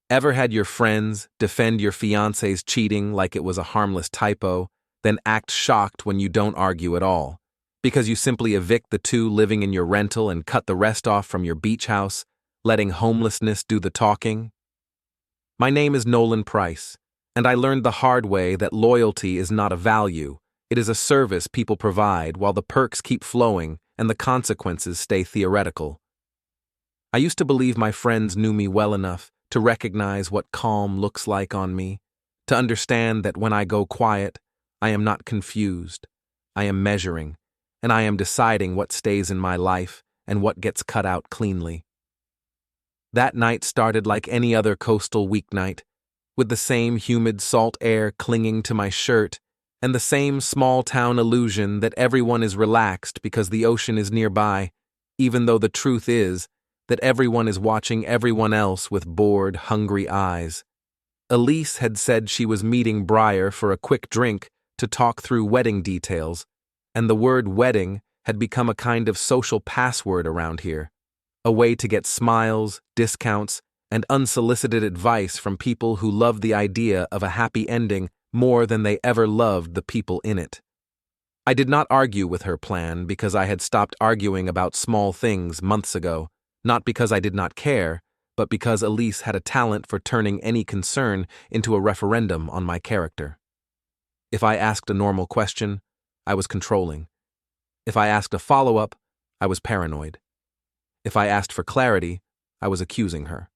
Ever had your friends defend your fiancé's cheating like it was a harmless typo, then act shocked when you don't argue at all? Because you simply evict the two living in your rental and cut the rest off from your beach house, letting homelessness do the talking? My name is Nolan Price, and I learned the hard way that loyalty is not a value, it is a service people provide while the perks keep flowing and the consequences stay theoretical. I used to believe my friends knew me well enough to recognize what calm looks like on me, to understand that when I go quiet, I am not confused, I am measuring, and I am deciding what stays in my life and what gets cut out cleanly. That night started like any other coastal weeknight, with the same humid salt air clinging to my shirt and the same small-town illusion that everyone is relaxed because the ocean is nearby, even though the truth is that everyone is watching everyone else with bored, hungry eyes. Elise had said she was meeting Briar for a quick drink to talk through wedding details, and the word wedding had become a kind of social password around here, a way to get smiles, discounts, and unsolicited advice from people who love the idea of a happy ending more than they ever loved the people in it. I did not argue with her plan because I had stopped arguing about small things months ago, not because I did not care, but because Elise had a talent for turning any concern into a referendum on my character. If I asked a normal question, I was controlling. If I asked a follow-up, I was paranoid. If I asked for clarity, I was accusing her.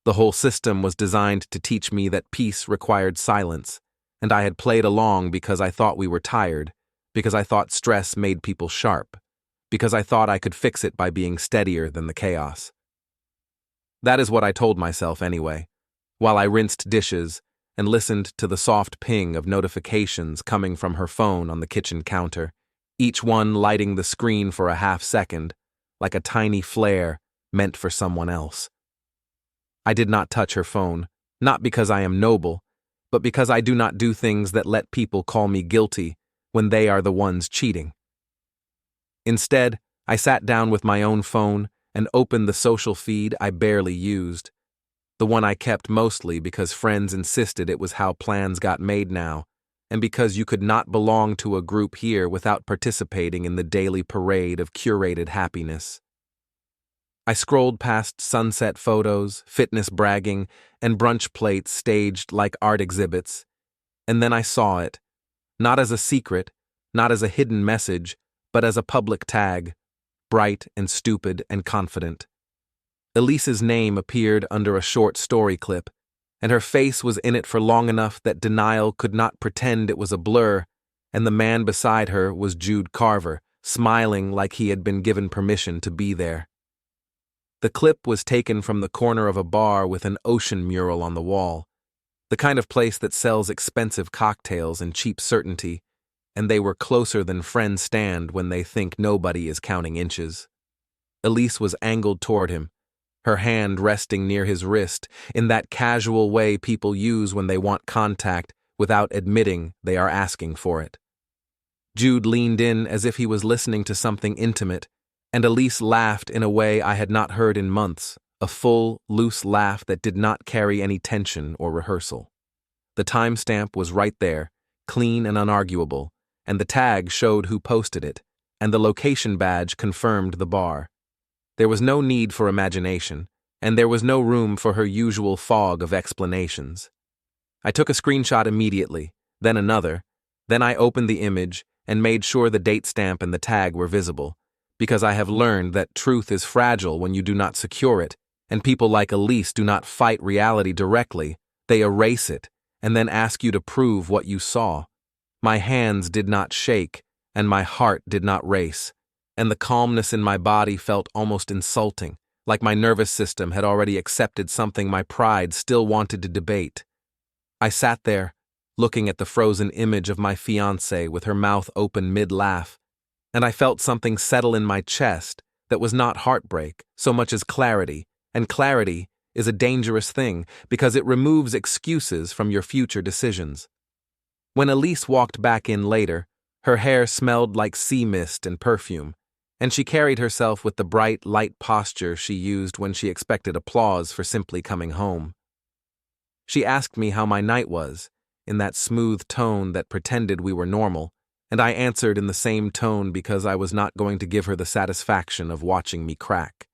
The whole system was designed to teach me that peace required silence, and I had played along because I thought we were tired, because I thought stress made people sharp, because I thought I could fix it by being steadier than the chaos. That is what I told myself anyway, while I rinsed dishes and listened to the soft ping of notifications coming from her phone on the kitchen counter, each one lighting the screen for a half-second, like a tiny flare meant for someone else. I did not touch her phone, not because I am noble, but because I do not do things that let people call me guilty when they are the ones cheating. Instead, I sat down with my own phone and opened the social feed I barely used, the one I kept mostly because friends insisted it was how plans got made now, and because you could not belong to a group here without participating in the daily parade of curated happiness. I scrolled past sunset photos, fitness bragging, and brunch plates staged like art exhibits, and then I saw it, not as a secret, not as a hidden message, but as a public tag, bright and stupid and confident. Elise's name appeared under a short story clip, and her face was in it for long enough that denial could not pretend it was a blur, and the man beside her was Jude Carver, smiling like he had been given permission to be there. The clip was taken from the corner of a bar with an ocean mural on the wall, the kind of place that sells expensive cocktails and cheap certainty, and they were closer than friends stand when they think nobody is counting inches. Elise was angled toward him, her hand resting near his wrist in that casual way people use when they want contact without admitting they are asking for it. Jude leaned in as if he was listening to something intimate, and Elise laughed in a way I had not heard in months, a full, loose laugh that did not carry any tension or rehearsal. The timestamp was right there, clean and unarguable, and the tag showed who posted it, and the location badge confirmed the bar. There was no need for imagination, and there was no room for her usual fog of explanations. I took a screenshot immediately, then another, then I opened the image and made sure the date stamp and the tag were visible, because I have learned that truth is fragile when you do not secure it, and people like Elise do not fight reality directly, they erase it, and then ask you to prove what you saw. My hands did not shake, and my heart did not race, and the calmness in my body felt almost insulting, like my nervous system had already accepted something my pride still wanted to debate. I sat there, looking at the frozen image of my fiancée with her mouth open mid-laugh, and I felt something settle in my chest that was not heartbreak so much as clarity, and clarity is a dangerous thing because it removes excuses from your future decisions. When Elise walked back in later, her hair smelled like sea mist and perfume, and she carried herself with the bright, light posture she used when she expected applause for simply coming home. She asked me how my night was, in that smooth tone that pretended we were normal, and I answered in the same tone because I was not going to give her the satisfaction of watching me crack.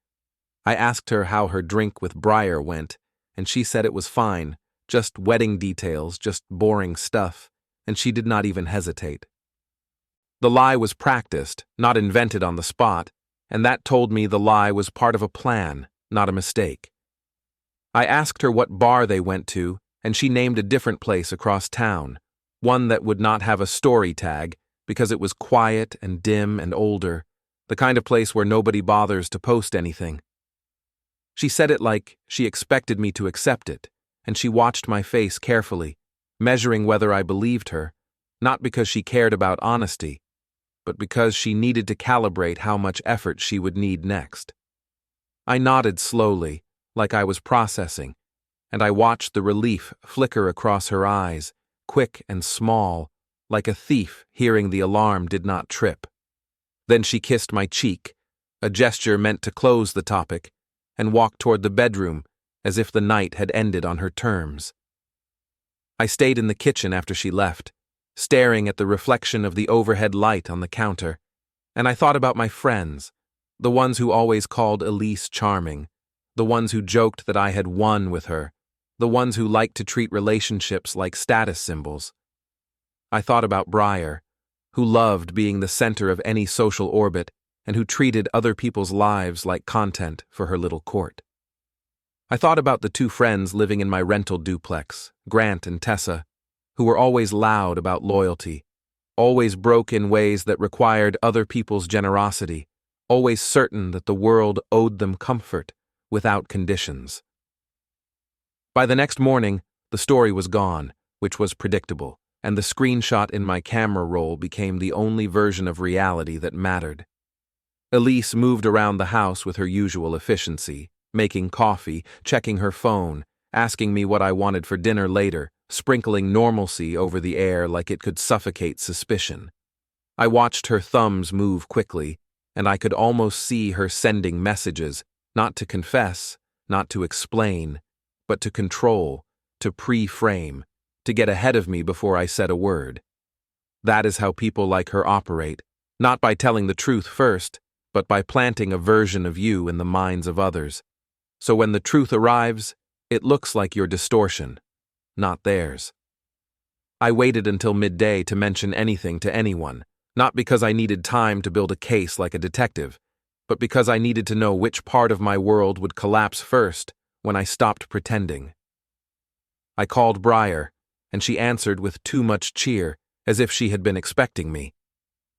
I asked her how her drink with Briar went, and she said it was fine, just wedding details, just boring stuff, and she did not even hesitate. The lie was practiced, not invented on the spot, and that told me the lie was part of a plan, not a mistake. I asked her what bar they went to, and she named a different place across town, one that would not have a story tag because it was quiet and dim and older, the kind of place where nobody bothers to post anything. She said it like she expected me to accept it, and she watched my face carefully, measuring whether I believed her, not because she cared about honesty, but because she needed to calibrate how much effort she would need next. I nodded slowly, like I was processing, and I watched the relief flicker across her eyes, quick and small, like a thief hearing the alarm did not trip. Then she kissed my cheek, a gesture meant to close the topic, and walked toward the bedroom as if the night had ended on her terms. I stayed in the kitchen after she left, staring at the reflection of the overhead light on the counter, and I thought about my friends, the ones who always called Elise charming, the ones who joked that I had won with her, the ones who liked to treat relationships like status symbols. I thought about Briar, who loved being the center of any social orbit and who treated other people's lives like content for her little court. I thought about the two friends living in my rental duplex, Grant and Tessa, who were always loud about loyalty, always broke in ways that required other people's generosity, always certain that the world owed them comfort without conditions. By the next morning, the story was gone, which was predictable, and the screenshot in my camera roll became the only version of reality that mattered. Elise moved around the house with her usual efficiency, making coffee, checking her phone, asking me what I wanted for dinner later, sprinkling normalcy over the air like it could suffocate suspicion. I watched her thumbs move quickly, and I could almost see her sending messages, not to confess, not to explain, but to control, to pre-frame, to get ahead of me before I said a word. That is how people like her operate, not by telling the truth first, but by planting a version of you in the minds of others. So when the truth arrives, it looks like your distortion, not theirs. I waited until midday to mention anything to anyone, not because I needed time to build a case like a detective, but because I needed to know which part of my world would collapse first when I stopped pretending. I called Briar, and she answered with too much cheer, as if she had been expecting me.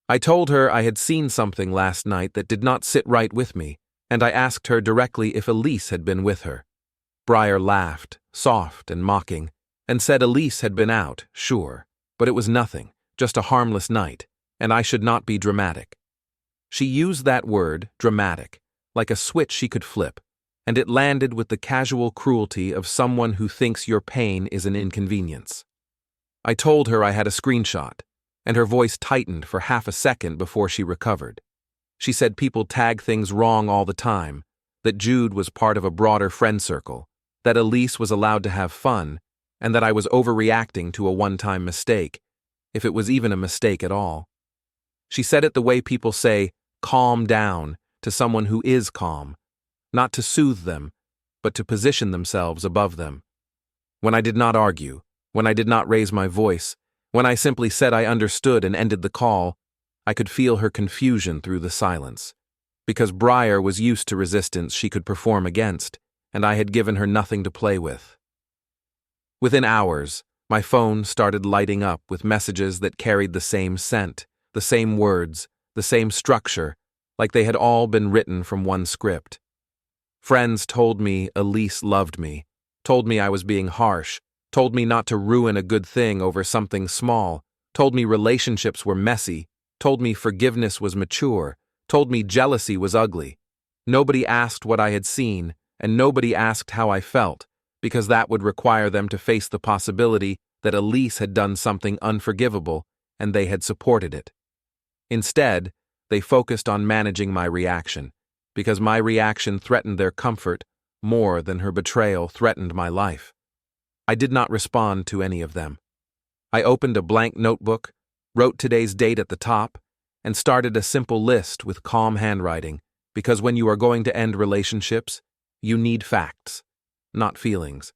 I told her I had seen something last night that did not sit right with me, and I asked her directly if Elise had been with her. Briar laughed, soft and mocking, and said Elise had been out, sure, but it was nothing, just a harmless night, and I should not be dramatic. She used that word, dramatic, like a switch she could flip, and it landed with the casual cruelty of someone who thinks your pain is an inconvenience. I told her I had a screenshot, and her voice tightened for half a second before she recovered. She said people tag things wrong all the time, that Jude was part of a broader friend circle, that Elise was allowed to have fun, and that I was overreacting to a one-time mistake, if it was even a mistake at all. She said it the way people say, calm down, to someone who is calm, not to soothe them, but to position themselves above them. When I did not argue, when I did not raise my voice, when I simply said I understood and ended the call, I could feel her confusion through the silence. Because Briar was used to resistance she could perform against, and I had given her nothing to play with. Within hours, my phone started lighting up with messages that carried the same scent, the same words, the same structure, like they had all been written from one script. Friends told me Elise loved me, told me I was being harsh, told me not to ruin a good thing over something small, told me relationships were messy, told me forgiveness was mature, told me jealousy was ugly. Nobody asked what I had seen, and nobody asked how I felt, because that would require them to face the possibility that Elise had done something unforgivable, and they had supported it. Instead, they focused on managing my reaction, because my reaction threatened their comfort more than her betrayal threatened my life. I did not respond to any of them. I opened a blank notebook, wrote today's date at the top, and started a simple list with calm handwriting, because when you are going to end relationships, you need facts, not feelings.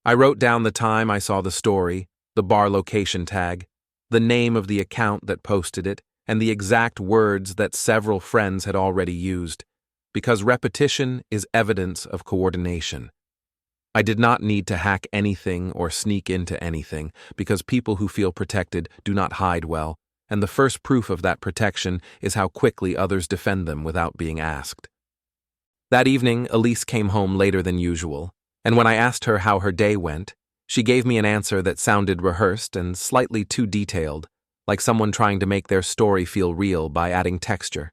I wrote down the time I saw the story, the bar location tag, the name of the account that posted it, and the exact words that several friends had already used, because repetition is evidence of coordination. I did not need to hack anything or sneak into anything, because people who feel protected do not hide well, and the first proof of that protection is how quickly others defend them without being asked. That evening, Elise came home later than usual, and when I asked her how her day went, she gave me an answer that sounded rehearsed and slightly too detailed, like someone trying to make their story feel real by adding texture.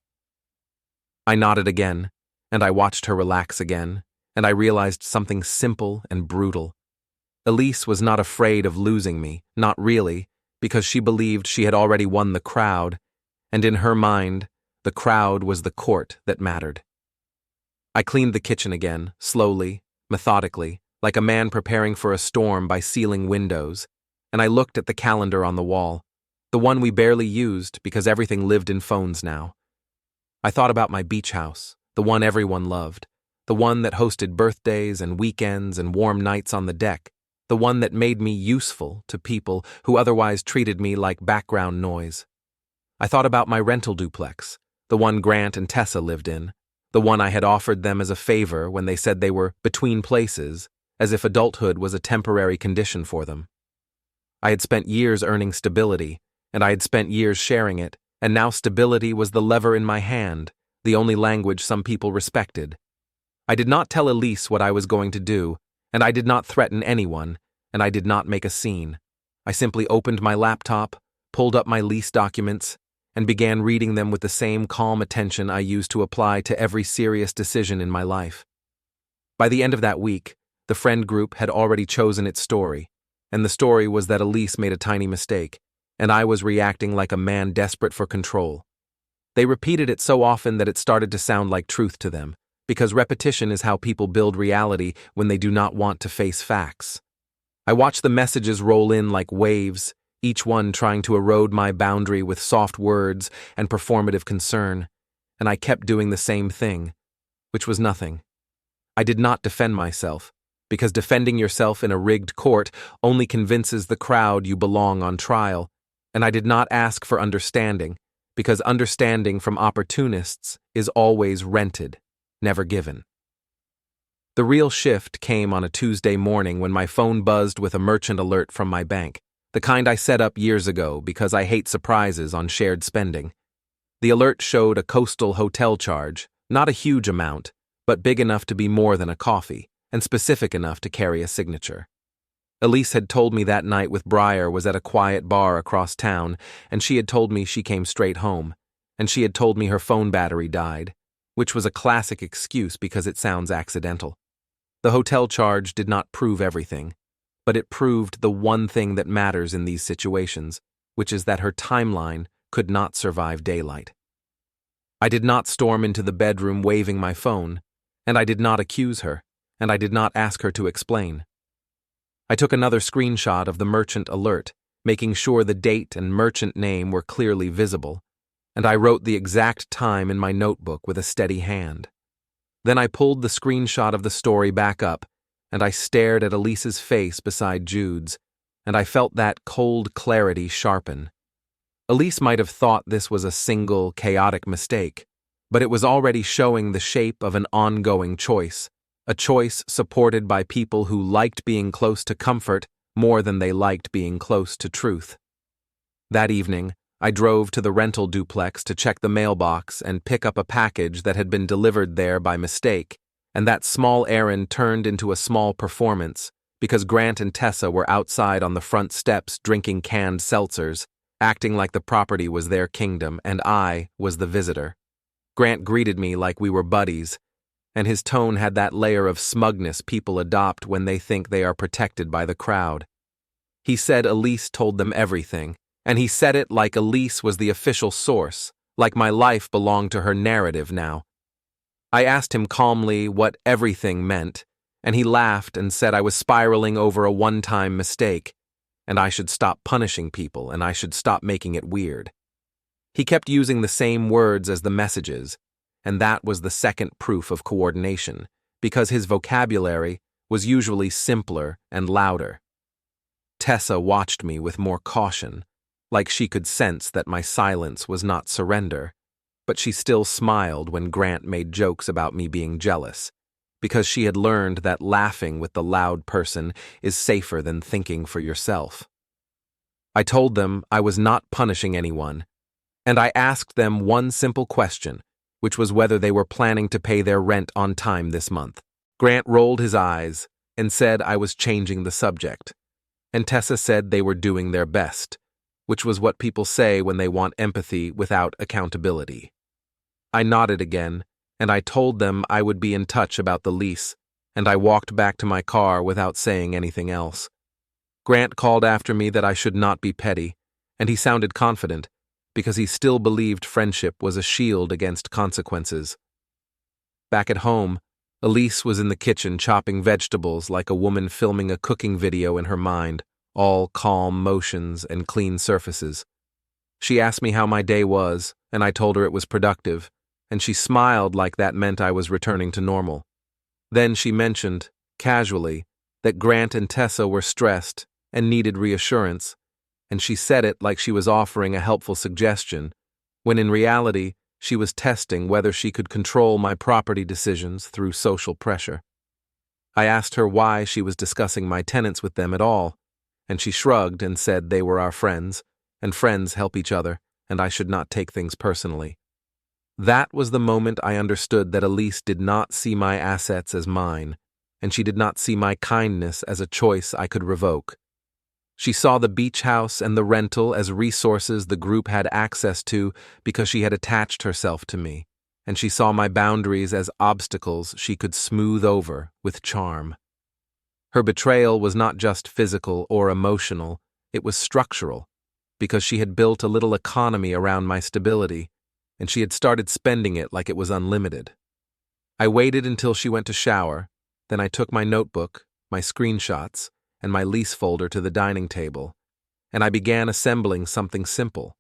I nodded again, and I watched her relax again, and I realized something simple and brutal. Elise was not afraid of losing me, not really, because she believed she had already won the crowd, and in her mind, the crowd was the court that mattered. I cleaned the kitchen again, slowly, methodically, like a man preparing for a storm by sealing windows, and I looked at the calendar on the wall, the one we barely used because everything lived in phones now. I thought about my beach house, the one everyone loved, the one that hosted birthdays and weekends and warm nights on the deck, the one that made me useful to people who otherwise treated me like background noise. I thought about my rental duplex, the one Grant and Tessa lived in, the one I had offered them as a favor when they said they were between places, as if adulthood was a temporary condition for them. I had spent years earning stability, and I had spent years sharing it, and now stability was the lever in my hand, the only language some people respected. I did not tell Elise what I was going to do, and I did not threaten anyone, and I did not make a scene. I simply opened my laptop, pulled up my lease documents, and began reading them with the same calm attention I used to apply to every serious decision in my life. By the end of that week, the friend group had already chosen its story, and the story was that Elise made a tiny mistake, and I was reacting like a man desperate for control. They repeated it so often that it started to sound like truth to them, because repetition is how people build reality when they do not want to face facts. I watched the messages roll in like waves, each one trying to erode my boundary with soft words and performative concern, and I kept doing the same thing, which was nothing. I did not defend myself, because defending yourself in a rigged court only convinces the crowd you belong on trial, and I did not ask for understanding, because understanding from opportunists is always rented, never given. The real shift came on a Tuesday morning when my phone buzzed with a merchant alert from my bank, the kind I set up years ago because I hate surprises on shared spending. The alert showed a coastal hotel charge, not a huge amount, but big enough to be more than a coffee, and specific enough to carry a signature. Elise had told me that night with Briar was at a quiet bar across town, and she had told me she came straight home, and she had told me her phone battery died, which was a classic excuse because it sounds accidental. The hotel charge did not prove everything, but it proved the one thing that matters in these situations, which is that her timeline could not survive daylight. I did not storm into the bedroom waving my phone, and I did not accuse her, and I did not ask her to explain. I took another screenshot of the merchant alert, making sure the date and merchant name were clearly visible, and I wrote the exact time in my notebook with a steady hand. Then I pulled the screenshot of the story back up, and I stared at Elise's face beside Jude's, and I felt that cold clarity sharpen. Elise might have thought this was a single, chaotic mistake, but it was already showing the shape of an ongoing choice, a choice supported by people who liked being close to comfort more than they liked being close to truth. That evening, I drove to the rental duplex to check the mailbox and pick up a package that had been delivered there by mistake, and that small errand turned into a small performance because Grant and Tessa were outside on the front steps drinking canned seltzers, acting like the property was their kingdom and I was the visitor. Grant greeted me like we were buddies, and his tone had that layer of smugness people adopt when they think they are protected by the crowd. He said Elise told them everything, and he said it like Elise was the official source, like my life belonged to her narrative now. I asked him calmly what everything meant, and he laughed and said I was spiraling over a one-time mistake, and I should stop punishing people and I should stop making it weird. He kept using the same words as the messages, and that was the second proof of coordination, because his vocabulary was usually simpler and louder. Tessa watched me with more caution, like she could sense that my silence was not surrender, but she still smiled when Grant made jokes about me being jealous, because she had learned that laughing with the loud person is safer than thinking for yourself. I told them I was not punishing anyone, and I asked them one simple question, which was whether they were planning to pay their rent on time this month. Grant rolled his eyes and said I was changing the subject, and Tessa said they were doing their best, which was what people say when they want empathy without accountability. I nodded again, and I told them I would be in touch about the lease, and I walked back to my car without saying anything else. Grant called after me that I should not be petty, and he sounded confident, because he still believed friendship was a shield against consequences. Back at home, Elise was in the kitchen chopping vegetables like a woman filming a cooking video in her mind, all calm motions and clean surfaces. She asked me how my day was, and I told her it was productive, and she smiled like that meant I was returning to normal. Then she mentioned, casually, that Grant and Tessa were stressed and needed reassurance, and she said it like she was offering a helpful suggestion, when in reality she was testing whether she could control my property decisions through social pressure. I asked her why she was discussing my tenants with them at all, and she shrugged and said they were our friends, and friends help each other, and I should not take things personally. That was the moment I understood that Elise did not see my assets as mine, and she did not see my kindness as a choice I could revoke. She saw the beach house and the rental as resources the group had access to because she had attached herself to me, and she saw my boundaries as obstacles she could smooth over with charm. Her betrayal was not just physical or emotional, it was structural, because she had built a little economy around my stability, and she had started spending it like it was unlimited. I waited until she went to shower, then I took my notebook, my screenshots, and my lease folder to the dining table, and I began assembling something simple.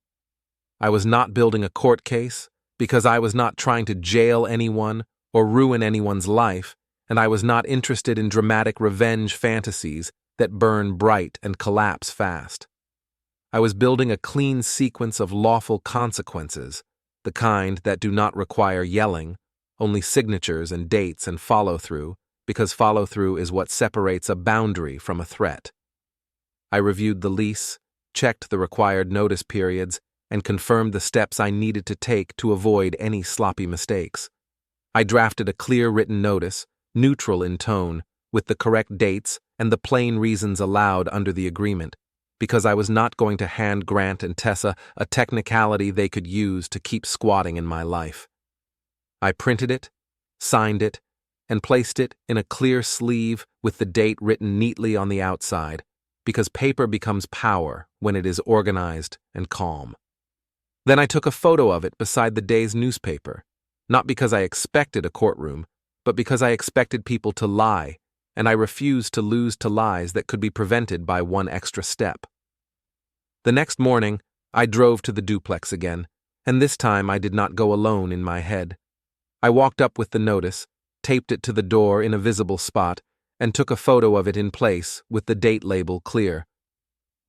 I was not building a court case, because I was not trying to jail anyone or ruin anyone's life, and I was not interested in dramatic revenge fantasies that burn bright and collapse fast. I was building a clean sequence of lawful consequences, the kind that do not require yelling, only signatures and dates and follow-through, because follow-through is what separates a boundary from a threat. I reviewed the lease, checked the required notice periods, and confirmed the steps I needed to take to avoid any sloppy mistakes. I drafted a clear written notice, neutral in tone, with the correct dates and the plain reasons allowed under the agreement, because I was not going to hand Grant and Tessa a technicality they could use to keep squatting in my life. I printed it, signed it, and placed it in a clear sleeve with the date written neatly on the outside, because paper becomes power when it is organized and calm. Then I took a photo of it beside the day's newspaper, not because I expected a courtroom, but because I expected people to lie, and I refused to lose to lies that could be prevented by one extra step. The next morning, I drove to the duplex again, and this time I did not go alone in my head. I walked up with the notice, taped it to the door in a visible spot, and took a photo of it in place with the date label clear.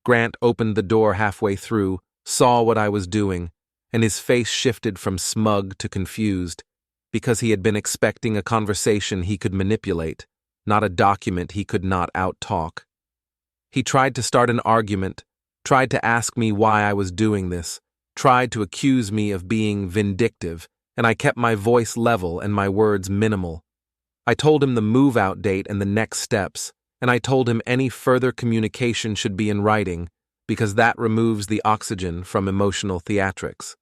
Grant opened the door halfway through, saw what I was doing, and his face shifted from smug to confused, because he had been expecting a conversation he could manipulate, not a document he could not out-talk. He tried to start an argument, tried to ask me why I was doing this, tried to accuse me of being vindictive, and I kept my voice level and my words minimal. I told him the move-out date and the next steps, and I told him any further communication should be in writing, because that removes the oxygen from emotional theatrics.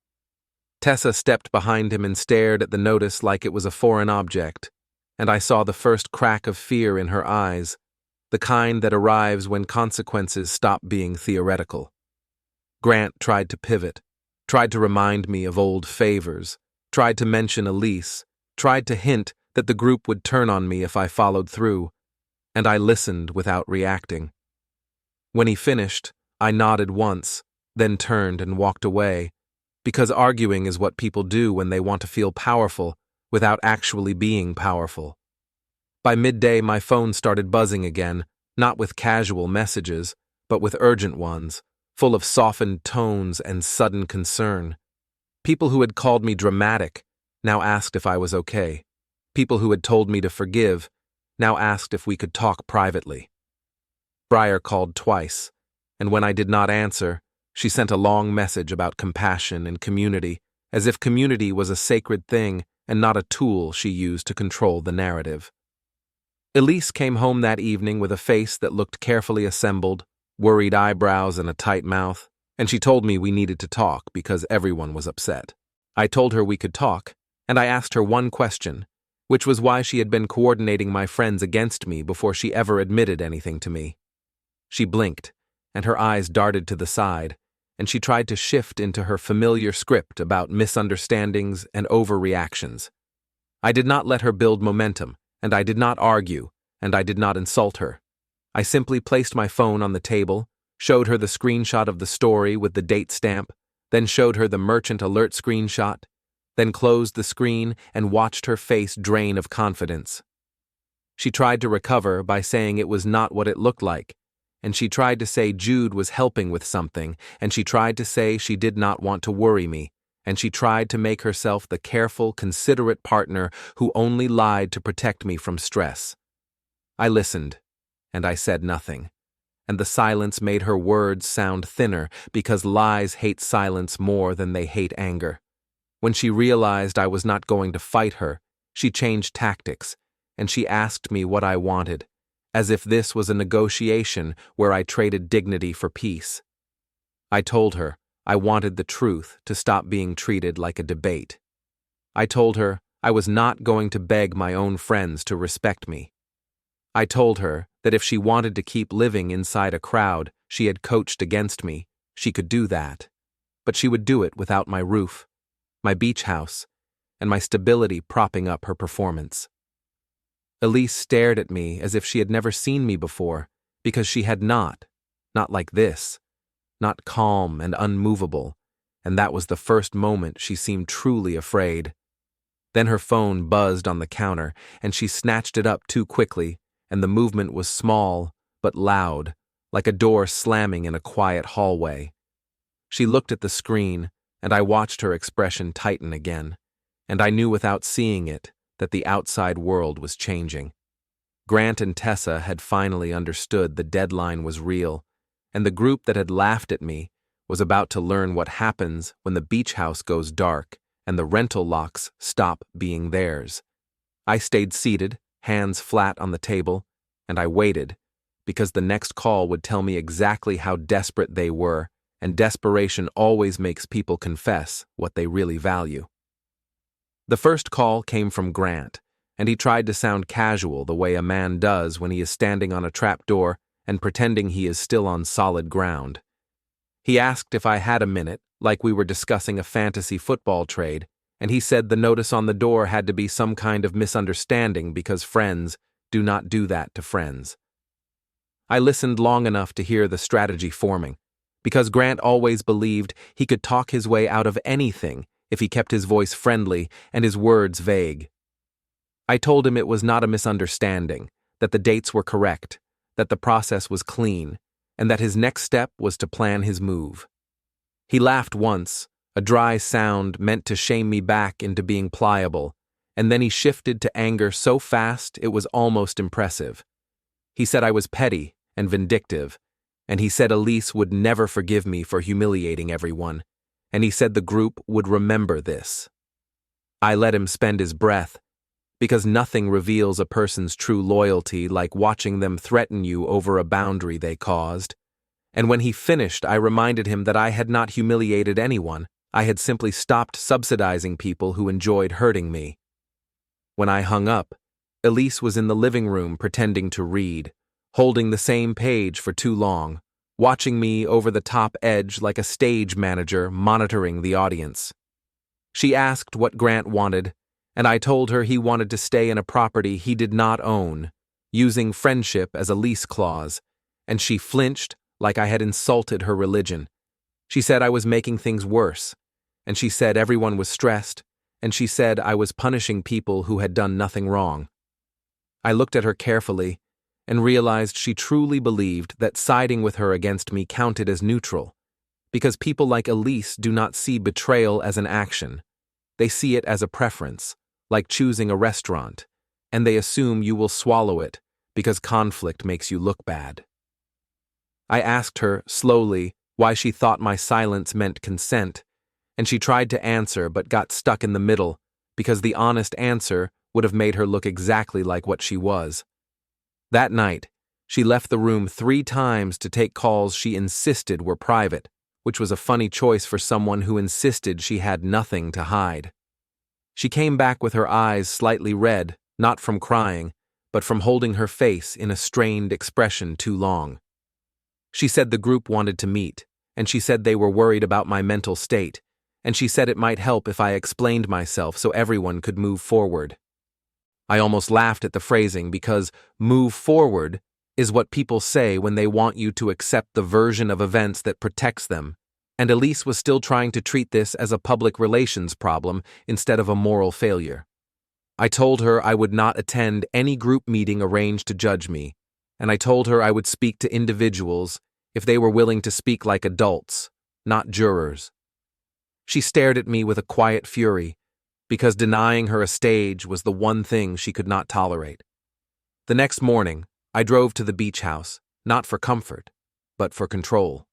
Tessa stepped behind him and stared at the notice like it was a foreign object, and I saw the first crack of fear in her eyes, the kind that arrives when consequences stop being theoretical. Grant tried to pivot, tried to remind me of old favors, tried to mention Elise, tried to hint that the group would turn on me if I followed through, and I listened without reacting. When he finished, I nodded once, then turned and walked away, because arguing is what people do when they want to feel powerful without actually being powerful. By midday, my phone started buzzing again, not with casual messages, but with urgent ones, full of softened tones and sudden concern. People who had called me dramatic now asked if I was okay. People who had told me to forgive now asked if we could talk privately. Briar called twice, and when I did not answer, she sent a long message about compassion and community, as if community was a sacred thing and not a tool she used to control the narrative. Elise came home that evening with a face that looked carefully assembled, worried eyebrows and a tight mouth, and she told me we needed to talk because everyone was upset. I told her we could talk, and I asked her one question, which was why she had been coordinating my friends against me before she ever admitted anything to me. She blinked, and her eyes darted to the side, and she tried to shift into her familiar script about misunderstandings and overreactions. I did not let her build momentum, and I did not argue, and I did not insult her. I simply placed my phone on the table, showed her the screenshot of the story with the date stamp, then showed her the merchant alert screenshot, then closed the screen and watched her face drain of confidence. She tried to recover by saying it was not what it looked like, and she tried to say Jude was helping with something, and she tried to say she did not want to worry me, and she tried to make herself the careful, considerate partner who only lied to protect me from stress. I listened, and I said nothing, and the silence made her words sound thinner because lies hate silence more than they hate anger. When she realized I was not going to fight her, she changed tactics, and she asked me what I wanted, as if this was a negotiation where I traded dignity for peace. I told her I wanted the truth to stop being treated like a debate. I told her I was not going to beg my own friends to respect me. I told her that if she wanted to keep living inside a crowd she had coached against me, she could do that, but she would do it without my roof, my beach house, and my stability propping up her performance. Elise stared at me as if she had never seen me before, because she had not like this, not calm and unmovable, and that was the first moment she seemed truly afraid. Then her phone buzzed on the counter, and she snatched it up too quickly, and the movement was small but loud, like a door slamming in a quiet hallway. She looked at the screen, and I watched her expression tighten again, and I knew without seeing it that the outside world was changing. Grant and Tessa had finally understood the deadline was real, and the group that had laughed at me was about to learn what happens when the beach house goes dark and the rental locks stop being theirs. I stayed seated, hands flat on the table, and I waited, because the next call would tell me exactly how desperate they were, and desperation always makes people confess what they really value. The first call came from Grant, and he tried to sound casual the way a man does when he is standing on a trapdoor and pretending he is still on solid ground. He asked if I had a minute, like we were discussing a fantasy football trade, and he said the notice on the door had to be some kind of misunderstanding because friends do not do that to friends. I listened long enough to hear the strategy forming, because Grant always believed he could talk his way out of anything if he kept his voice friendly and his words vague. I told him it was not a misunderstanding, that the dates were correct, that the process was clean, and that his next step was to plan his move. He laughed once, a dry sound meant to shame me back into being pliable, and then he shifted to anger so fast it was almost impressive. He said I was petty and vindictive, and he said Elise would never forgive me for humiliating everyone, and he said the group would remember this. I let him spend his breath, because nothing reveals a person's true loyalty like watching them threaten you over a boundary they caused. And when he finished, I reminded him that I had not humiliated anyone. I had simply stopped subsidizing people who enjoyed hurting me. When I hung up, Elise was in the living room pretending to read, holding the same page for too long, watching me over the top edge like a stage manager monitoring the audience. She asked what Grant wanted, and I told her he wanted to stay in a property he did not own, using friendship as a lease clause, and she flinched like I had insulted her religion. She said I was making things worse, and she said everyone was stressed, and she said I was punishing people who had done nothing wrong. I looked at her carefully and realized she truly believed that siding with her against me counted as neutral, because people like Elise do not see betrayal as an action. They see it as a preference, like choosing a restaurant, and they assume you will swallow it because conflict makes you look bad. I asked her, slowly, why she thought my silence meant consent, and she tried to answer but got stuck in the middle because the honest answer would have made her look exactly like what she was. That night, she left the room 3 times to take calls she insisted were private, which was a funny choice for someone who insisted she had nothing to hide. She came back with her eyes slightly red, not from crying, but from holding her face in a strained expression too long. She said the group wanted to meet, and she said they were worried about my mental state, and she said it might help if I explained myself so everyone could move forward. I almost laughed at the phrasing because move forward is what people say when they want you to accept the version of events that protects them, and Elise was still trying to treat this as a public relations problem instead of a moral failure. I told her I would not attend any group meeting arranged to judge me, and I told her I would speak to individuals if they were willing to speak like adults, not jurors. She stared at me with a quiet fury, because denying her a stage was the one thing she could not tolerate. The next morning, I drove to the beach house, not for comfort, but for control.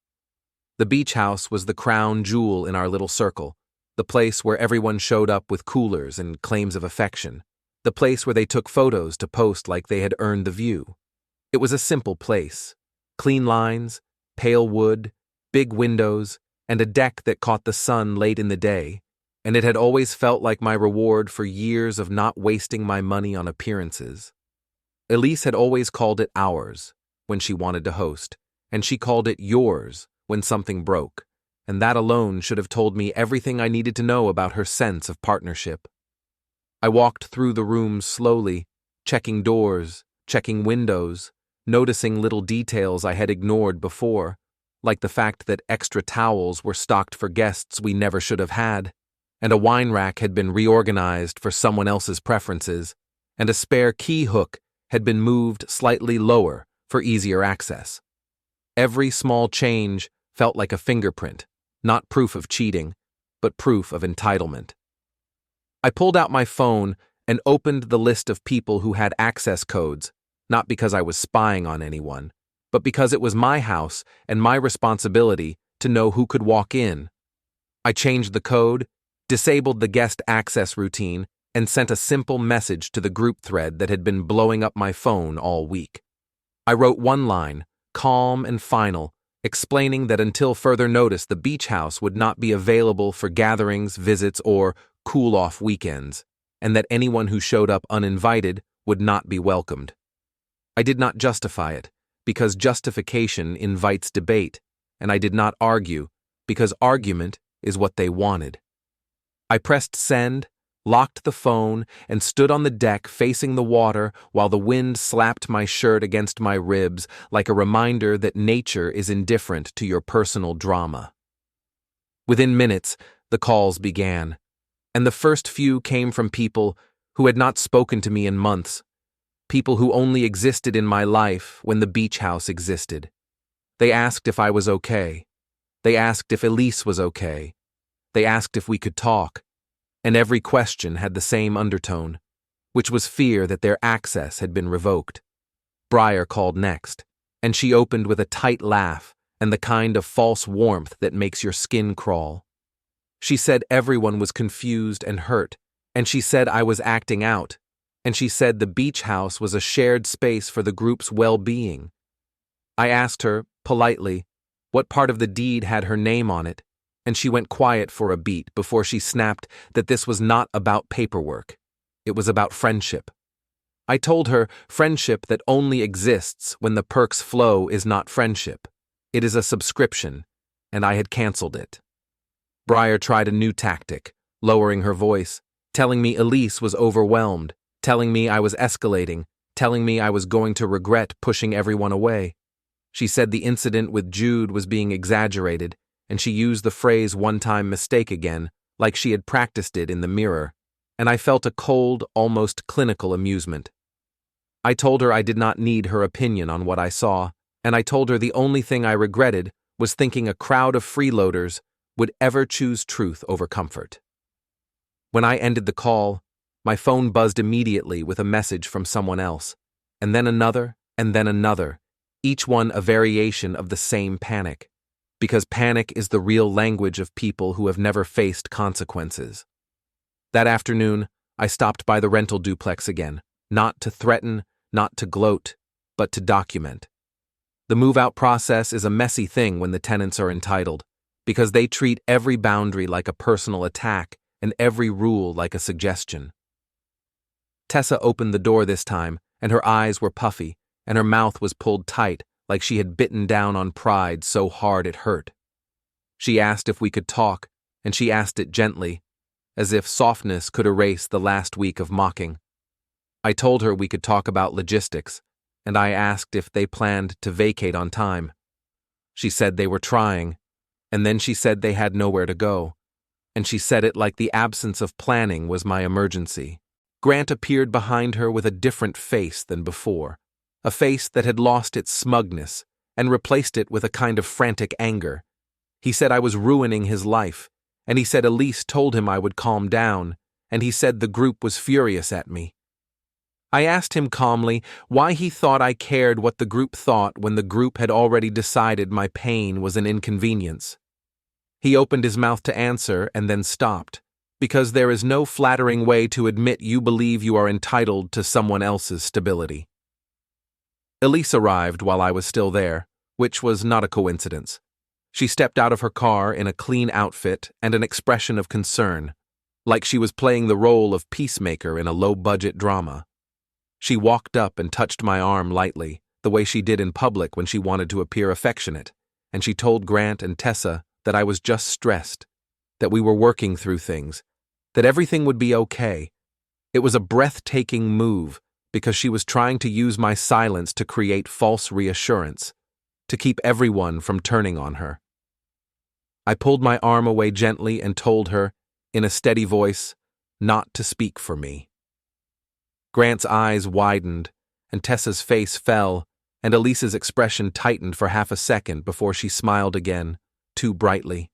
The beach house was the crown jewel in our little circle, the place where everyone showed up with coolers and claims of affection, the place where they took photos to post like they had earned the view. It was a simple place: clean lines, pale wood, big windows, and a deck that caught the sun late in the day, and it had always felt like my reward for years of not wasting my money on appearances. Elise had always called it ours when she wanted to host, and she called it yours when something broke, and that alone should have told me everything I needed to know about her sense of partnership. I walked through the rooms slowly, checking doors, checking windows, noticing little details I had ignored before, like the fact that extra towels were stocked for guests we never should have had, and a wine rack had been reorganized for someone else's preferences, and a spare key hook had been moved slightly lower for easier access. Every small change felt like a fingerprint, not proof of cheating, but proof of entitlement. I pulled out my phone and opened the list of people who had access codes, not because I was spying on anyone, but because it was my house and my responsibility to know who could walk in. I changed the code, disabled the guest access routine, and sent a simple message to the group thread that had been blowing up my phone all week. I wrote one line, calm and final, explaining that until further notice the beach house would not be available for gatherings, visits, or cool-off weekends, and that anyone who showed up uninvited would not be welcomed. I did not justify it, because justification invites debate, and I did not argue, because argument is what they wanted. I pressed send, locked the phone, and stood on the deck facing the water while the wind slapped my shirt against my ribs like a reminder that nature is indifferent to your personal drama. Within minutes, the calls began, and the first few came from people who had not spoken to me in months, people who only existed in my life when the beach house existed. They asked if I was okay. They asked if Elise was okay. They asked if we could talk, and every question had the same undertone, which was fear that their access had been revoked. Briar called next, and she opened with a tight laugh and the kind of false warmth that makes your skin crawl. She said everyone was confused and hurt, and she said I was acting out, and she said the beach house was a shared space for the group's well-being. I asked her, politely, what part of the deed had her name on it, and she went quiet for a beat before she snapped that this was not about paperwork. It was about friendship. I told her friendship that only exists when the perks flow is not friendship. It is a subscription, and I had canceled it. Briar tried a new tactic, lowering her voice, telling me Elise was overwhelmed, telling me I was escalating, telling me I was going to regret pushing everyone away. She said the incident with Jude was being exaggerated, and she used the phrase one-time mistake again, like she had practiced it in the mirror, and I felt a cold, almost clinical amusement. I told her I did not need her opinion on what I saw, and I told her the only thing I regretted was thinking a crowd of freeloaders would ever choose truth over comfort. When I ended the call, my phone buzzed immediately with a message from someone else, and then another, each one a variation of the same panic, because panic is the real language of people who have never faced consequences. That afternoon, I stopped by the rental duplex again, not to threaten, not to gloat, but to document. The move-out process is a messy thing when the tenants are entitled, because they treat every boundary like a personal attack and every rule like a suggestion. Tessa opened the door this time, and her eyes were puffy, and her mouth was pulled tight like she had bitten down on pride so hard it hurt. She asked if we could talk, and she asked it gently, as if softness could erase the last week of mocking. I told her we could talk about logistics, and I asked if they planned to vacate on time. She said they were trying, and then she said they had nowhere to go, and she said it like the absence of planning was my emergency. Grant appeared behind her with a different face than before, a face that had lost its smugness and replaced it with a kind of frantic anger. He said I was ruining his life, and he said Elise told him I would calm down, and he said the group was furious at me. I asked him calmly why he thought I cared what the group thought when the group had already decided my pain was an inconvenience. He opened his mouth to answer and then stopped, because there is no flattering way to admit you believe you are entitled to someone else's stability. Elise arrived while I was still there, which was not a coincidence. She stepped out of her car in a clean outfit and an expression of concern, like she was playing the role of peacemaker in a low-budget drama. She walked up and touched my arm lightly, the way she did in public when she wanted to appear affectionate, and she told Grant and Tessa that I was just stressed, that we were working through things, that everything would be okay. It was a breathtaking move because she was trying to use my silence to create false reassurance, to keep everyone from turning on her. I pulled my arm away gently and told her, in a steady voice, not to speak for me. Grant's eyes widened, and Tessa's face fell, and Elise's expression tightened for half a second before she smiled again, too brightly.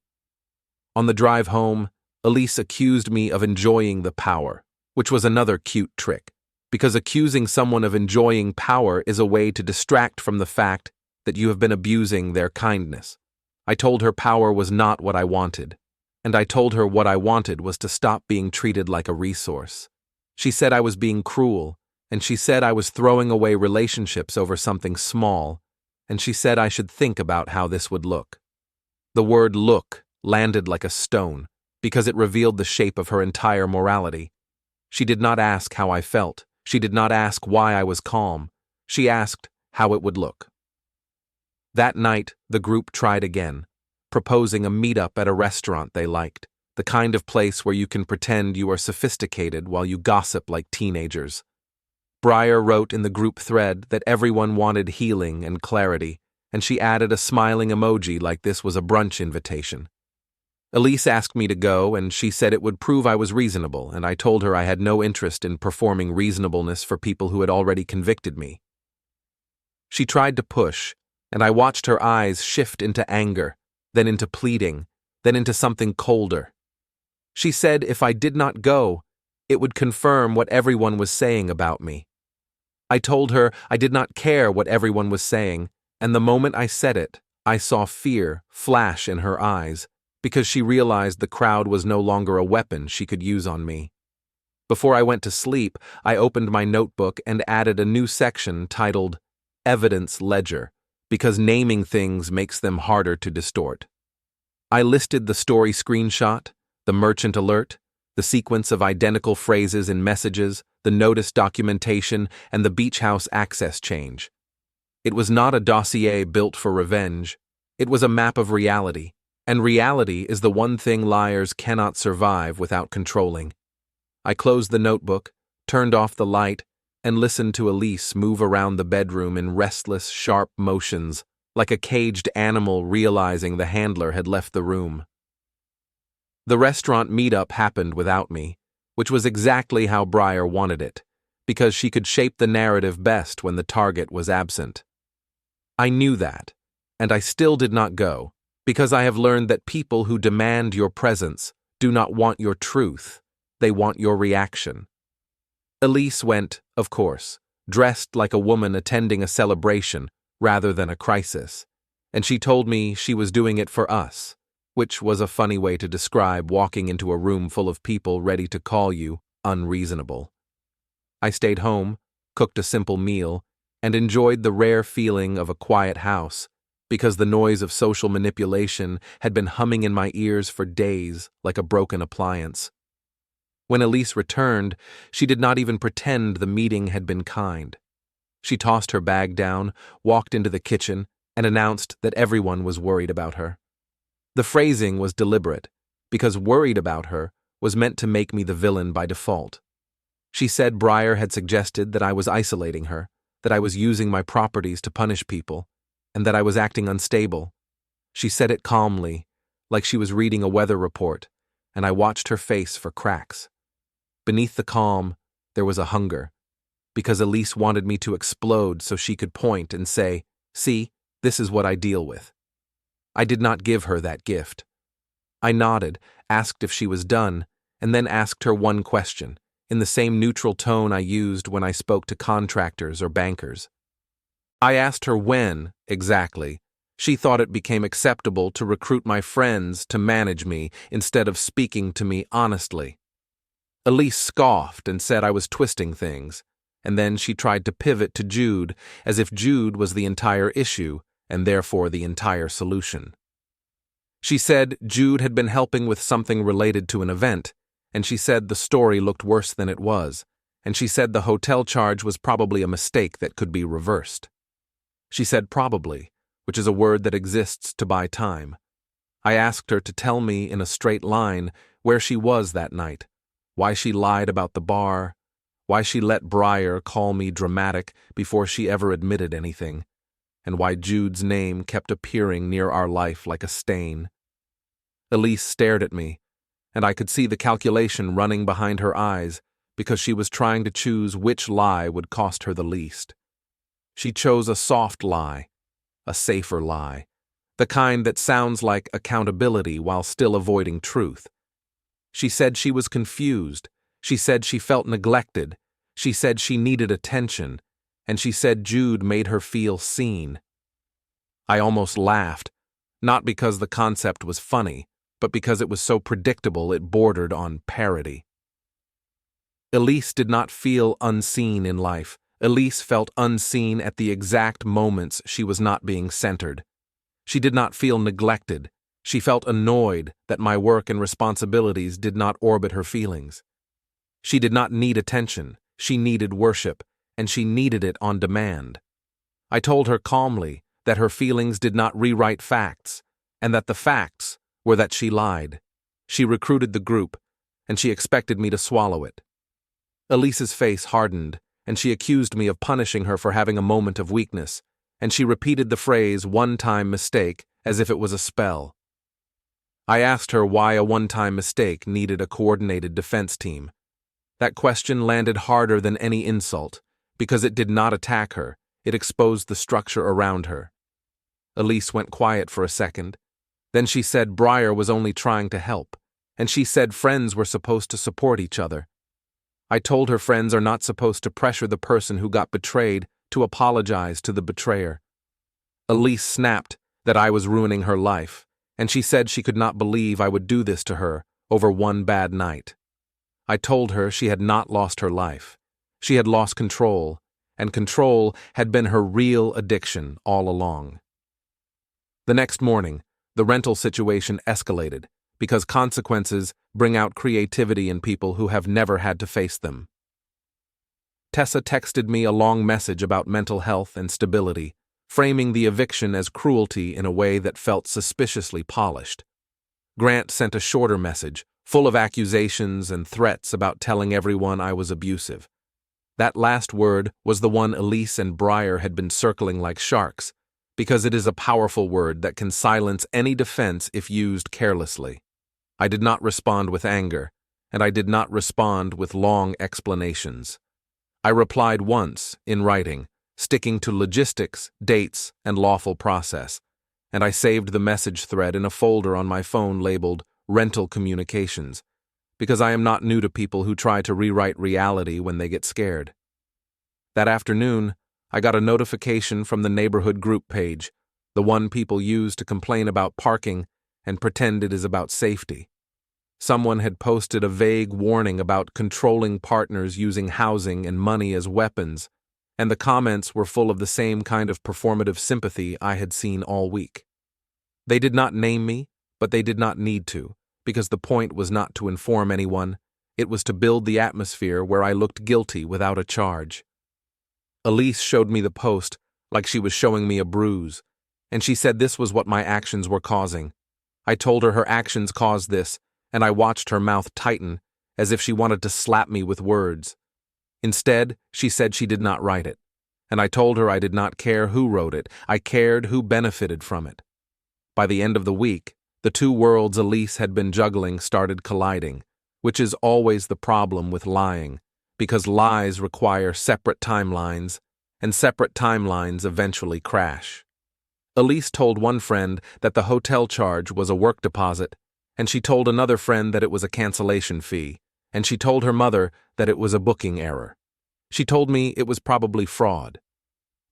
On the drive home, Elise accused me of enjoying the power, which was another cute trick, because accusing someone of enjoying power is a way to distract from the fact that you have been abusing their kindness. I told her power was not what I wanted, and I told her what I wanted was to stop being treated like a resource. She said I was being cruel, and she said I was throwing away relationships over something small, and she said I should think about how this would look. The word look landed like a stone, because it revealed the shape of her entire morality. She did not ask how I felt. She did not ask why I was calm. She asked how it would look. That night, the group tried again, proposing a meetup at a restaurant they liked, the kind of place where you can pretend you are sophisticated while you gossip like teenagers. Breyer wrote in the group thread that everyone wanted healing and clarity, and she added a smiling emoji like this was a brunch invitation. Elise asked me to go, and she said it would prove I was reasonable, and I told her I had no interest in performing reasonableness for people who had already convicted me. She tried to push, and I watched her eyes shift into anger, then into pleading, then into something colder. She said if I did not go, it would confirm what everyone was saying about me. I told her I did not care what everyone was saying, and the moment I said it, I saw fear flash in her eyes, because she realized the crowd was no longer a weapon she could use on me. Before I went to sleep, I opened my notebook and added a new section titled Evidence Ledger, because naming things makes them harder to distort. I listed the story screenshot, the merchant alert, the sequence of identical phrases in messages, the notice documentation, and the beach house access change. It was not a dossier built for revenge. It was a map of reality, and reality is the one thing liars cannot survive without controlling. I closed the notebook, turned off the light, and listened to Elise move around the bedroom in restless, sharp motions, like a caged animal realizing the handler had left the room. The restaurant meetup happened without me, which was exactly how Briar wanted it, because she could shape the narrative best when the target was absent. I knew that, and I still did not go, because I have learned that people who demand your presence do not want your truth, they want your reaction. Elise went, of course, dressed like a woman attending a celebration rather than a crisis, and she told me she was doing it for us, which was a funny way to describe walking into a room full of people ready to call you unreasonable. I stayed home, cooked a simple meal, and enjoyed the rare feeling of a quiet house, because the noise of social manipulation had been humming in my ears for days like a broken appliance. When Elise returned, she did not even pretend the meeting had been kind. She tossed her bag down, walked into the kitchen, and announced that everyone was worried about her. The phrasing was deliberate, because worried about her was meant to make me the villain by default. She said Briar had suggested that I was isolating her, that I was using my properties to punish people, and that I was acting unstable. She said it calmly, like she was reading a weather report, and I watched her face for cracks. Beneath the calm, there was a hunger, because Elise wanted me to explode so she could point and say, "See, this is what I deal with." I did not give her that gift. I nodded, asked if she was done, and then asked her one question, in the same neutral tone I used when I spoke to contractors or bankers. I asked her when, exactly, she thought it became acceptable to recruit my friends to manage me instead of speaking to me honestly. Elise scoffed and said I was twisting things, and then she tried to pivot to Jude, as if Jude was the entire issue and therefore the entire solution. She said Jude had been helping with something related to an event, and she said the story looked worse than it was, and she said the hotel charge was probably a mistake that could be reversed. She said probably, which is a word that exists to buy time. I asked her to tell me in a straight line where she was that night, why she lied about the bar, why she let Briar call me dramatic before she ever admitted anything, and why Jude's name kept appearing near our life like a stain. Elise stared at me, and I could see the calculation running behind her eyes because she was trying to choose which lie would cost her the least. She chose a soft lie, a safer lie, the kind that sounds like accountability while still avoiding truth. She said she was confused, she said she felt neglected, she said she needed attention, and she said Jude made her feel seen. I almost laughed, not because the concept was funny, but because it was so predictable it bordered on parody. Elise did not feel unseen in life. Elise felt unseen at the exact moments she was not being centered. She did not feel neglected. She felt annoyed that my work and responsibilities did not orbit her feelings. She did not need attention. She needed worship, and she needed it on demand. I told her calmly that her feelings did not rewrite facts, and that the facts were that she lied. She recruited the group, and she expected me to swallow it. Elise's face hardened, and she accused me of punishing her for having a moment of weakness, and she repeated the phrase "one-time mistake" as if it was a spell. I asked her why a one-time mistake needed a coordinated defense team. That question landed harder than any insult, because it did not attack her, it exposed the structure around her. Elise went quiet for a second. Then she said Briar was only trying to help, and she said friends were supposed to support each other. I told her friends are not supposed to pressure the person who got betrayed to apologize to the betrayer. Elise snapped that I was ruining her life, and she said she could not believe I would do this to her over one bad night. I told her she had not lost her life. She had lost control, and control had been her real addiction all along. The next morning, the rental situation escalated, because consequences bring out creativity in people who have never had to face them. Tessa texted me a long message about mental health and stability, framing the eviction as cruelty in a way that felt suspiciously polished. Grant sent a shorter message, full of accusations and threats about telling everyone I was abusive. That last word was the one Elise and Briar had been circling like sharks, because it is a powerful word that can silence any defense if used carelessly. I did not respond with anger, and I did not respond with long explanations. I replied once, in writing, sticking to logistics, dates, and lawful process, and I saved the message thread in a folder on my phone labeled Rental Communications, because I am not new to people who try to rewrite reality when they get scared. That afternoon, I got a notification from the neighborhood group page, the one people use to complain about parking and pretend it is about safety. Someone had posted a vague warning about controlling partners using housing and money as weapons, and the comments were full of the same kind of performative sympathy I had seen all week. They did not name me, but they did not need to, because the point was not to inform anyone, it was to build the atmosphere where I looked guilty without a charge. Elise showed me the post like she was showing me a bruise, and she said this was what my actions were causing. I told her actions caused this, and I watched her mouth tighten, as if she wanted to slap me with words. Instead, she said she did not write it, and I told her I did not care who wrote it, I cared who benefited from it. By the end of the week, the two worlds Elise had been juggling started colliding, which is always the problem with lying, because lies require separate timelines, and separate timelines eventually crash. Elise told one friend that the hotel charge was a work deposit, and she told another friend that it was a cancellation fee, and she told her mother that it was a booking error. She told me it was probably fraud.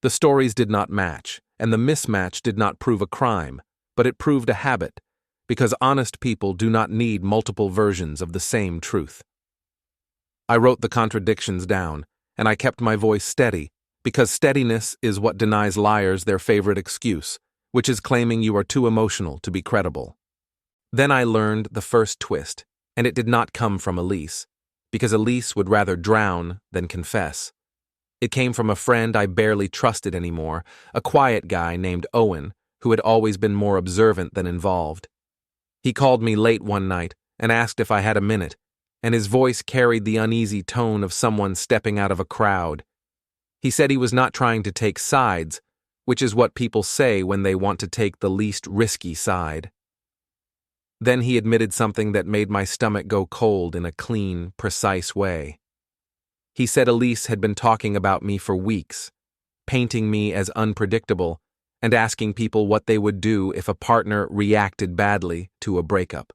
The stories did not match, and the mismatch did not prove a crime, but it proved a habit, because honest people do not need multiple versions of the same truth. I wrote the contradictions down, and I kept my voice steady, because steadiness is what denies liars their favorite excuse, which is claiming you are too emotional to be credible. Then I learned the first twist, and it did not come from Elise, because Elise would rather drown than confess. It came from a friend I barely trusted anymore, a quiet guy named Owen, who had always been more observant than involved. He called me late one night and asked if I had a minute, and his voice carried the uneasy tone of someone stepping out of a crowd. He said he was not trying to take sides, which is what people say when they want to take the least risky side. Then he admitted something that made my stomach go cold in a clean, precise way. He said Elise had been talking about me for weeks, painting me as unpredictable, and asking people what they would do if a partner reacted badly to a breakup.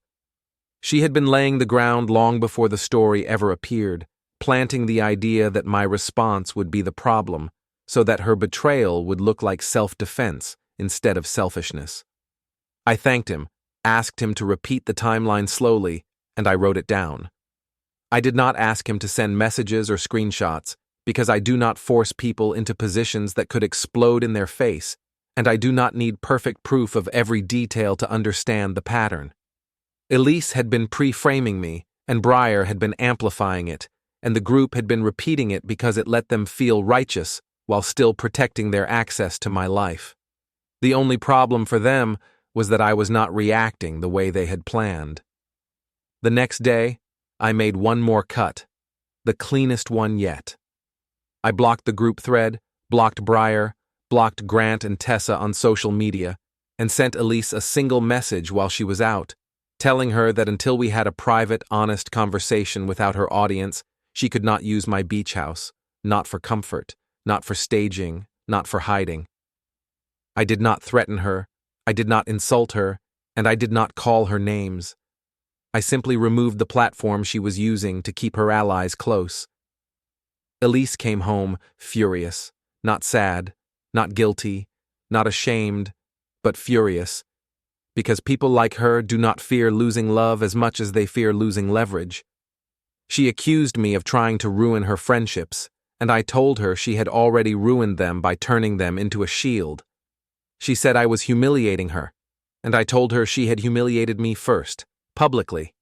She had been laying the ground long before the story ever appeared, planting the idea that my response would be the problem, so that her betrayal would look like self-defense instead of selfishness. I thanked him, asked him to repeat the timeline slowly, and I wrote it down. I did not ask him to send messages or screenshots, because I do not force people into positions that could explode in their face, and I do not need perfect proof of every detail to understand the pattern. Elise had been pre-framing me, and Briar had been amplifying it, and the group had been repeating it because it let them feel righteous while still protecting their access to my life. The only problem for them was that I was not reacting the way they had planned. The next day, I made one more cut, the cleanest one yet. I blocked the group thread, blocked Briar, blocked Grant and Tessa on social media, and sent Elise a single message while she was out, telling her that until we had a private, honest conversation without her audience, she could not use my beach house, not for comfort, not for staging, not for hiding. I did not threaten her, I did not insult her, and I did not call her names. I simply removed the platform she was using to keep her allies close. Elise came home furious, not sad, not guilty, not ashamed, but furious, because people like her do not fear losing love as much as they fear losing leverage. She accused me of trying to ruin her friendships, and I told her she had already ruined them by turning them into a shield. She said I was humiliating her, and I told her she had humiliated me first, publicly,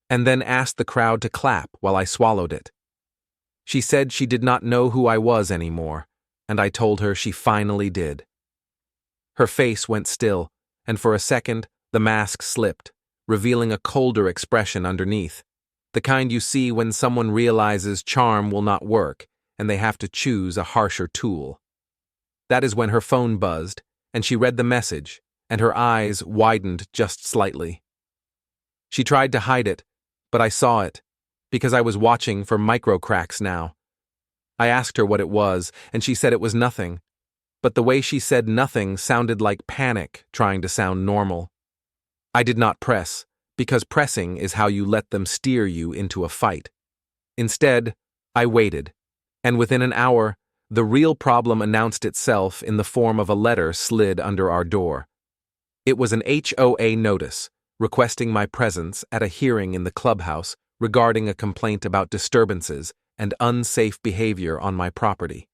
and then asked the crowd to clap while I swallowed it. She said she did not know who I was anymore, and I told her she finally did. Her face went still, and for a second, the mask slipped, revealing a colder expression underneath, the kind you see when someone realizes charm will not work, and they have to choose a harsher tool. That is when her phone buzzed, and she read the message, and her eyes widened just slightly. She tried to hide it, but I saw it, because I was watching for micro cracks now. I asked her what it was, and she said it was nothing, but the way she said nothing sounded like panic trying to sound normal. I did not press, because pressing is how you let them steer you into a fight. Instead, I waited, and within an hour, the real problem announced itself in the form of a letter slid under our door. It was an HOA notice, requesting my presence at a hearing in the clubhouse regarding a complaint about disturbances and unsafe behavior on my property.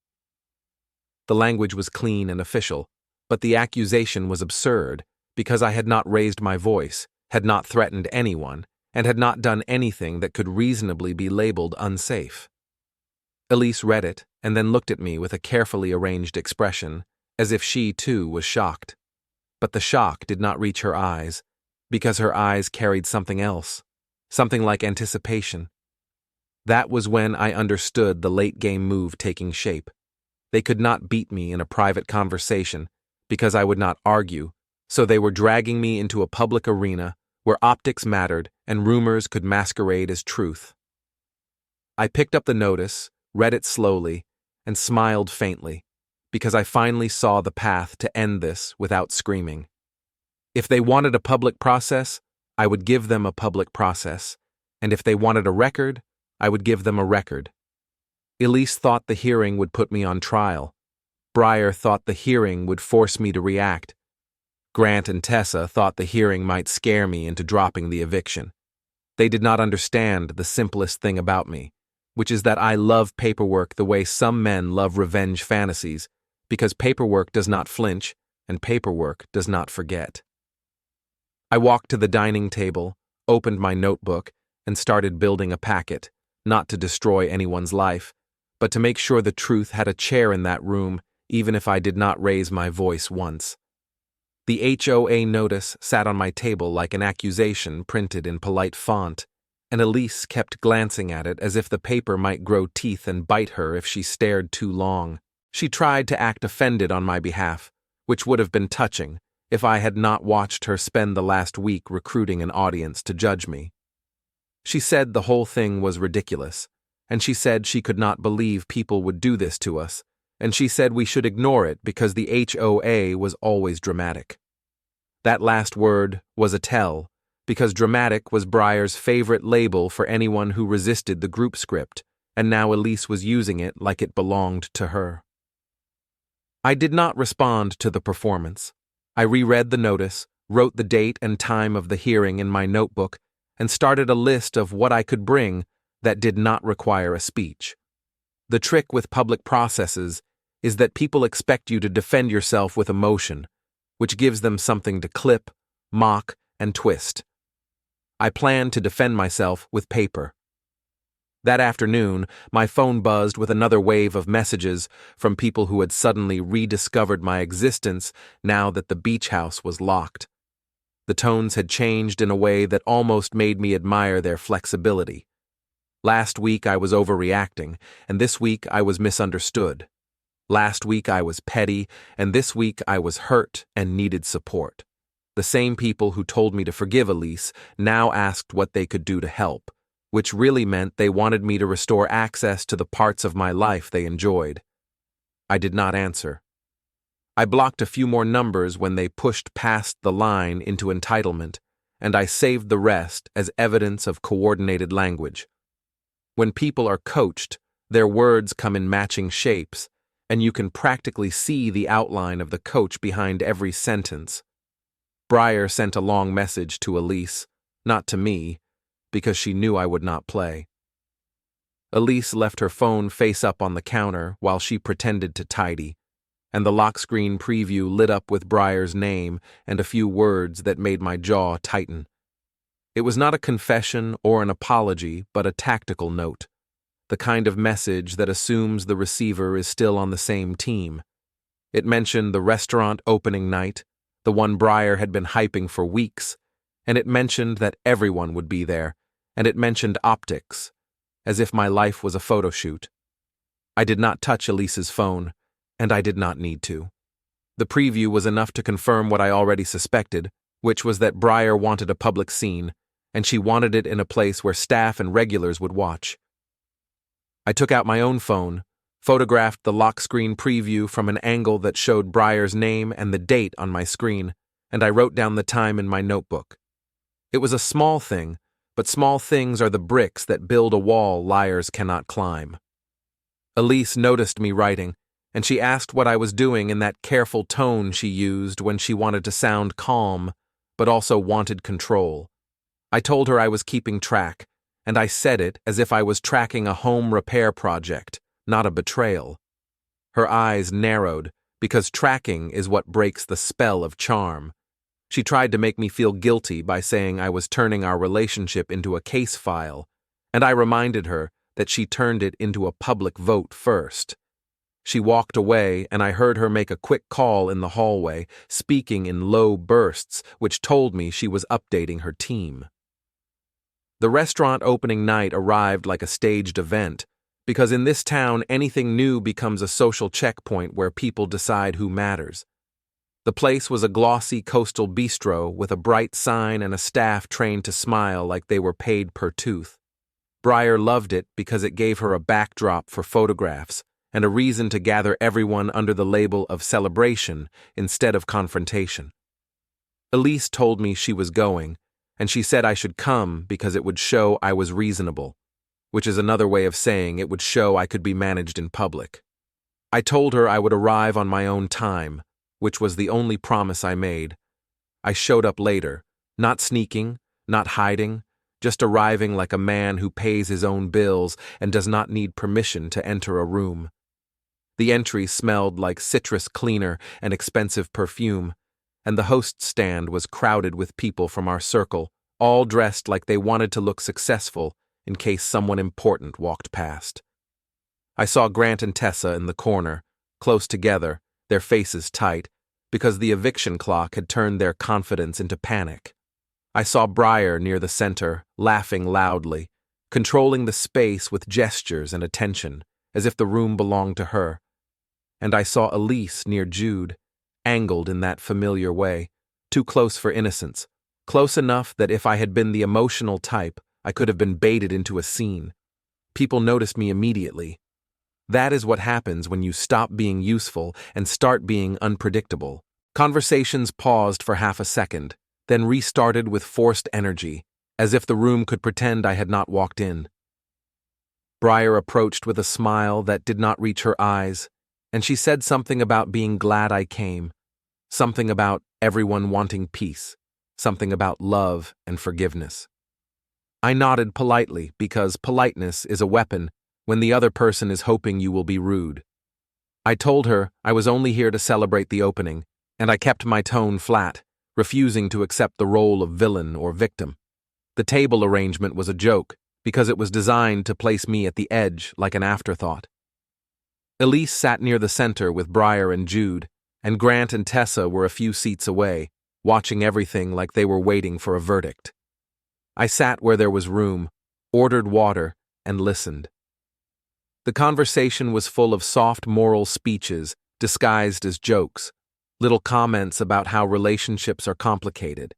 The language was clean and official, but the accusation was absurd because I had not raised my voice, had not threatened anyone, and had not done anything that could reasonably be labeled unsafe. Elise read it and then looked at me with a carefully arranged expression, as if she too was shocked. But the shock did not reach her eyes, because her eyes carried something else, something like anticipation. That was when I understood the late-game move taking shape. They could not beat me in a private conversation because I would not argue, so they were dragging me into a public arena where optics mattered and rumors could masquerade as truth. I picked up the notice, read it slowly, and smiled faintly, because I finally saw the path to end this without screaming. If they wanted a public process, I would give them a public process, and if they wanted a record, I would give them a record. Elise thought the hearing would put me on trial. Breyer thought the hearing would force me to react. Grant and Tessa thought the hearing might scare me into dropping the eviction. They did not understand the simplest thing about me, which is that I love paperwork the way some men love revenge fantasies, because paperwork does not flinch and paperwork does not forget. I walked to the dining table, opened my notebook, and started building a packet, not to destroy anyone's life, but to make sure the truth had a chair in that room, even if I did not raise my voice once. The HOA notice sat on my table like an accusation printed in polite font, and Elise kept glancing at it as if the paper might grow teeth and bite her if she stared too long. She tried to act offended on my behalf, which would have been touching if I had not watched her spend the last week recruiting an audience to judge me. She said the whole thing was ridiculous, and she said she could not believe people would do this to us, and she said we should ignore it because the HOA was always dramatic. That last word was a tell, because dramatic was Breyer's favorite label for anyone who resisted the group script, and now Elise was using it like it belonged to her. I did not respond to the performance. I reread the notice, wrote the date and time of the hearing in my notebook, and started a list of what I could bring that did not require a speech. The trick with public processes is that people expect you to defend yourself with emotion, which gives them something to clip, mock, and twist. I planned to defend myself with paper. That afternoon, my phone buzzed with another wave of messages from people who had suddenly rediscovered my existence now that the beach house was locked. The tones had changed in a way that almost made me admire their flexibility. Last week I was overreacting, and this week I was misunderstood. Last week I was petty, and this week I was hurt and needed support. The same people who told me to forgive Elise now asked what they could do to help, which really meant they wanted me to restore access to the parts of my life they enjoyed. I did not answer. I blocked a few more numbers when they pushed past the line into entitlement, and I saved the rest as evidence of coordinated language. When people are coached, their words come in matching shapes, and you can practically see the outline of the coach behind every sentence. Breyer sent a long message to Elise, not to me, because she knew I would not play. Elise left her phone face up on the counter while she pretended to tidy, and the lock screen preview lit up with Breyer's name and a few words that made my jaw tighten. It was not a confession or an apology, but a tactical note, the kind of message that assumes the receiver is still on the same team. It mentioned the restaurant opening night, the one Breyer had been hyping for weeks, and it mentioned that everyone would be there, and it mentioned optics, as if my life was a photo shoot. I did not touch Elise's phone, and I did not need to. The preview was enough to confirm what I already suspected, which was that Briar wanted a public scene, and she wanted it in a place where staff and regulars would watch. I took out my own phone, photographed the lock screen preview from an angle that showed Briar's name and the date on my screen, and I wrote down the time in my notebook. It was a small thing, but small things are the bricks that build a wall liars cannot climb. Elise noticed me writing, and she asked what I was doing in that careful tone she used when she wanted to sound calm, but also wanted control. I told her I was keeping track, and I said it as if I was tracking a home repair project, not a betrayal. Her eyes narrowed, because tracking is what breaks the spell of charm. She tried to make me feel guilty by saying I was turning our relationship into a case file, and I reminded her that she turned it into a public vote first. She walked away, and I heard her make a quick call in the hallway, speaking in low bursts, which told me she was updating her team. The restaurant opening night arrived like a staged event, because in this town anything new becomes a social checkpoint where people decide who matters. The place was a glossy coastal bistro with a bright sign and a staff trained to smile like they were paid per tooth. Briar loved it because it gave her a backdrop for photographs and a reason to gather everyone under the label of celebration instead of confrontation. Elise told me she was going, and she said I should come because it would show I was reasonable, which is another way of saying it would show I could be managed in public. I told her I would arrive on my own time, which was the only promise I made. I showed up later, not sneaking, not hiding, just arriving like a man who pays his own bills and does not need permission to enter a room. The entry smelled like citrus cleaner and expensive perfume, and the host stand was crowded with people from our circle, all dressed like they wanted to look successful in case someone important walked past. I saw Grant and Tessa in the corner, close together, their faces tight, because the eviction clock had turned their confidence into panic. I saw Briar near the center, laughing loudly, controlling the space with gestures and attention, as if the room belonged to her. And I saw Elise near Jude, angled in that familiar way, too close for innocence, close enough that if I had been the emotional type, I could have been baited into a scene. People noticed me immediately. That is what happens when you stop being useful and start being unpredictable. Conversations paused for half a second, then restarted with forced energy, as if the room could pretend I had not walked in. Briar approached with a smile that did not reach her eyes, and she said something about being glad I came, something about everyone wanting peace, something about love and forgiveness. I nodded politely because politeness is a weapon when the other person is hoping you will be rude. I told her I was only here to celebrate the opening, and I kept my tone flat, refusing to accept the role of villain or victim. The table arrangement was a joke because it was designed to place me at the edge like an afterthought. Elise sat near the center with Briar and Jude, and Grant and Tessa were a few seats away, watching everything like they were waiting for a verdict. I sat where there was room, ordered water, and listened. The conversation was full of soft moral speeches disguised as jokes, little comments about how relationships are complicated,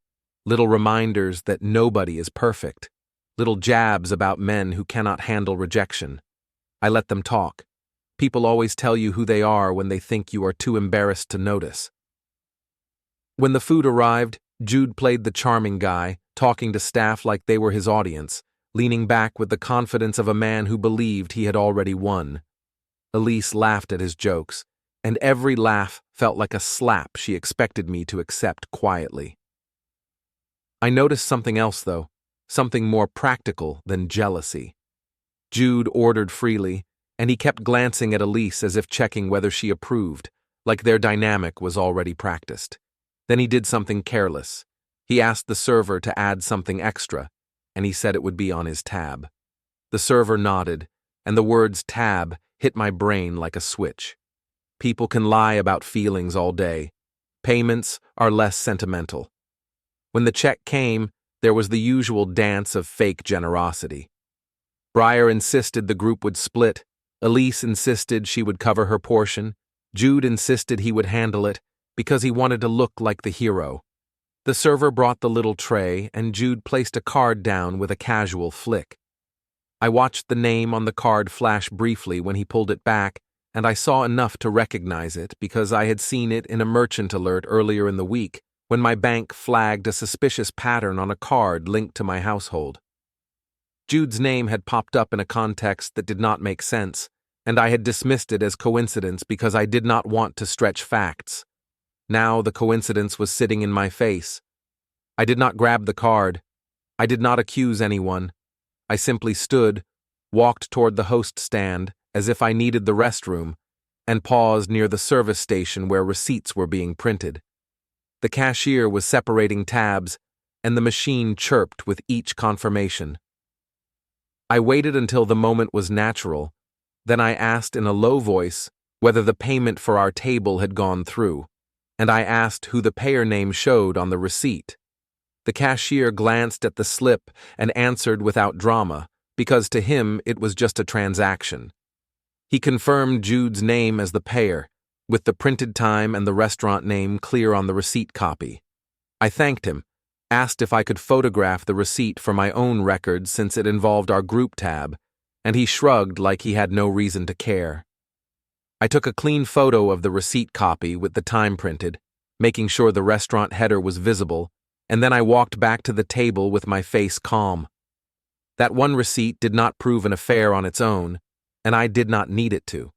little reminders that nobody is perfect, little jabs about men who cannot handle rejection. I let them talk. People always tell you who they are when they think you are too embarrassed to notice. When the food arrived, Jude played the charming guy, talking to staff like they were his audience, leaning back with the confidence of a man who believed he had already won. Elise laughed at his jokes, and every laugh felt like a slap she expected me to accept quietly. I noticed something else, though, something more practical than jealousy. Jude ordered freely, and he kept glancing at Elise as if checking whether she approved, like their dynamic was already practiced. Then he did something careless. He asked the server to add something extra, and he said it would be on his tab. The server nodded, and the words tab hit my brain like a switch. People can lie about feelings all day. Payments are less sentimental. When the check came, there was the usual dance of fake generosity. Briar insisted the group would split, Elise insisted she would cover her portion. Jude insisted he would handle it because he wanted to look like the hero. The server brought the little tray, and Jude placed a card down with a casual flick. I watched the name on the card flash briefly when he pulled it back, and I saw enough to recognize it because I had seen it in a merchant alert earlier in the week when my bank flagged a suspicious pattern on a card linked to my household. Jude's name had popped up in a context that did not make sense, and I had dismissed it as coincidence because I did not want to stretch facts. Now the coincidence was sitting in my face. I did not grab the card. I did not accuse anyone. I simply stood, walked toward the host stand as if I needed the restroom, and paused near the service station where receipts were being printed. The cashier was separating tabs, and the machine chirped with each confirmation. I waited until the moment was natural. Then I asked in a low voice whether the payment for our table had gone through, and I asked who the payer name showed on the receipt. The cashier glanced at the slip and answered without drama, because to him it was just a transaction. He confirmed Jude's name as the payer, with the printed time and the restaurant name clear on the receipt copy. I thanked him, asked if I could photograph the receipt for my own records since it involved our group tab, and he shrugged like he had no reason to care. I took a clean photo of the receipt copy with the time printed, making sure the restaurant header was visible, and then I walked back to the table with my face calm. That one receipt did not prove an affair on its own, and I did not need it to.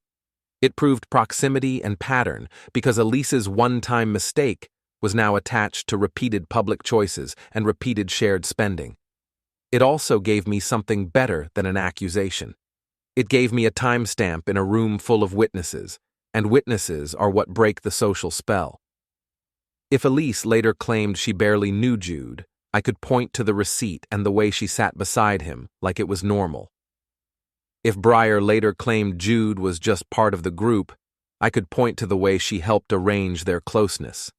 It proved proximity and pattern because Elise's one-time mistake was now attached to repeated public choices and repeated shared spending. It also gave me something better than an accusation. It gave me a timestamp in a room full of witnesses, and witnesses are what break the social spell. If Elise later claimed she barely knew Jude, I could point to the receipt and the way she sat beside him like it was normal. If Breyer later claimed Jude was just part of the group, I could point to the way she helped arrange their closeness.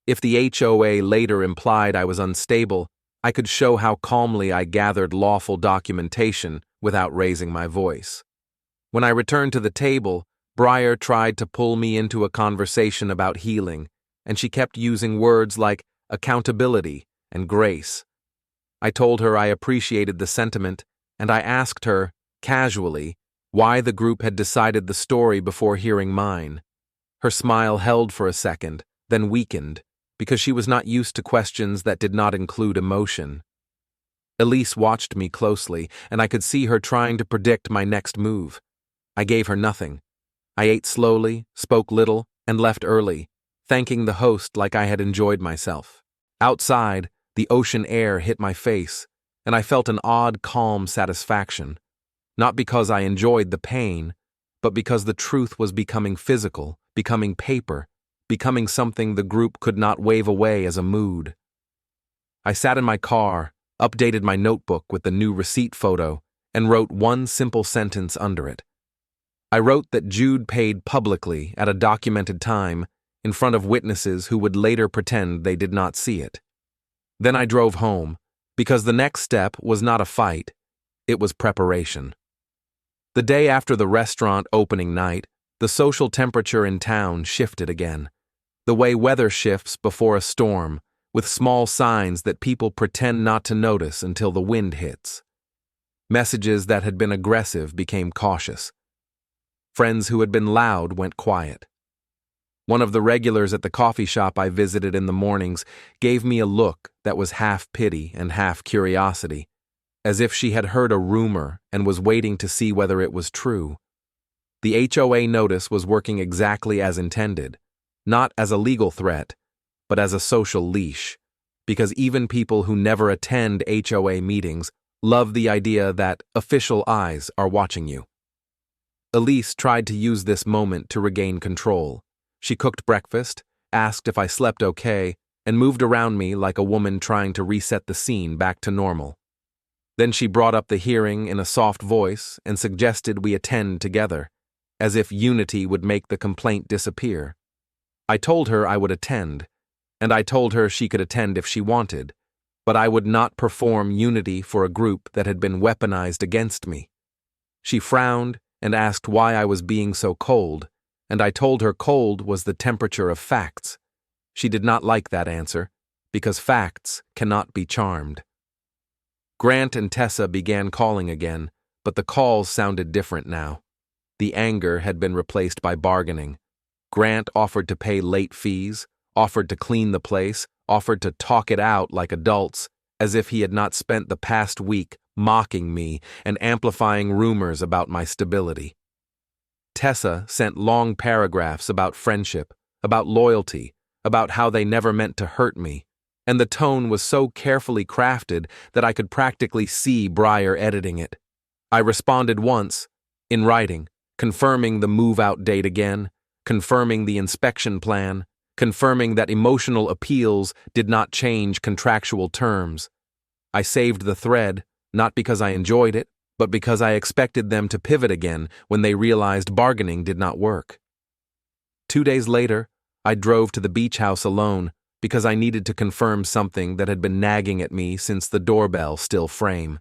If the HOA later implied I was unstable, I could show how calmly I gathered lawful documentation without raising my voice. When I returned to the table, Breyer tried to pull me into a conversation about healing, and she kept using words like accountability and grace. I told her I appreciated the sentiment, and I asked her, casually, why the group had decided the story before hearing mine. Her smile held for a second, then weakened, because she was not used to questions that did not include emotion. Elise watched me closely, and I could see her trying to predict my next move. I gave her nothing. I ate slowly, spoke little, and left early, thanking the host like I had enjoyed myself. Outside, the ocean air hit my face, and I felt an odd, calm satisfaction. Not because I enjoyed the pain, but because the truth was becoming physical, becoming paper, becoming something the group could not wave away as a mood. I sat in my car, updated my notebook with the new receipt photo, and wrote one simple sentence under it. I wrote that Jude paid publicly at a documented time in front of witnesses who would later pretend they did not see it. Then I drove home, because the next step was not a fight, it was preparation. The day after the restaurant opening night, the social temperature in town shifted again. The way weather shifts before a storm, with small signs that people pretend not to notice until the wind hits. Messages that had been aggressive became cautious. Friends who had been loud went quiet. One of the regulars at the coffee shop I visited in the mornings gave me a look that was half pity and half curiosity, as if she had heard a rumor and was waiting to see whether it was true. The HOA notice was working exactly as intended, not as a legal threat, but as a social leash, because even people who never attend HOA meetings love the idea that official eyes are watching you. Elise tried to use this moment to regain control. She cooked breakfast, asked if I slept okay, and moved around me like a woman trying to reset the scene back to normal. Then she brought up the hearing in a soft voice and suggested we attend together, as if unity would make the complaint disappear. I told her I would attend, and I told her she could attend if she wanted, but I would not perform unity for a group that had been weaponized against me. She frowned and asked why I was being so cold, and I told her cold was the temperature of facts. She did not like that answer, because facts cannot be charmed. Grant and Tessa began calling again, but the calls sounded different now. The anger had been replaced by bargaining. Grant offered to pay late fees, offered to clean the place, offered to talk it out like adults, as if he had not spent the past week mocking me and amplifying rumors about my stability. Tessa sent long paragraphs about friendship, about loyalty, about how they never meant to hurt me, and the tone was so carefully crafted that I could practically see Breyer editing it. I responded once, in writing, confirming the move-out date again, confirming the inspection plan, confirming that emotional appeals did not change contractual terms. I saved the thread, not because I enjoyed it, but because I expected them to pivot again when they realized bargaining did not work. 2 days later, I drove to the beach house alone because I needed to confirm something that had been nagging at me since the doorbell still frame.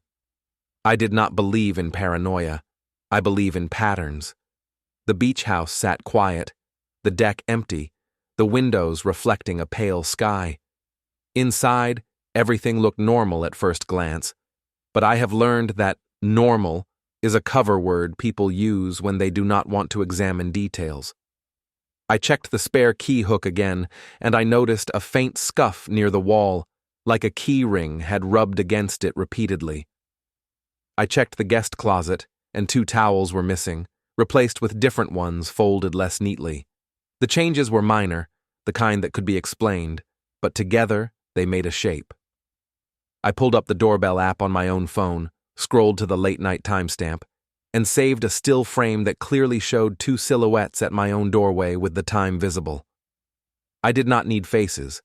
I did not believe in paranoia. I believe in patterns. The beach house sat quiet, the deck empty, the windows reflecting a pale sky. Inside, everything looked normal at first glance, but I have learned that normal is a cover word people use when they do not want to examine details. I checked the spare key hook again, and I noticed a faint scuff near the wall, like a key ring had rubbed against it repeatedly. I checked the guest closet, and 2 towels were missing, replaced with different ones folded less neatly. The changes were minor, the kind that could be explained, but together they made a shape. I pulled up the doorbell app on my own phone, scrolled to the late-night timestamp, and saved a still frame that clearly showed 2 silhouettes at my own doorway with the time visible. I did not need faces.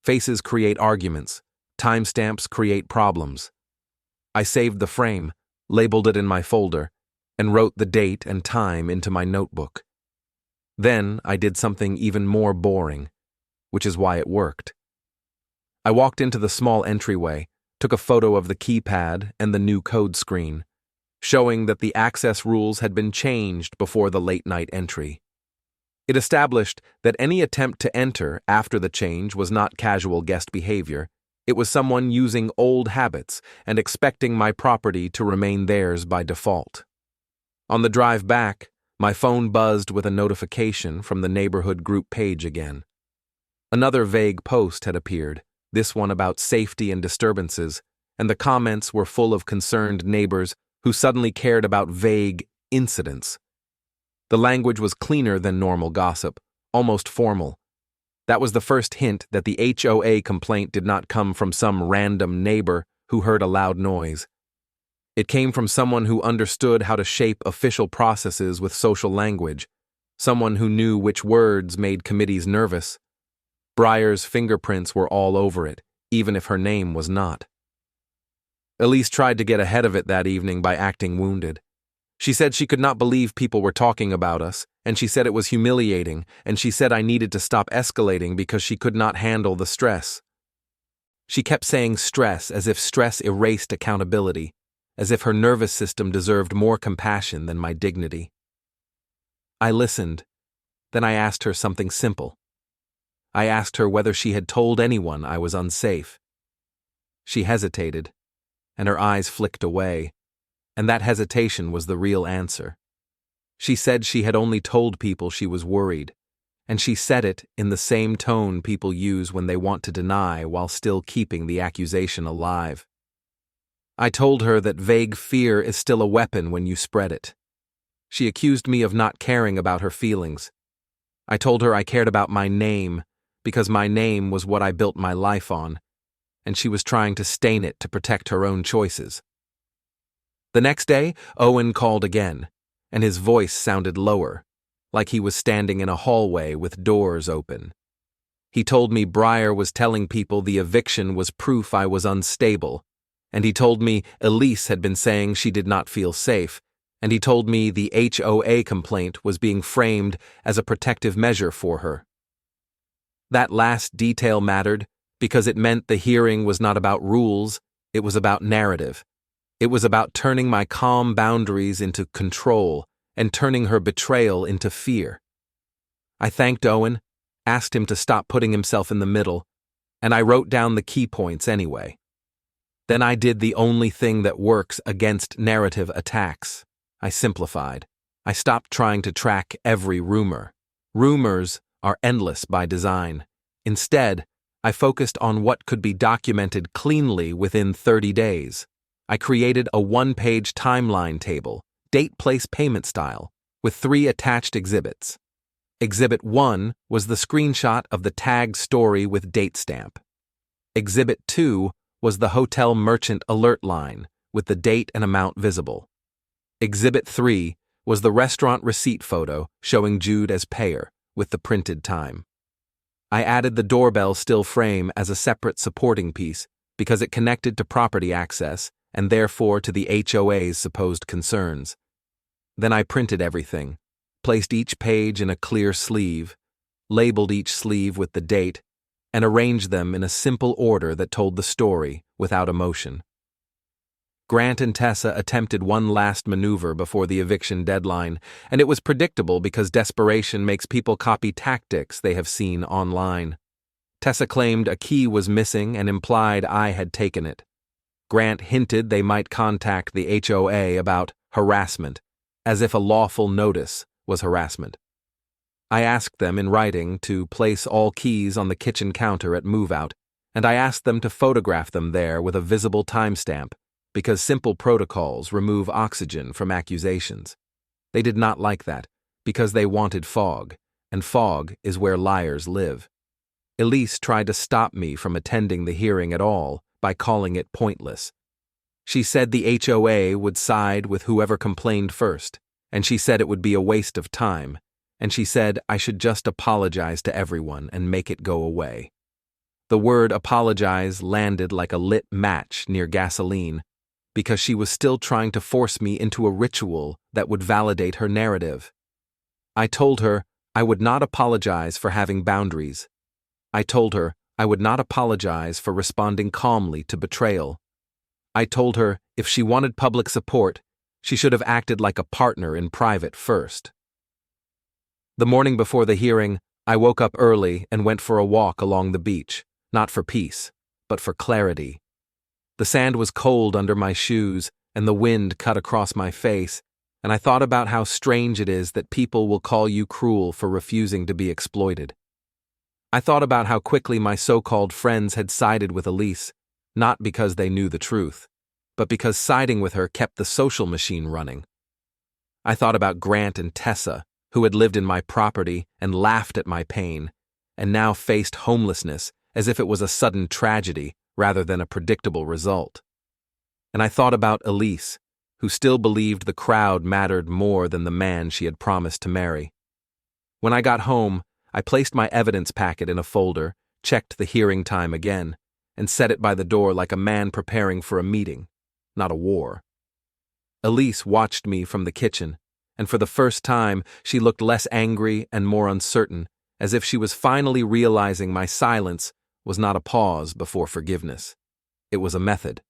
Faces create arguments. Timestamps create problems. I saved the frame, labeled it in my folder, and wrote the date and time into my notebook. Then I did something even more boring, which is why it worked. I walked into the small entryway, took a photo of the keypad and the new code screen, showing that the access rules had been changed before the late-night entry. It established that any attempt to enter after the change was not casual guest behavior. It was someone using old habits and expecting my property to remain theirs by default. On the drive back, my phone buzzed with a notification from the neighborhood group page again. Another vague post had appeared, this one about safety and disturbances, and the comments were full of concerned neighbors who suddenly cared about vague incidents. The language was cleaner than normal gossip, almost formal. That was the first hint that the HOA complaint did not come from some random neighbor who heard a loud noise. It came from someone who understood how to shape official processes with social language, someone who knew which words made committees nervous. Breyer's fingerprints were all over it, even if her name was not. Elise tried to get ahead of it that evening by acting wounded. She said she could not believe people were talking about us, and she said it was humiliating, and she said I needed to stop escalating because she could not handle the stress. She kept saying stress as if stress erased accountability, as if her nervous system deserved more compassion than my dignity. I listened. Then I asked her something simple. I asked her whether she had told anyone I was unsafe. She hesitated, and her eyes flicked away, and that hesitation was the real answer. She said she had only told people she was worried, and she said it in the same tone people use when they want to deny while still keeping the accusation alive. I told her that vague fear is still a weapon when you spread it. She accused me of not caring about her feelings. I told her I cared about my name, because my name was what I built my life on, and she was trying to stain it to protect her own choices. The next day, Owen called again, and his voice sounded lower, like he was standing in a hallway with doors open. He told me Breyer was telling people the eviction was proof I was unstable, and he told me Elise had been saying she did not feel safe, and he told me the HOA complaint was being framed as a protective measure for her. That last detail mattered because it meant the hearing was not about rules, it was about narrative. It was about turning my calm boundaries into control and turning her betrayal into fear. I thanked Owen, asked him to stop putting himself in the middle, and I wrote down the key points anyway. Then I did the only thing that works against narrative attacks. I simplified. I stopped trying to track every rumor. Rumors are endless by design. Instead, I focused on what could be documented cleanly within 30 days. I created a one-page timeline table, date, place, payment style, with 3 attached exhibits. Exhibit 1 was the screenshot of the tagged story with date stamp. Exhibit 2 was the hotel merchant alert line, with the date and amount visible. Exhibit 3 was the restaurant receipt photo showing Jude as payer, with the printed time. I added the doorbell still frame as a separate supporting piece because it connected to property access and therefore to the HOA's supposed concerns. Then I printed everything, placed each page in a clear sleeve, labeled each sleeve with the date, and arranged them in a simple order that told the story without emotion. Grant and Tessa attempted one last maneuver before the eviction deadline, and it was predictable because desperation makes people copy tactics they have seen online. Tessa claimed a key was missing and implied I had taken it. Grant hinted they might contact the HOA about harassment, as if a lawful notice was harassment. I asked them in writing to place all keys on the kitchen counter at move-out, and I asked them to photograph them there with a visible timestamp, because simple protocols remove oxygen from accusations. They did not like that, because they wanted fog, and fog is where liars live. Elise tried to stop me from attending the hearing at all by calling it pointless. She said the HOA would side with whoever complained first, and she said it would be a waste of time, and she said I should just apologize to everyone and make it go away. The word apologize landed like a lit match near gasoline, because she was still trying to force me into a ritual that would validate her narrative. I told her I would not apologize for having boundaries. I told her I would not apologize for responding calmly to betrayal. I told her if she wanted public support, she should have acted like a partner in private first. The morning before the hearing, I woke up early and went for a walk along the beach, not for peace, but for clarity. The sand was cold under my shoes, and the wind cut across my face, and I thought about how strange it is that people will call you cruel for refusing to be exploited. I thought about how quickly my so-called friends had sided with Elise, not because they knew the truth, but because siding with her kept the social machine running. I thought about Grant and Tessa, who had lived in my property and laughed at my pain, and now faced homelessness as if it was a sudden tragedy rather than a predictable result. And I thought about Elise, who still believed the crowd mattered more than the man she had promised to marry. When I got home, I placed my evidence packet in a folder, checked the hearing time again, and set it by the door like a man preparing for a meeting, not a war. Elise watched me from the kitchen, and for the first time she looked less angry and more uncertain, as if she was finally realizing my silence was not a pause before forgiveness. It was a method.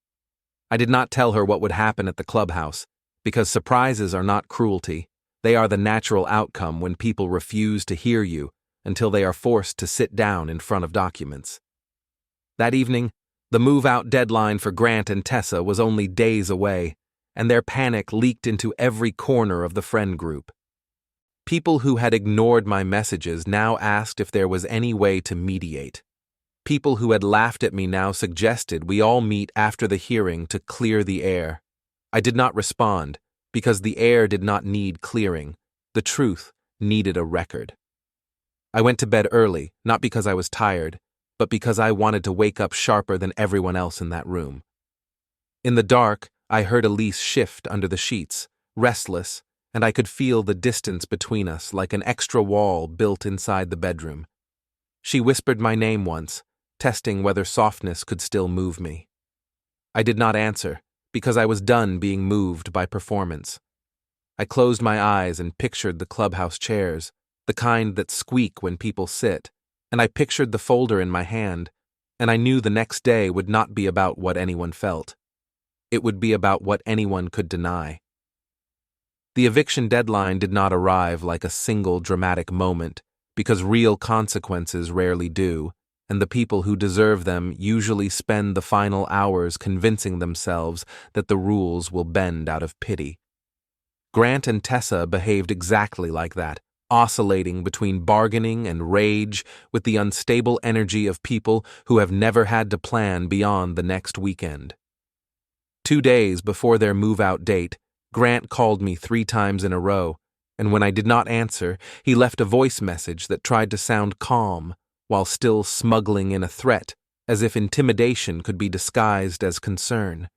I did not tell her what would happen at the clubhouse, because surprises are not cruelty. They are the natural outcome when people refuse to hear you until they are forced to sit down in front of documents. That evening, the move-out deadline for Grant and Tessa was only days away, and their panic leaked into every corner of the friend group. People who had ignored my messages now asked if there was any way to mediate. People who had laughed at me now suggested we all meet after the hearing to clear the air. I did not respond, because the air did not need clearing. The truth needed a record. I went to bed early, not because I was tired, but because I wanted to wake up sharper than everyone else in that room. In the dark, I heard Elise shift under the sheets, restless, and I could feel the distance between us like an extra wall built inside the bedroom. She whispered my name once, testing whether softness could still move me. I did not answer, because I was done being moved by performance. I closed my eyes and pictured the clubhouse chairs, the kind that squeak when people sit, and I pictured the folder in my hand, and I knew the next day would not be about what anyone felt. It would be about what anyone could deny. The eviction deadline did not arrive like a single dramatic moment, because real consequences rarely do, and the people who deserve them usually spend the final hours convincing themselves that the rules will bend out of pity. Grant and Tessa behaved exactly like that, oscillating between bargaining and rage with the unstable energy of people who have never had to plan beyond the next weekend. 2 days before their move-out date, Grant called me 3 times in a row, and when I did not answer, he left a voice message that tried to sound calm while still smuggling in a threat, as if intimidation could be disguised as concern.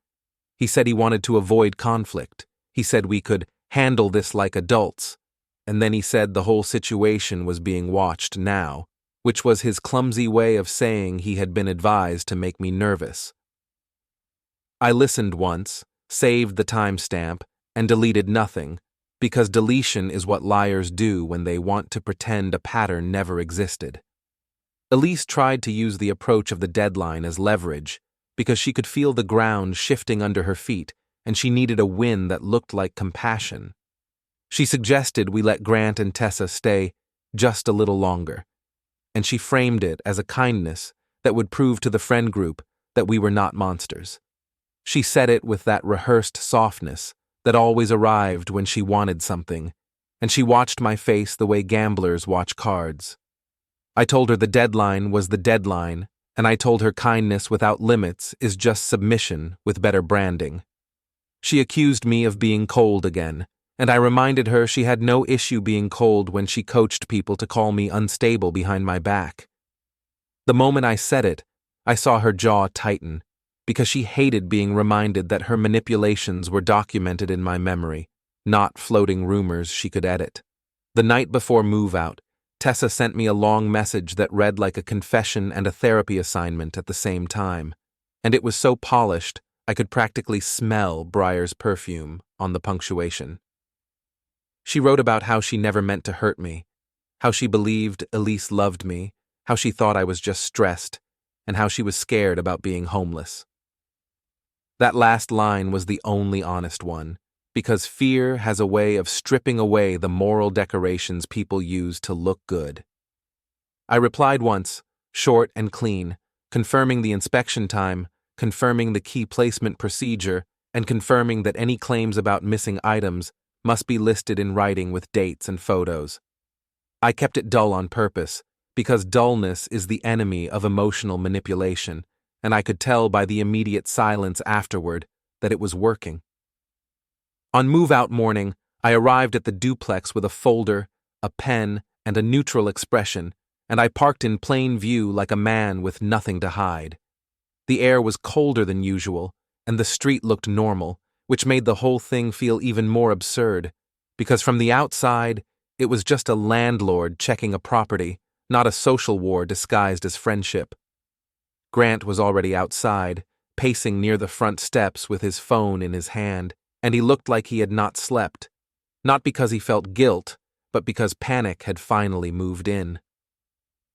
He said he wanted to avoid conflict. He said we could handle this like adults, and then he said the whole situation was being watched now, which was his clumsy way of saying he had been advised to make me nervous. I listened once, saved the timestamp, and deleted nothing, because deletion is what liars do when they want to pretend a pattern never existed. Elise tried to use the approach of the deadline as leverage, because she could feel the ground shifting under her feet, and she needed a win that looked like compassion. She suggested we let Grant and Tessa stay just a little longer, and she framed it as a kindness that would prove to the friend group that we were not monsters. She said it with that rehearsed softness that always arrived when she wanted something, and she watched my face the way gamblers watch cards. I told her the deadline was the deadline, and I told her kindness without limits is just submission with better branding. She accused me of being cold again, and I reminded her she had no issue being cold when she coached people to call me unstable behind my back. The moment I said it, I saw her jaw tighten, because she hated being reminded that her manipulations were documented in my memory, not floating rumors she could edit. The night before move-out, Tessa sent me a long message that read like a confession and a therapy assignment at the same time, and it was so polished I could practically smell Breyer's perfume on the punctuation. She wrote about how she never meant to hurt me, how she believed Elise loved me, how she thought I was just stressed, and how she was scared about being homeless. That last line was the only honest one, because fear has a way of stripping away the moral decorations people use to look good. I replied once, short and clean, confirming the inspection time, confirming the key placement procedure, and confirming that any claims about missing items must be listed in writing with dates and photos. I kept it dull on purpose, because dullness is the enemy of emotional manipulation, and I could tell by the immediate silence afterward that it was working. On move-out morning, I arrived at the duplex with a folder, a pen, and a neutral expression, and I parked in plain view like a man with nothing to hide. The air was colder than usual, and the street looked normal, which made the whole thing feel even more absurd, because from the outside, it was just a landlord checking a property, not a social war disguised as friendship. Grant was already outside, pacing near the front steps with his phone in his hand, and he looked like he had not slept, not because he felt guilt, but because panic had finally moved in.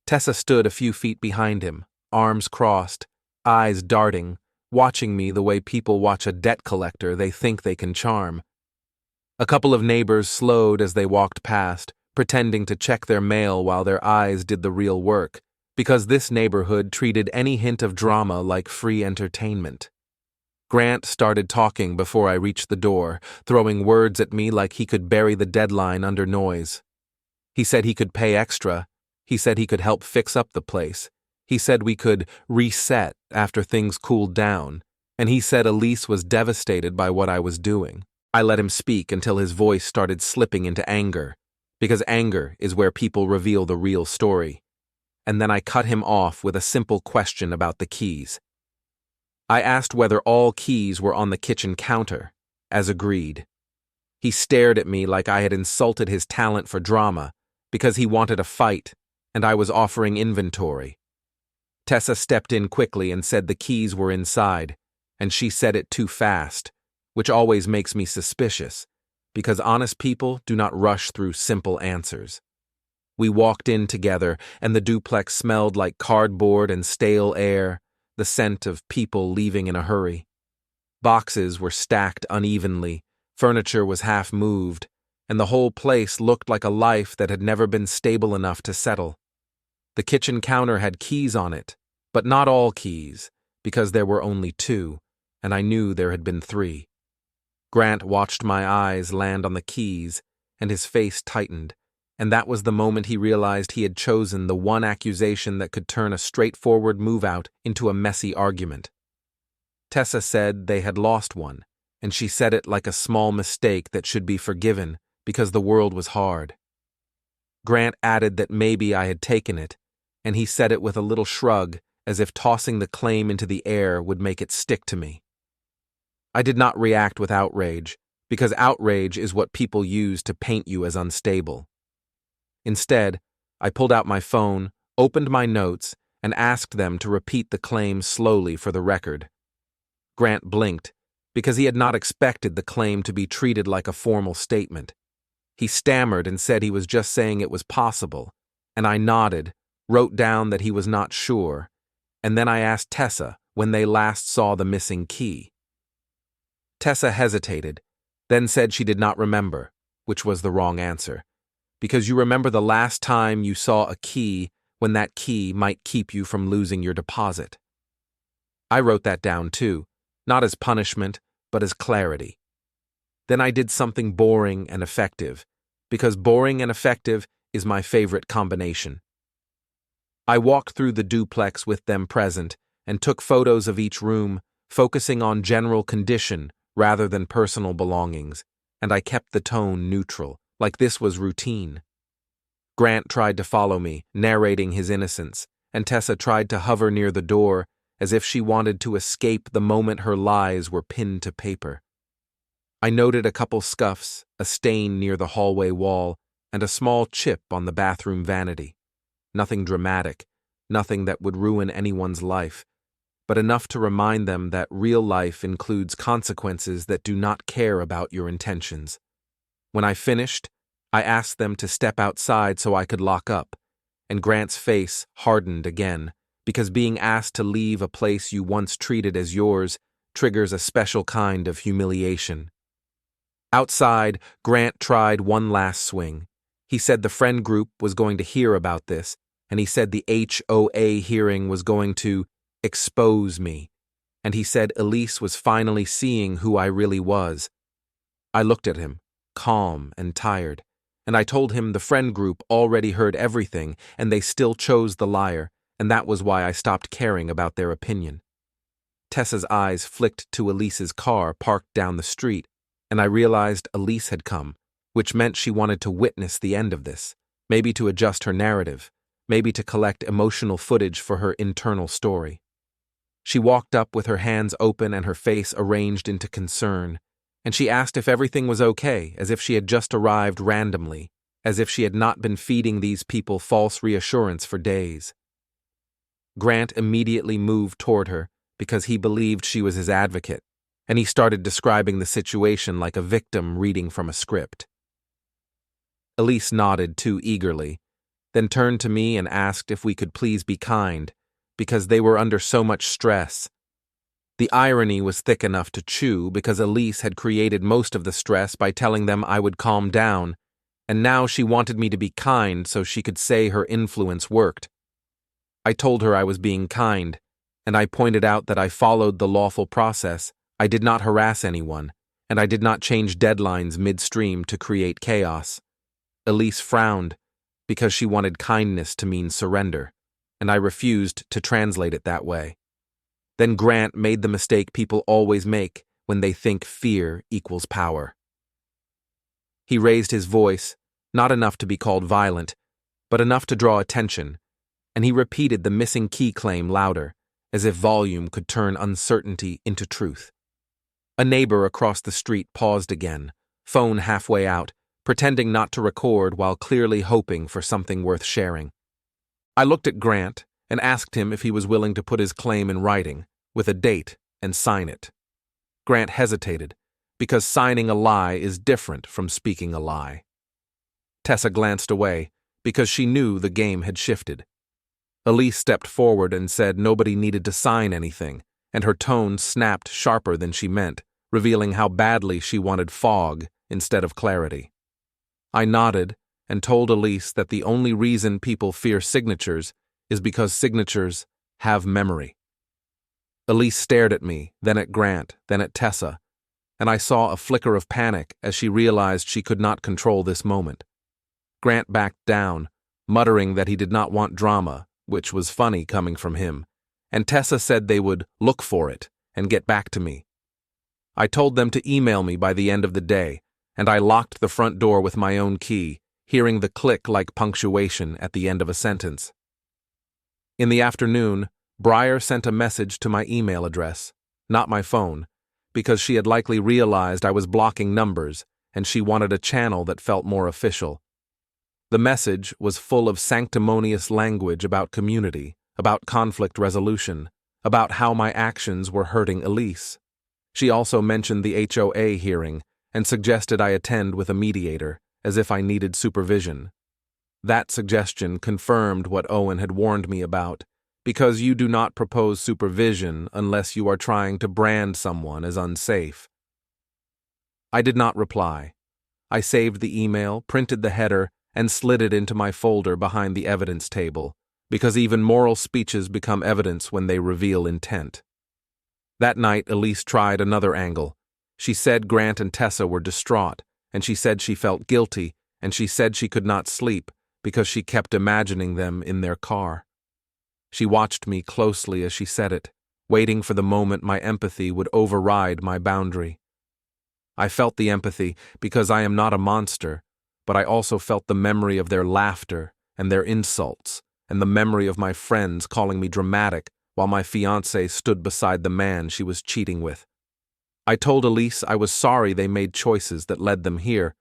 Tessa stood a few feet behind him, arms crossed, eyes darting, watching me the way people watch a debt collector they think they can charm. A couple of neighbors slowed as they walked past, pretending to check their mail while their eyes did the real work, because this neighborhood treated any hint of drama like free entertainment. Grant started talking before I reached the door, throwing words at me like he could bury the deadline under noise. He said he could pay extra. He said he could help fix up the place. He said we could reset after things cooled down, and he said Elise was devastated by what I was doing. I let him speak until his voice started slipping into anger, because anger is where people reveal the real story. And then I cut him off with a simple question about the keys. I asked whether all keys were on the kitchen counter, as agreed. He stared at me like I had insulted his talent for drama, because he wanted a fight, and I was offering inventory. Tessa stepped in quickly and said the keys were inside, and she said it too fast, which always makes me suspicious, because honest people do not rush through simple answers. We walked in together, and the duplex smelled like cardboard and stale air, the scent of people leaving in a hurry. Boxes were stacked unevenly, furniture was half moved, and the whole place looked like a life that had never been stable enough to settle. The kitchen counter had keys on it, but not all keys, because there were only 2, and I knew there had been 3. Grant watched my eyes land on the keys, and his face tightened, and that was the moment he realized he had chosen the one accusation that could turn a straightforward move-out into a messy argument. Tessa said they had lost one, and she said it like a small mistake that should be forgiven because the world was hard. Grant added that maybe I had taken it, and he said it with a little shrug, as if tossing the claim into the air would make it stick to me. I did not react with outrage, because outrage is what people use to paint you as unstable. Instead, I pulled out my phone, opened my notes, and asked them to repeat the claim slowly for the record. Grant blinked, because he had not expected the claim to be treated like a formal statement. He stammered and said he was just saying it was possible, and I nodded, wrote down that he was not sure, and then I asked Tessa when they last saw the missing key. Tessa hesitated, then said she did not remember, which was the wrong answer, because you remember the last time you saw a key when that key might keep you from losing your deposit. I wrote that down too, not as punishment, but as clarity. Then I did something boring and effective, because boring and effective is my favorite combination. I walked through the duplex with them present and took photos of each room, focusing on general condition rather than personal belongings, and I kept the tone neutral, like this was routine. Grant tried to follow me, narrating his innocence, and Tessa tried to hover near the door, as if she wanted to escape the moment her lies were pinned to paper. I noted a couple scuffs, a stain near the hallway wall, and a small chip on the bathroom vanity. Nothing dramatic, nothing that would ruin anyone's life, but enough to remind them that real life includes consequences that do not care about your intentions. When I finished, I asked them to step outside so I could lock up, and Grant's face hardened again, because being asked to leave a place you once treated as yours triggers a special kind of humiliation. Outside, Grant tried one last swing. He said the friend group was going to hear about this, and he said the HOA hearing was going to expose me, and he said Elise was finally seeing who I really was. I looked at him, calm and tired, and I told him the friend group already heard everything, and they still chose the liar, and that was why I stopped caring about their opinion. Tessa's eyes flicked to Elise's car parked down the street, and I realized Elise had come, which meant she wanted to witness the end of this, maybe to adjust her narrative, maybe to collect emotional footage for her internal story. She walked up with her hands open and her face arranged into concern, and she asked if everything was okay, as if she had just arrived randomly, as if she had not been feeding these people false reassurance for days. Grant immediately moved toward her because he believed she was his advocate, and he started describing the situation like a victim reading from a script. Elise nodded too eagerly, then turned to me and asked if we could please be kind, because they were under so much stress. The irony was thick enough to chew because Elise had created most of the stress by telling them I would calm down, and now she wanted me to be kind so she could say her influence worked. I told her I was being kind, and I pointed out that I followed the lawful process, I did not harass anyone, and I did not change deadlines midstream to create chaos. Elise frowned, because she wanted kindness to mean surrender, and I refused to translate it that way. Then Grant made the mistake people always make when they think fear equals power. He raised his voice, not enough to be called violent, but enough to draw attention, and he repeated the missing key claim louder, as if volume could turn uncertainty into truth. A neighbor across the street paused again, phone halfway out, pretending not to record while clearly hoping for something worth sharing. I looked at Grant and asked him if he was willing to put his claim in writing, with a date, and sign it. Grant hesitated, because signing a lie is different from speaking a lie. Tessa glanced away, because she knew the game had shifted. Elise stepped forward and said nobody needed to sign anything, and her tone snapped sharper than she meant, revealing how badly she wanted fog instead of clarity. I nodded and told Elise that the only reason people fear signatures is because signatures have memory. Elise stared at me, then at Grant, then at Tessa, and I saw a flicker of panic as she realized she could not control this moment. Grant backed down, muttering that he did not want drama, which was funny coming from him, and Tessa said they would look for it and get back to me. I told them to email me by the end of the day, and I locked the front door with my own key, hearing the click like punctuation at the end of a sentence. In the afternoon, Breyer sent a message to my email address, not my phone, because she had likely realized I was blocking numbers and she wanted a channel that felt more official. The message was full of sanctimonious language about community, about conflict resolution, about how my actions were hurting Elise. She also mentioned the HOA hearing and suggested I attend with a mediator, as if I needed supervision. That suggestion confirmed what Owen had warned me about, because you do not propose supervision unless you are trying to brand someone as unsafe. I did not reply. I saved the email, printed the header, and slid it into my folder behind the evidence table, because even moral speeches become evidence when they reveal intent. That night, Elise tried another angle. She said Grant and Tessa were distraught, and she said she felt guilty, and she said she could not sleep because she kept imagining them in their car. She watched me closely as she said it, waiting for the moment my empathy would override my boundary. I felt the empathy because I am not a monster, but I also felt the memory of their laughter and their insults, and the memory of my friends calling me dramatic while my fiancée stood beside the man she was cheating with. I told Elise I was sorry they made choices that led them here,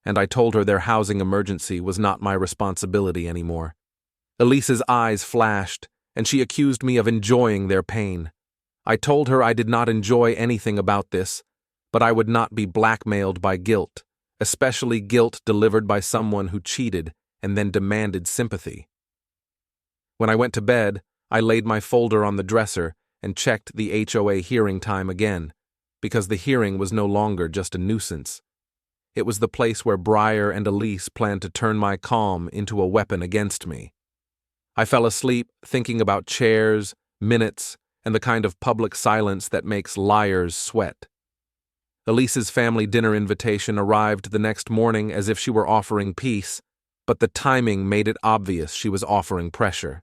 and I told her their housing emergency was not my responsibility anymore. Elise's eyes flashed, and she accused me of enjoying their pain. I told her I did not enjoy anything about this, but I would not be blackmailed by guilt, especially guilt delivered by someone who cheated and then demanded sympathy. When I went to bed, I laid my folder on the dresser and checked the HOA hearing time again, because the hearing was no longer just a nuisance. It was the place where Breyer and Elise planned to turn my calm into a weapon against me. I fell asleep thinking about chairs, minutes, and the kind of public silence that makes liars sweat. Elise's family dinner invitation arrived the next morning as if she were offering peace, but the timing made it obvious she was offering pressure.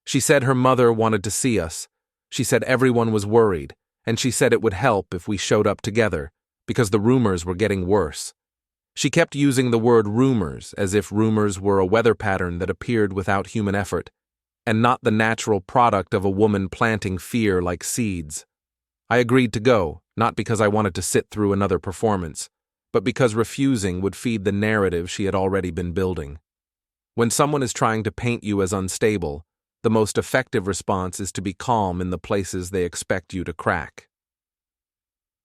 She said her mother wanted to see us. She said everyone was worried, and she said it would help if we showed up together, because the rumors were getting worse. She kept using the word rumors as if rumors were a weather pattern that appeared without human effort, and not the natural product of a woman planting fear like seeds. I agreed to go, not because I wanted to sit through another performance, but because refusing would feed the narrative she had already been building. When someone is trying to paint you as unstable, the most effective response is to be calm in the places they expect you to crack.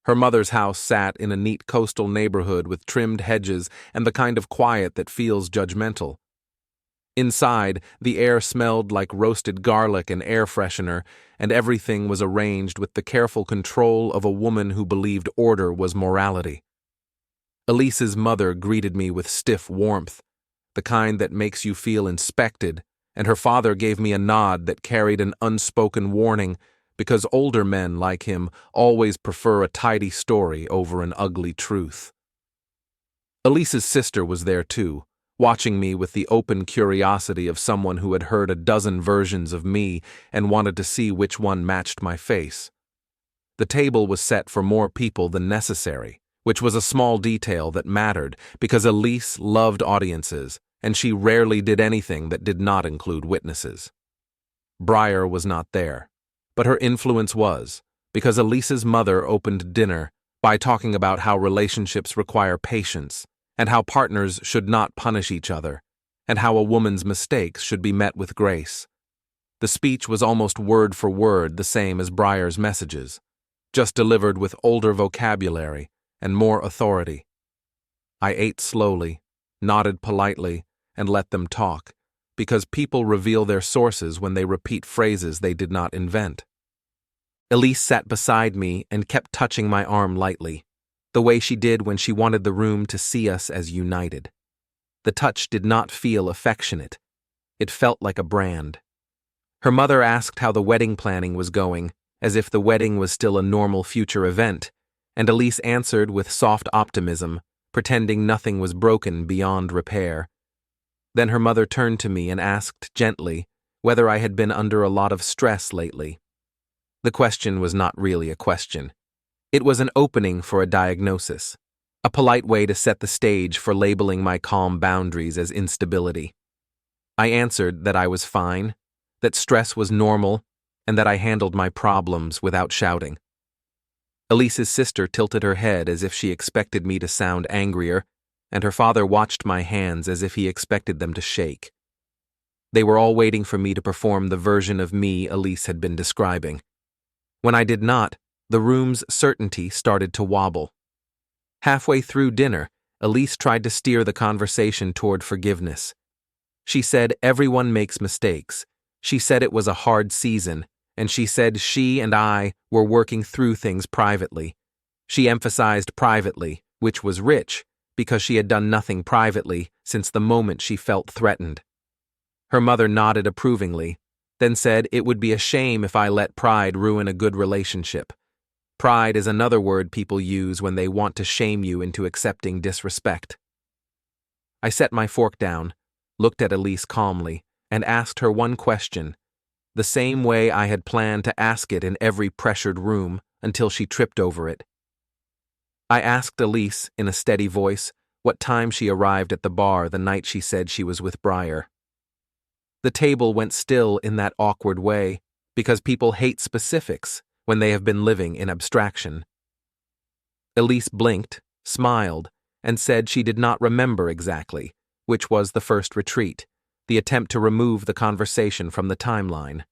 Her mother's house sat in a neat coastal neighborhood with trimmed hedges and the kind of quiet that feels judgmental. Inside, the air smelled like roasted garlic and air freshener, and everything was arranged with the careful control of a woman who believed order was morality. Elise's mother greeted me with stiff warmth, the kind that makes you feel inspected, and her father gave me a nod that carried an unspoken warning, because older men like him always prefer a tidy story over an ugly truth. Elise's sister was there too, watching me with the open curiosity of someone who had heard a dozen versions of me and wanted to see which one matched my face. The table was set for more people than necessary, which was a small detail that mattered because Elise loved audiences, and she rarely did anything that did not include witnesses. Breyer was not there. But her influence was, because Elise's mother opened dinner by talking about how relationships require patience, and how partners should not punish each other, and how a woman's mistakes should be met with grace. The speech was almost word for word the same as Breyer's messages, just delivered with older vocabulary and more authority. I ate slowly, nodded politely, and let them talk, because people reveal their sources when they repeat phrases they did not invent. Elise sat beside me and kept touching my arm lightly, the way she did when she wanted the room to see us as united. The touch did not feel affectionate. It felt like a brand. Her mother asked how the wedding planning was going, as if the wedding was still a normal future event, and Elise answered with soft optimism, pretending nothing was broken beyond repair. Then her mother turned to me and asked gently whether I had been under a lot of stress lately. The question was not really a question. It was an opening for a diagnosis, a polite way to set the stage for labeling my calm boundaries as instability. I answered that I was fine, that stress was normal, and that I handled my problems without shouting. Elise's sister tilted her head as if she expected me to sound angrier, and her father watched my hands as if he expected them to shake. They were all waiting for me to perform the version of me Elise had been describing. When I did not, the room's certainty started to wobble. Halfway through dinner, Elise tried to steer the conversation toward forgiveness. She said everyone makes mistakes. She said it was a hard season, and she said she and I were working through things privately. She emphasized privately, which was rich, because she had done nothing privately since the moment she felt threatened. Her mother nodded approvingly, then said it would be a shame if I let pride ruin a good relationship. Pride is another word people use when they want to shame you into accepting disrespect. I set my fork down, looked at Elise calmly, and asked her one question, the same way I had planned to ask it in every pressured room until she tripped over it. I asked Elise, in a steady voice, what time she arrived at the bar the night she said she was with Briar. The table went still in that awkward way, because people hate specifics when they have been living in abstraction. Elise blinked, smiled, and said she did not remember exactly, which was the first retreat, the attempt to remove the conversation from the timeline.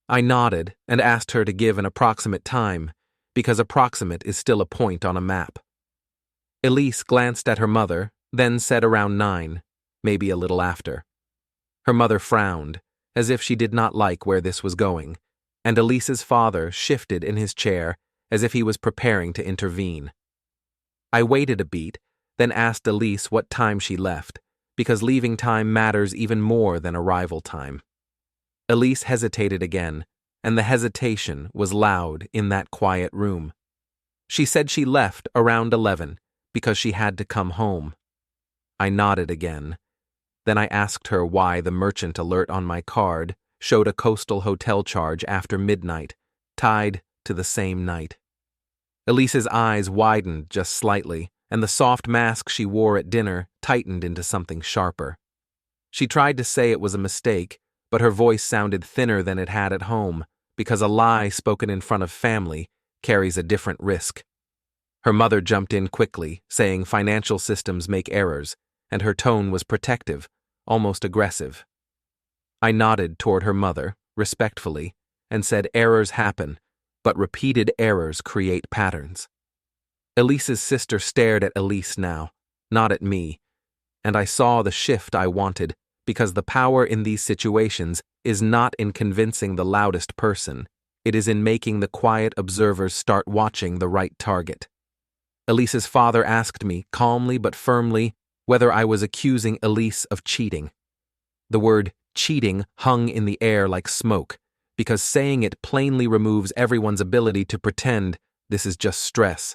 I nodded and asked her to give an approximate time, because approximate is still a point on a map. Elise glanced at her mother, then said around 9, maybe a little after. Her mother frowned, as if she did not like where this was going, and Elise's father shifted in his chair as if he was preparing to intervene. I waited a beat, then asked Elise what time she left, because leaving time matters even more than arrival time. Elise hesitated again, and the hesitation was loud in that quiet room. She said she left around 11 because she had to come home. I nodded again. Then I asked her why the merchant alert on my card showed a coastal hotel charge after midnight, tied to the same night. Elise's eyes widened just slightly, and the soft mask she wore at dinner tightened into something sharper. She tried to say it was a mistake, but her voice sounded thinner than it had at home, because a lie spoken in front of family carries a different risk. Her mother jumped in quickly, saying financial systems make errors, and her tone was protective, almost aggressive. I nodded toward her mother, respectfully, and said errors happen, but repeated errors create patterns. Elise's sister stared at Elise now, not at me, and I saw the shift I wanted, because the power in these situations is not in convincing the loudest person, it is in making the quiet observers start watching the right target. Elise's father asked me, calmly but firmly, whether I was accusing Elise of cheating. The word cheating hung in the air like smoke, because saying it plainly removes everyone's ability to pretend this is just stress.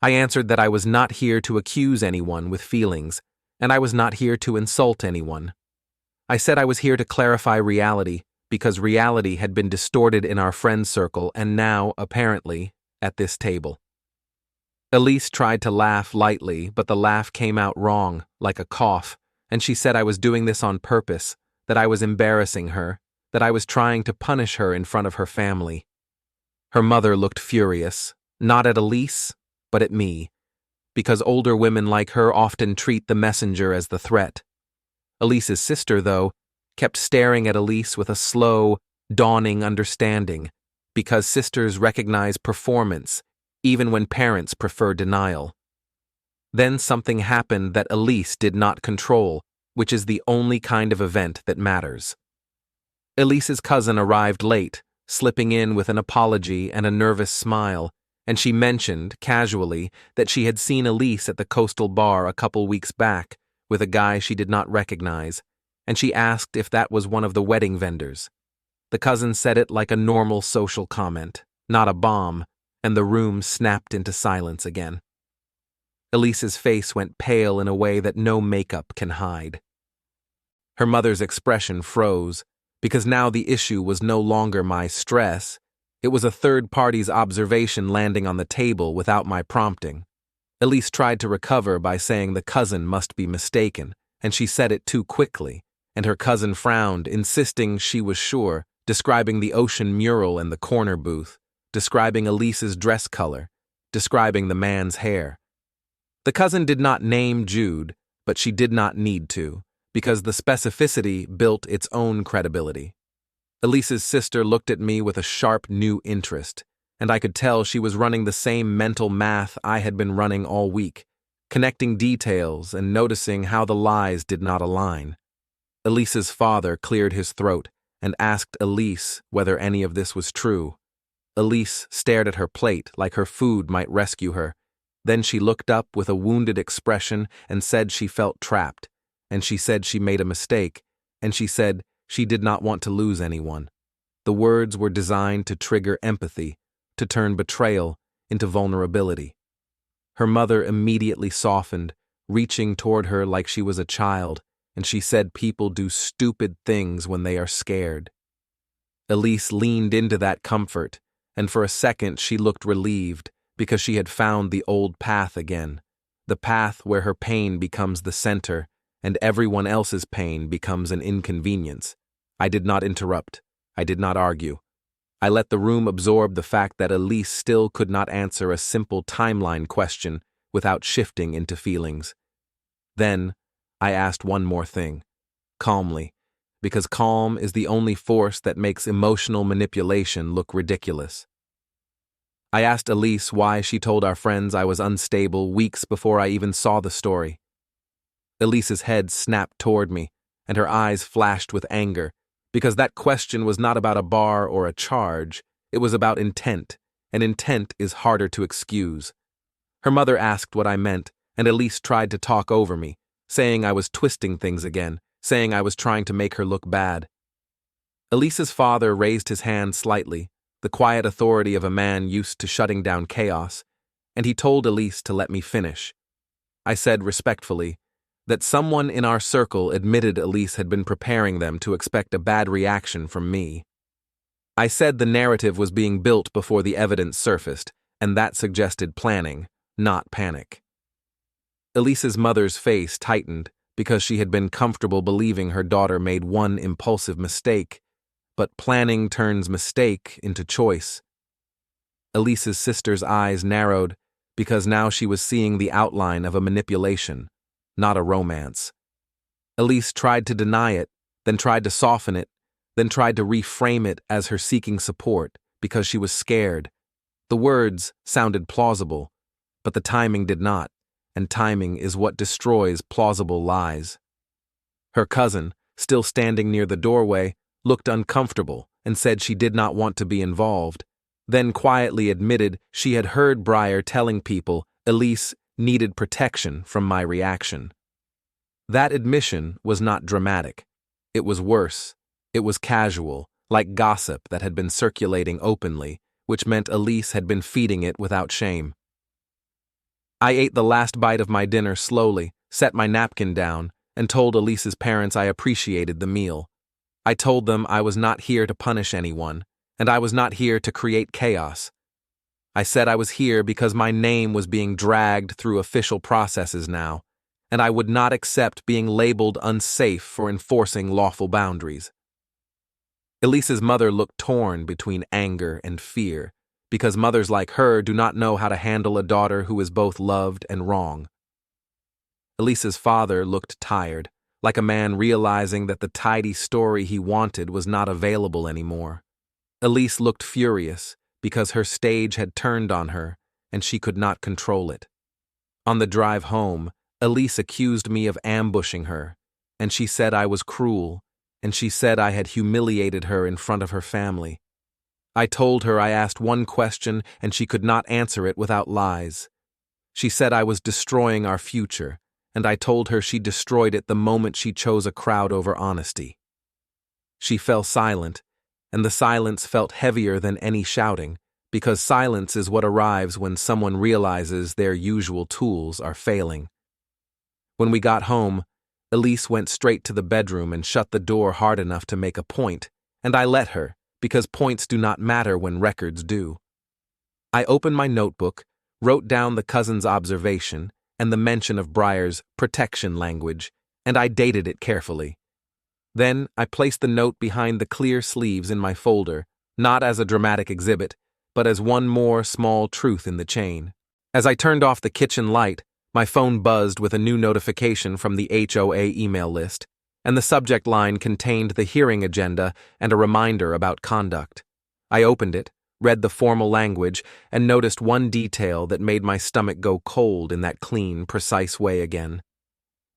I answered that I was not here to accuse anyone with feelings, and I was not here to insult anyone. I said I was here to clarify reality, because reality had been distorted in our friend circle and now, apparently, at this table. Elise tried to laugh lightly, but the laugh came out wrong, like a cough, and she said I was doing this on purpose, that I was embarrassing her, that I was trying to punish her in front of her family. Her mother looked furious, not at Elise, but at me, because older women like her often treat the messenger as the threat. Elise's sister, though, kept staring at Elise with a slow, dawning understanding, because sisters recognize performance, even when parents prefer denial. Then something happened that Elise did not control, which is the only kind of event that matters. Elise's cousin arrived late, slipping in with an apology and a nervous smile, and she mentioned, casually, that she had seen Elise at the coastal bar a couple weeks back, with a guy she did not recognize, and she asked if that was one of the wedding vendors. The cousin said it like a normal social comment, not a bomb, and the room snapped into silence again. Elise's face went pale in a way that no makeup can hide. Her mother's expression froze, because now the issue was no longer my stress, it was a third party's observation landing on the table without my prompting. Elise tried to recover by saying the cousin must be mistaken, and she said it too quickly, and her cousin frowned, insisting she was sure, describing the ocean mural in the corner booth, describing Elise's dress color, describing the man's hair. The cousin did not name Jude, but she did not need to, because the specificity built its own credibility. Elise's sister looked at me with a sharp new interest, and I could tell she was running the same mental math I had been running all week, connecting details and noticing how the lies did not align. Elise's father cleared his throat and asked Elise whether any of this was true. Elise stared at her plate like her food might rescue her. Then she looked up with a wounded expression and said she felt trapped, and she said she made a mistake, and she said she did not want to lose anyone. The words were designed to trigger empathy, to turn betrayal into vulnerability. Her mother immediately softened, reaching toward her like she was a child, and she said people do stupid things when they are scared. Elise leaned into that comfort, and for a second she looked relieved because she had found the old path again, the path where her pain becomes the center and everyone else's pain becomes an inconvenience. I did not interrupt. I did not argue. I let the room absorb the fact that Elise still could not answer a simple timeline question without shifting into feelings. Then, I asked one more thing, calmly, because calm is the only force that makes emotional manipulation look ridiculous. I asked Elise why she told our friends I was unstable weeks before I even saw the story. Elise's head snapped toward me, and her eyes flashed with anger, because that question was not about a bar or a charge, it was about intent, and intent is harder to excuse. Her mother asked what I meant, and Elise tried to talk over me, saying I was twisting things again, saying I was trying to make her look bad. Elise's father raised his hand slightly, the quiet authority of a man used to shutting down chaos, and he told Elise to let me finish. I said respectfully that someone in our circle admitted Elise had been preparing them to expect a bad reaction from me. I said the narrative was being built before the evidence surfaced, and that suggested planning, not panic. Elise's mother's face tightened because she had been comfortable believing her daughter made one impulsive mistake, but planning turns mistake into choice. Elise's sister's eyes narrowed because now she was seeing the outline of a manipulation, not a romance. Elise tried to deny it, then tried to soften it, then tried to reframe it as her seeking support because she was scared. The words sounded plausible, but the timing did not, and timing is what destroys plausible lies. Her cousin, still standing near the doorway, looked uncomfortable and said she did not want to be involved, then quietly admitted she had heard Breyer telling people Elise needed protection from my reaction. That admission was not dramatic. It was worse. It was casual, like gossip that had been circulating openly, which meant Elise had been feeding it without shame. I ate the last bite of my dinner slowly, set my napkin down, and told Elise's parents I appreciated the meal. I told them I was not here to punish anyone, and I was not here to create chaos. I said I was here because my name was being dragged through official processes now, and I would not accept being labeled unsafe for enforcing lawful boundaries. Elise's mother looked torn between anger and fear, because mothers like her do not know how to handle a daughter who is both loved and wrong. Elise's father looked tired, like a man realizing that the tidy story he wanted was not available anymore. Elise looked furious, because her stage had turned on her, and she could not control it. On the drive home, Elise accused me of ambushing her, and she said I was cruel, and she said I had humiliated her in front of her family. I told her I asked one question and she could not answer it without lies. She said I was destroying our future, and I told her she destroyed it the moment she chose a crowd over honesty. She fell silent, and the silence felt heavier than any shouting, because silence is what arrives when someone realizes their usual tools are failing. When we got home, Elise went straight to the bedroom and shut the door hard enough to make a point, and I let her, because points do not matter when records do. I opened my notebook, wrote down the cousin's observation and the mention of Briar's protection language, and I dated it carefully. Then I placed the note behind the clear sleeves in my folder, not as a dramatic exhibit, but as one more small truth in the chain. As I turned off the kitchen light, my phone buzzed with a new notification from the HOA email list, and the subject line contained the hearing agenda and a reminder about conduct. I opened it, read the formal language, and noticed one detail that made my stomach go cold in that clean, precise way again.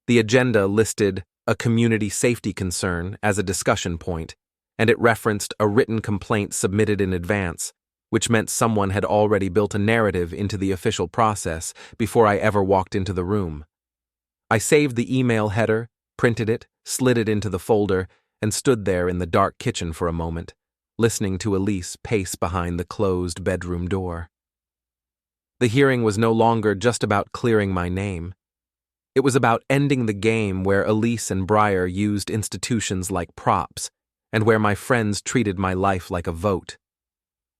The agenda listed a community safety concern as a discussion point, and it referenced a written complaint submitted in advance, which meant someone had already built a narrative into the official process before I ever walked into the room. I saved the email header, printed it, slid it into the folder, and stood there in the dark kitchen for a moment, listening to Elise pace behind the closed bedroom door. The hearing was no longer just about clearing my name. It was about ending the game where Elise and Briar used institutions like props, and where my friends treated my life like a vote.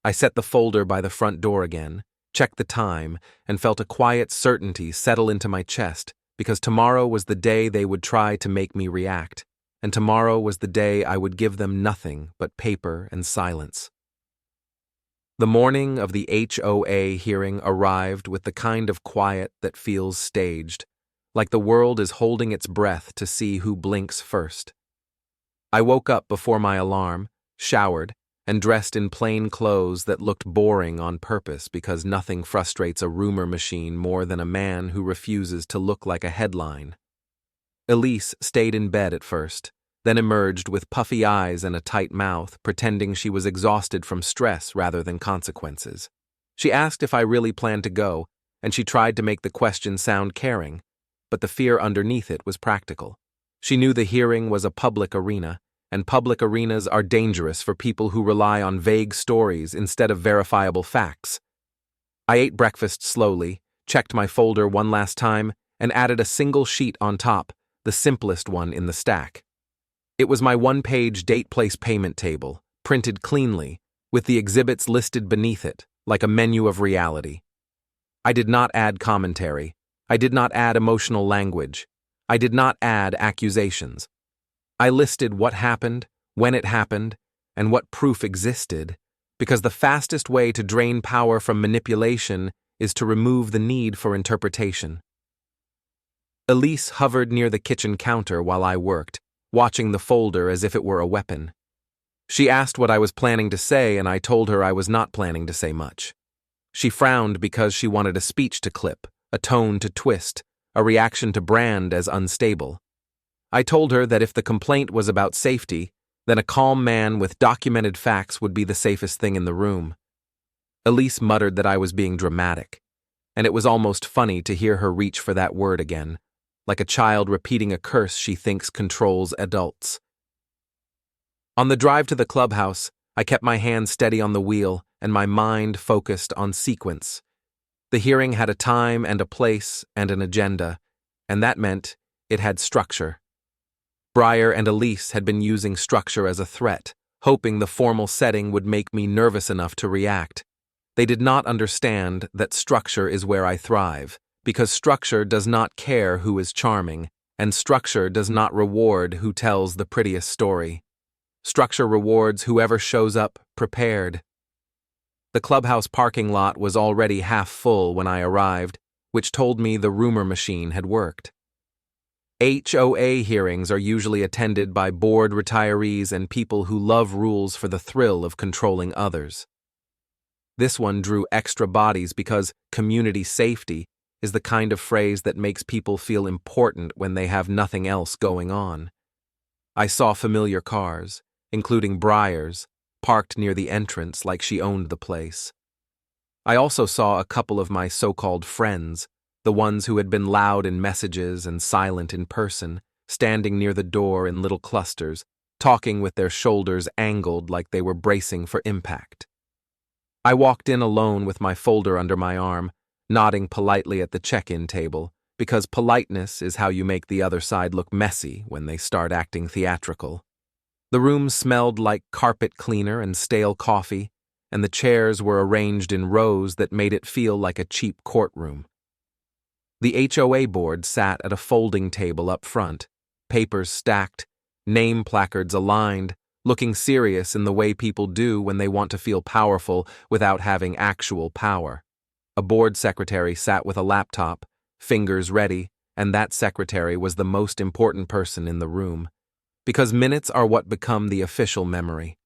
I set the folder by the front door again, checked the time, and felt a quiet certainty settle into my chest, because tomorrow was the day they would try to make me react, and tomorrow was the day I would give them nothing but paper and silence. The morning of the HOA hearing arrived with the kind of quiet that feels staged, like the world is holding its breath to see who blinks first. I woke up before my alarm, showered, and dressed in plain clothes that looked boring on purpose because nothing frustrates a rumor machine more than a man who refuses to look like a headline. Elise stayed in bed at first, then emerged with puffy eyes and a tight mouth, pretending she was exhausted from stress rather than consequences. She asked if I really planned to go, and she tried to make the question sound caring, but the fear underneath it was practical. She knew the hearing was a public arena, and public arenas are dangerous for people who rely on vague stories instead of verifiable facts. I ate breakfast slowly, checked my folder one last time, and added a single sheet on top, the simplest one in the stack. It was my one-page date-place payment table, printed cleanly, with the exhibits listed beneath it, like a menu of reality. I did not add commentary. I did not add emotional language. I did not add accusations. I listed what happened, when it happened, and what proof existed, because the fastest way to drain power from manipulation is to remove the need for interpretation. Elise hovered near the kitchen counter while I worked, watching the folder as if it were a weapon. She asked what I was planning to say, and I told her I was not planning to say much. She frowned because she wanted a speech to clip, a tone to twist, a reaction to brand as unstable. I told her that if the complaint was about safety, then a calm man with documented facts would be the safest thing in the room. Elise muttered that I was being dramatic, and it was almost funny to hear her reach for that word again, like a child repeating a curse she thinks controls adults. On the drive to the clubhouse, I kept my hand steady on the wheel and my mind focused on sequence. The hearing had a time and a place and an agenda, and that meant it had structure. Briar and Elise had been using structure as a threat, hoping the formal setting would make me nervous enough to react. They did not understand that structure is where I thrive, because structure does not care who is charming, and structure does not reward who tells the prettiest story. Structure rewards whoever shows up prepared. The clubhouse parking lot was already half full when I arrived, which told me the rumor machine had worked. HOA hearings are usually attended by bored retirees and people who love rules for the thrill of controlling others. This one drew extra bodies because community safety is the kind of phrase that makes people feel important when they have nothing else going on. I saw familiar cars, including Briar's, parked near the entrance like she owned the place. I also saw a couple of my so-called friends, the ones who had been loud in messages and silent in person, standing near the door in little clusters, talking with their shoulders angled like they were bracing for impact. I walked in alone with my folder under my arm, nodding politely at the check-in table, because politeness is how you make the other side look messy when they start acting theatrical. The room smelled like carpet cleaner and stale coffee, and the chairs were arranged in rows that made it feel like a cheap courtroom. The HOA board sat at a folding table up front, papers stacked, name placards aligned, looking serious in the way people do when they want to feel powerful without having actual power. A board secretary sat with a laptop, fingers ready, and that secretary was the most important person in the room, because minutes are what become the official memory.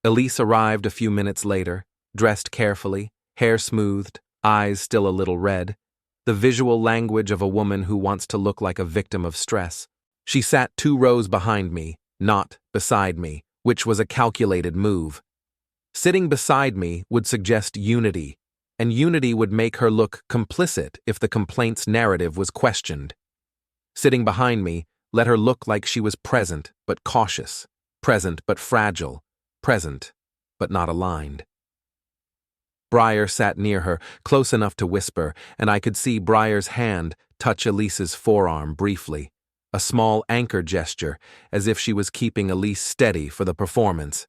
Elise arrived a few minutes later, dressed carefully, hair smoothed, eyes still a little red, the visual language of a woman who wants to look like a victim of stress. She sat 2 rows behind me, not beside me, which was a calculated move. Sitting beside me would suggest unity, and unity would make her look complicit if the complaint's narrative was questioned. Sitting behind me let her look like she was present but cautious, present but fragile, present but not aligned. Briar sat near her, close enough to whisper, and I could see Briar's hand touch Elise's forearm briefly, a small anchor gesture, as if she was keeping Elise steady for the performance.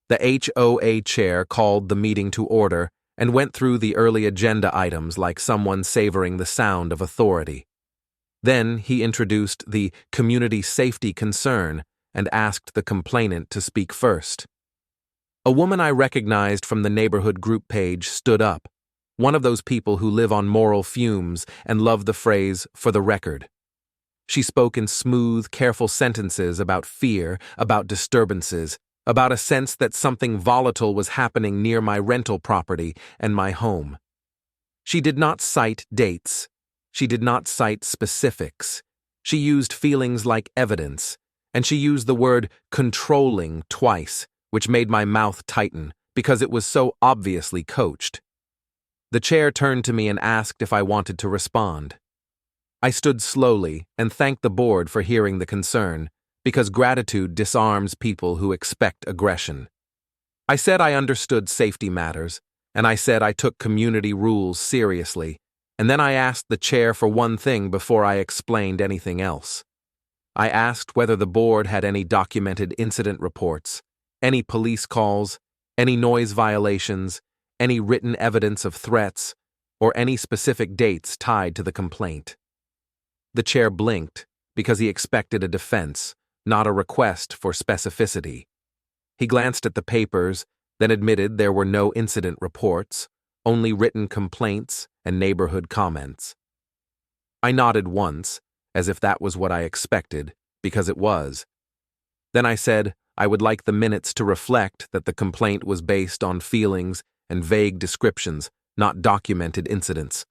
The HOA chair called the meeting to order and went through the early agenda items like someone savoring the sound of authority. Then he introduced the community safety concern and asked the complainant to speak first. A woman I recognized from the neighborhood group page stood up, one of those people who live on moral fumes and love the phrase, "for the record." She spoke in smooth, careful sentences about fear, about disturbances, about a sense that something volatile was happening near my rental property and my home. She did not cite dates. She did not cite specifics. She used feelings like evidence, and she used the word controlling twice, which made my mouth tighten because it was so obviously coached. The chair turned to me and asked if I wanted to respond. I stood slowly and thanked the board for hearing the concern, because gratitude disarms people who expect aggression. I said I understood safety matters, and I said I took community rules seriously, and then I asked the chair for one thing before I explained anything else. I asked whether the board had any documented incident reports, any police calls, any noise violations, any written evidence of threats, or any specific dates tied to the complaint. The chair blinked because he expected a defense, not a request for specificity. He glanced at the papers, then admitted there were no incident reports, only written complaints and neighborhood comments. I nodded once, as if that was what I expected, because it was. Then I said I would like the minutes to reflect that the complaint was based on feelings and vague descriptions, not documented incidents.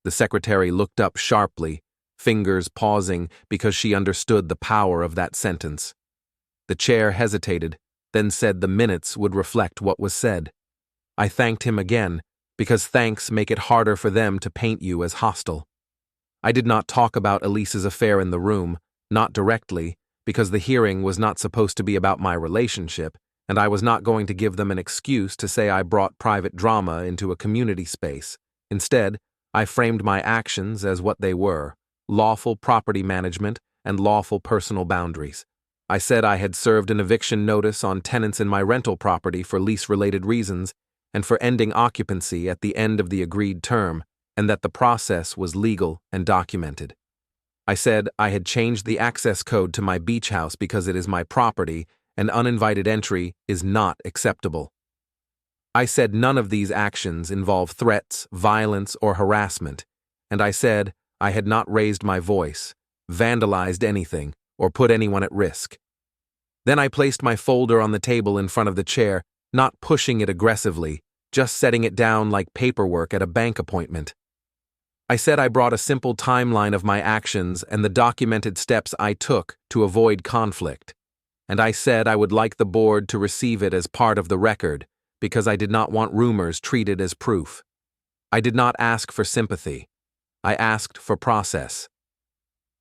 The secretary looked up sharply, fingers pausing because she understood the power of that sentence. The chair hesitated, then said the minutes would reflect what was said. I thanked him again, because thanks make it harder for them to paint you as hostile. I did not talk about Elise's affair in the room, not directly, because the hearing was not supposed to be about my relationship, and I was not going to give them an excuse to say I brought private drama into a community space. Instead, I framed my actions as what they were: lawful property management and lawful personal boundaries. I said I had served an eviction notice on tenants in my rental property for lease-related reasons and for ending occupancy at the end of the agreed term, and that the process was legal and documented. I said I had changed the access code to my beach house because it is my property and uninvited entry is not acceptable. I said none of these actions involve threats, violence, or harassment, and I said I had not raised my voice, vandalized anything, or put anyone at risk. Then I placed my folder on the table in front of the chair, not pushing it aggressively, just setting it down like paperwork at a bank appointment. I said I brought a simple timeline of my actions and the documented steps I took to avoid conflict, and I said I would like the board to receive it as part of the record because I did not want rumors treated as proof. I did not ask for sympathy. I asked for process.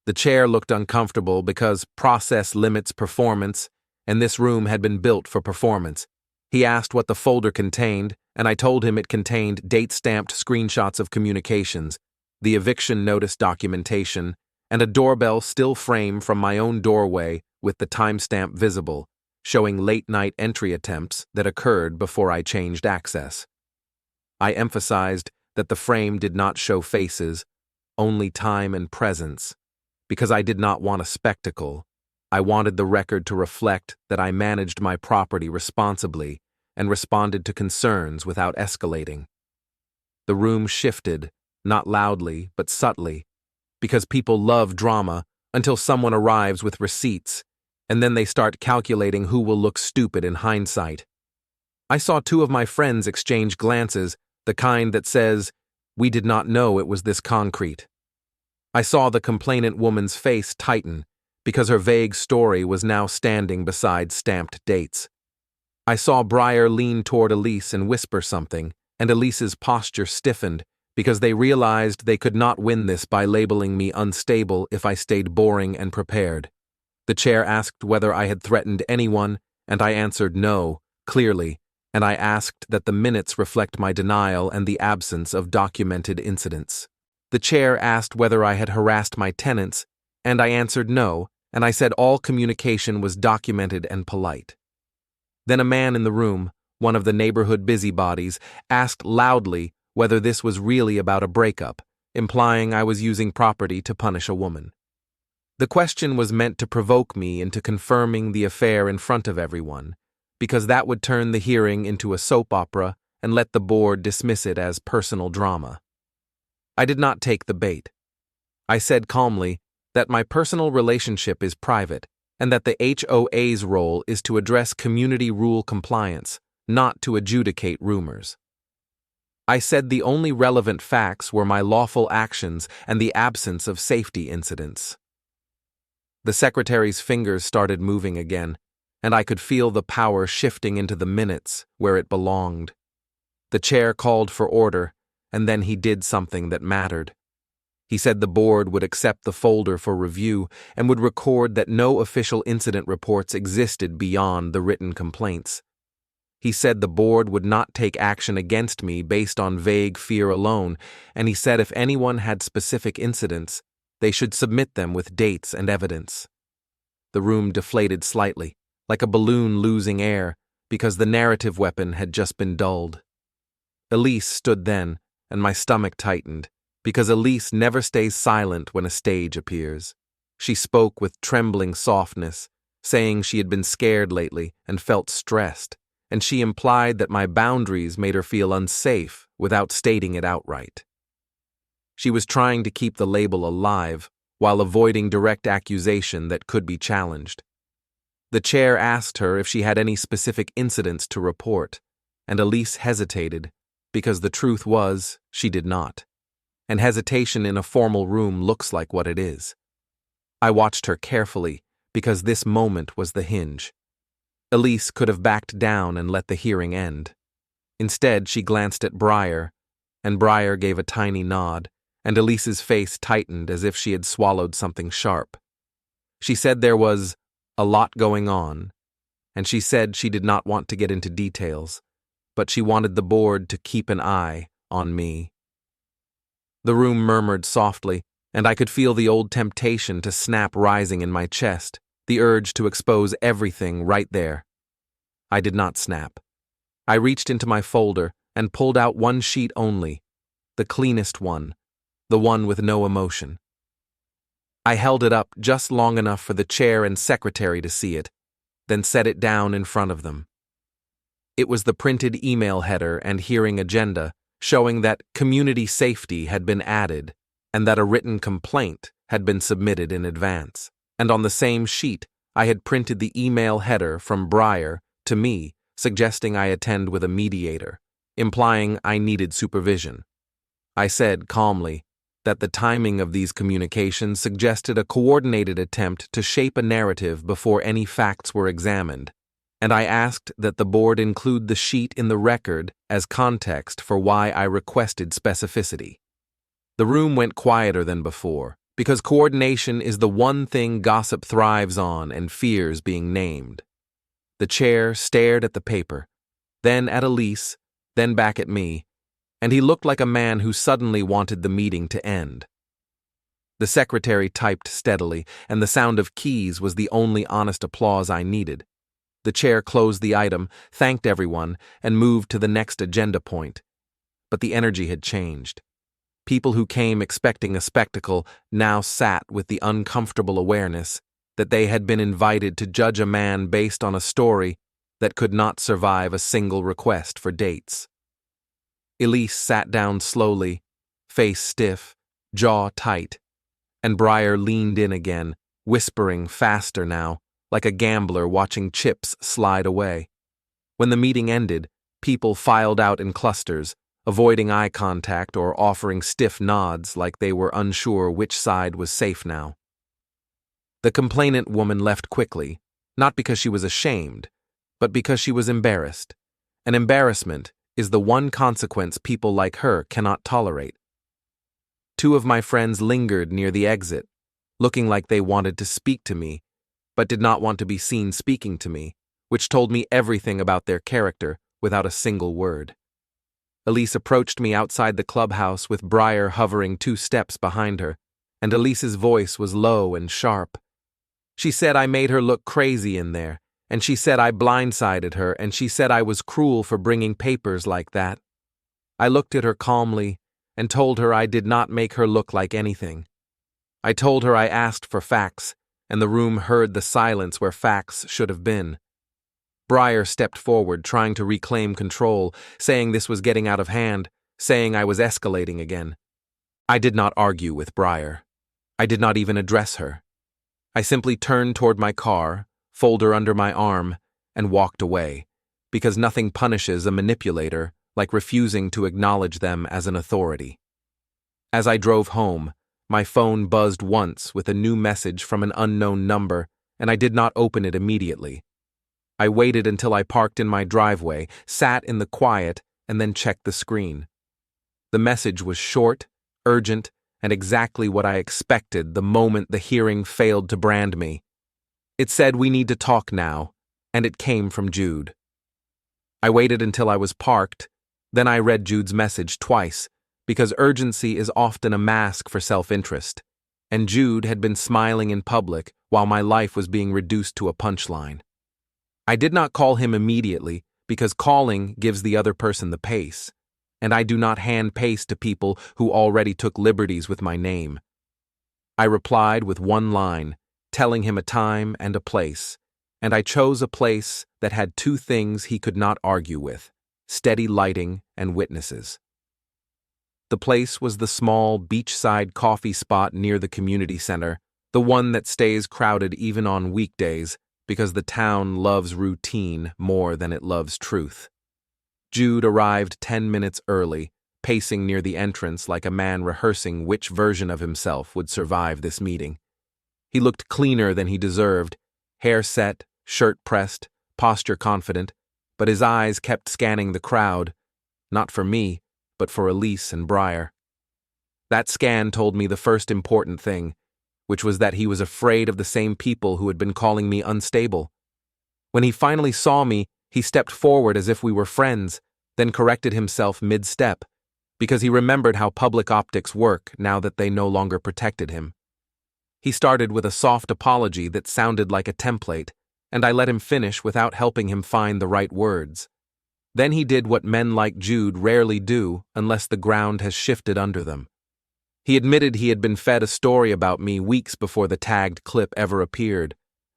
The chair looked uncomfortable because process limits performance, and this room had been built for performance. He asked what the folder contained, and I told him it contained date-stamped screenshots of communications, the eviction notice documentation, and a doorbell still frame from my own doorway with the timestamp visible, showing late-night entry attempts that occurred before I changed access. I emphasized that the frame did not show faces, only time and presence. Because I did not want a spectacle, I wanted the record to reflect that I managed my property responsibly and responded to concerns without escalating. The room shifted, not loudly but subtly, because people love drama until someone arrives with receipts, and then they start calculating who will look stupid in hindsight. I saw two of my friends exchange glances, the kind that says, "We did not know it was this concrete." I saw the complainant woman's face tighten because her vague story was now standing beside stamped dates. I saw Briar lean toward Elise and whisper something, and Elise's posture stiffened because they realized they could not win this by labeling me unstable if I stayed boring and prepared. The chair asked whether I had threatened anyone, and I answered no, clearly, and I asked that the minutes reflect my denial and the absence of documented incidents. The chair asked whether I had harassed my tenants, and I answered no, and I said all communication was documented and polite. Then a man in the room, one of the neighborhood busybodies, asked loudly whether this was really about a breakup, implying I was using property to punish a woman. The question was meant to provoke me into confirming the affair in front of everyone, because that would turn the hearing into a soap opera and let the board dismiss it as personal drama. I did not take the bait. I said calmly that my personal relationship is private and that the HOA's role is to address community rule compliance, not to adjudicate rumors. I said the only relevant facts were my lawful actions and the absence of safety incidents. The secretary's fingers started moving again, and I could feel the power shifting into the minutes where it belonged. The chair called for order, and then he did something that mattered. He said the board would accept the folder for review and would record that no official incident reports existed beyond the written complaints. He said the board would not take action against me based on vague fear alone, and he said if anyone had specific incidents, they should submit them with dates and evidence. The room deflated slightly, like a balloon losing air, because the narrative weapon had just been dulled. Elise stood then, and my stomach tightened, because Elise never stays silent when a stage appears. She spoke with trembling softness, saying she had been scared lately and felt stressed, and she implied that my boundaries made her feel unsafe without stating it outright. She was trying to keep the label alive while avoiding direct accusation that could be challenged. The chair asked her if she had any specific incidents to report, and Elise hesitated, because the truth was she did not, and hesitation in a formal room looks like what it is. I watched her carefully, because this moment was the hinge. Elise could have backed down and let the hearing end. Instead, she glanced at Briar, and Briar gave a tiny nod, and Elise's face tightened as if she had swallowed something sharp. She said there was a lot going on, and she said she did not want to get into details, but she wanted the board to keep an eye on me. The room murmured softly, and I could feel the old temptation to snap rising in my chest, the urge to expose everything right there. I did not snap. I reached into my folder and pulled out one sheet only, the cleanest one, the one with no emotion. I held it up just long enough for the chair and secretary to see it, then set it down in front of them. It was the printed email header and hearing agenda showing that community safety had been added and that a written complaint had been submitted in advance. And on the same sheet, I had printed the email header from Briar to me, suggesting I attend with a mediator, implying I needed supervision. I said calmly that the timing of these communications suggested a coordinated attempt to shape a narrative before any facts were examined, and I asked that the board include the sheet in the record as context for why I requested specificity. The room went quieter than before, because coordination is the one thing gossip thrives on and fears being named. The chair stared at the paper, then at Elise, then back at me, and he looked like a man who suddenly wanted the meeting to end. The secretary typed steadily, and the sound of keys was the only honest applause I needed. The chair closed the item, thanked everyone, and moved to the next agenda point. But the energy had changed. People who came expecting a spectacle now sat with the uncomfortable awareness that they had been invited to judge a man based on a story that could not survive a single request for dates. Elise sat down slowly, face stiff, jaw tight, and Briar leaned in again, whispering faster now, like a gambler watching chips slide away. When the meeting ended, people filed out in clusters, avoiding eye contact or offering stiff nods like they were unsure which side was safe now. The complainant woman left quickly, not because she was ashamed, but because she was embarrassed. An embarrassment is the one consequence people like her cannot tolerate. Two of my friends lingered near the exit, looking like they wanted to speak to me, but did not want to be seen speaking to me, which told me everything about their character without a single word. Elise approached me outside the clubhouse with Briar hovering 2 steps behind her, and Elise's voice was low and sharp. She said I made her look crazy in there, and she said I blindsided her, and she said I was cruel for bringing papers like that. I looked at her calmly and told her I did not make her look like anything. I told her I asked for facts, and the room heard the silence where facts should have been. Briar stepped forward, trying to reclaim control, saying this was getting out of hand, saying I was escalating again. I did not argue with Briar. I did not even address her. I simply turned toward my car, folder under my arm, and walked away, because nothing punishes a manipulator like refusing to acknowledge them as an authority. As I drove home, my phone buzzed once with a new message from an unknown number, and I did not open it immediately. I waited until I parked in my driveway, sat in the quiet, and then checked the screen. The message was short, urgent, and exactly what I expected the moment the hearing failed to brand me. It said, "We need to talk now," and it came from Jude. I waited until I was parked, then I read Jude's message twice, because urgency is often a mask for self-interest, and Jude had been smiling in public while my life was being reduced to a punchline. I did not call him immediately because calling gives the other person the pace, and I do not hand pace to people who already took liberties with my name. I replied with one line, telling him a time and a place, and I chose a place that had 2 things he could not argue with: steady lighting and witnesses. The place was the small beachside coffee spot near the community center, the one that stays crowded even on weekdays, because the town loves routine more than it loves truth. Jude arrived 10 minutes early, pacing near the entrance like a man rehearsing which version of himself would survive this meeting. He looked cleaner than he deserved, hair set, shirt pressed, posture confident, but his eyes kept scanning the crowd, not for me, but for Elise and Briar. That scan told me the first important thing, which was that he was afraid of the same people who had been calling me unstable. When he finally saw me, he stepped forward as if we were friends, then corrected himself mid-step, because he remembered how public optics work now that they no longer protected him. He started with a soft apology that sounded like a template, and I let him finish without helping him find the right words. Then he did what men like Jude rarely do unless the ground has shifted under them. He admitted he had been fed a story about me weeks before the tagged clip ever appeared,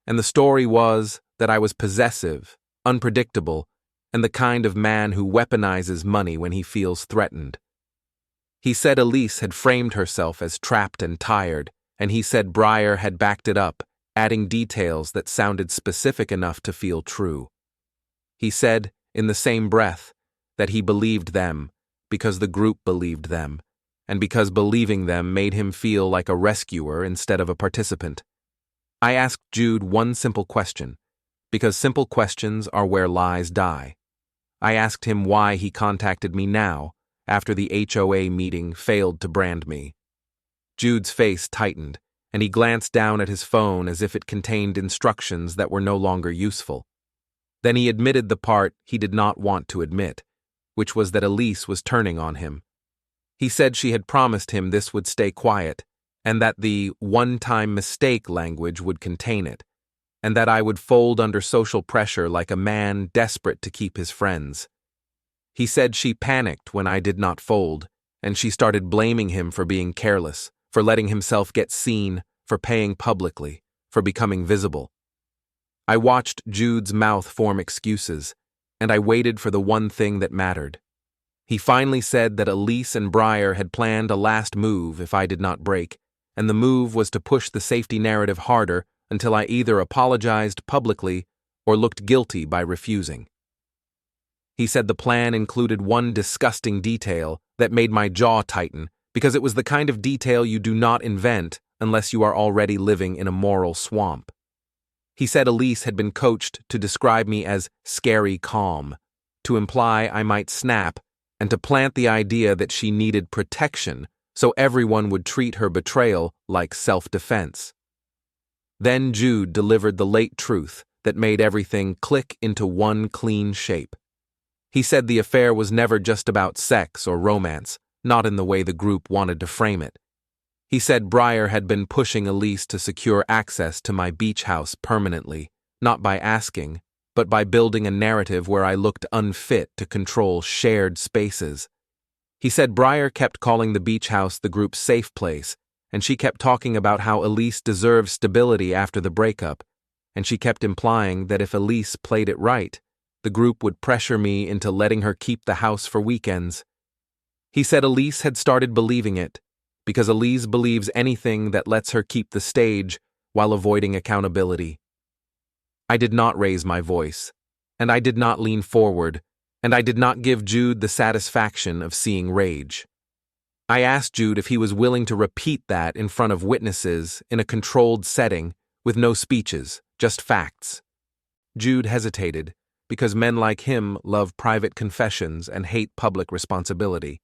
and the story was that I was possessive, unpredictable, and the kind of man who weaponizes money when he feels threatened. He said Elise had framed herself as trapped and tired, and he said Briar had backed it up, adding details that sounded specific enough to feel true. He said, in the same breath, that he believed them because the group believed them, and because believing them made him feel like a rescuer instead of a participant. I asked Jude one simple question, because simple questions are where lies die. I asked him why he contacted me now, after the HOA meeting failed to brand me. Jude's face tightened, and he glanced down at his phone as if it contained instructions that were no longer useful. Then he admitted the part he did not want to admit, which was that Elise was turning on him. He said she had promised him this would stay quiet, and that the one-time mistake language would contain it, and that I would fold under social pressure like a man desperate to keep his friends. He said she panicked when I did not fold, and she started blaming him for being careless, for letting himself get seen, for paying publicly, for becoming visible. I watched Jude's mouth form excuses, and I waited for the one thing that mattered. He finally said that Elise and Briar had planned a last move if I did not break, and the move was to push the safety narrative harder until I either apologized publicly or looked guilty by refusing. He said the plan included one disgusting detail that made my jaw tighten, because it was the kind of detail you do not invent unless you are already living in a moral swamp. He said Elise had been coached to describe me as scary calm, to imply I might snap, and to plant the idea that she needed protection so everyone would treat her betrayal like self-defense. Then Jude delivered the late truth that made everything click into one clean shape. He said the affair was never just about sex or romance, not in the way the group wanted to frame it. He said Briar had been pushing Elise to secure access to my beach house permanently, not by asking, but by building a narrative where I looked unfit to control shared spaces. He said Briar kept calling the beach house the group's safe place, and she kept talking about how Elise deserved stability after the breakup, and she kept implying that if Elise played it right, the group would pressure me into letting her keep the house for weekends. He said Elise had started believing it, because Elise believes anything that lets her keep the stage while avoiding accountability. I did not raise my voice, and I did not lean forward, and I did not give Jude the satisfaction of seeing rage. I asked Jude if he was willing to repeat that in front of witnesses in a controlled setting with no speeches, just facts. Jude hesitated, because men like him love private confessions and hate public responsibility.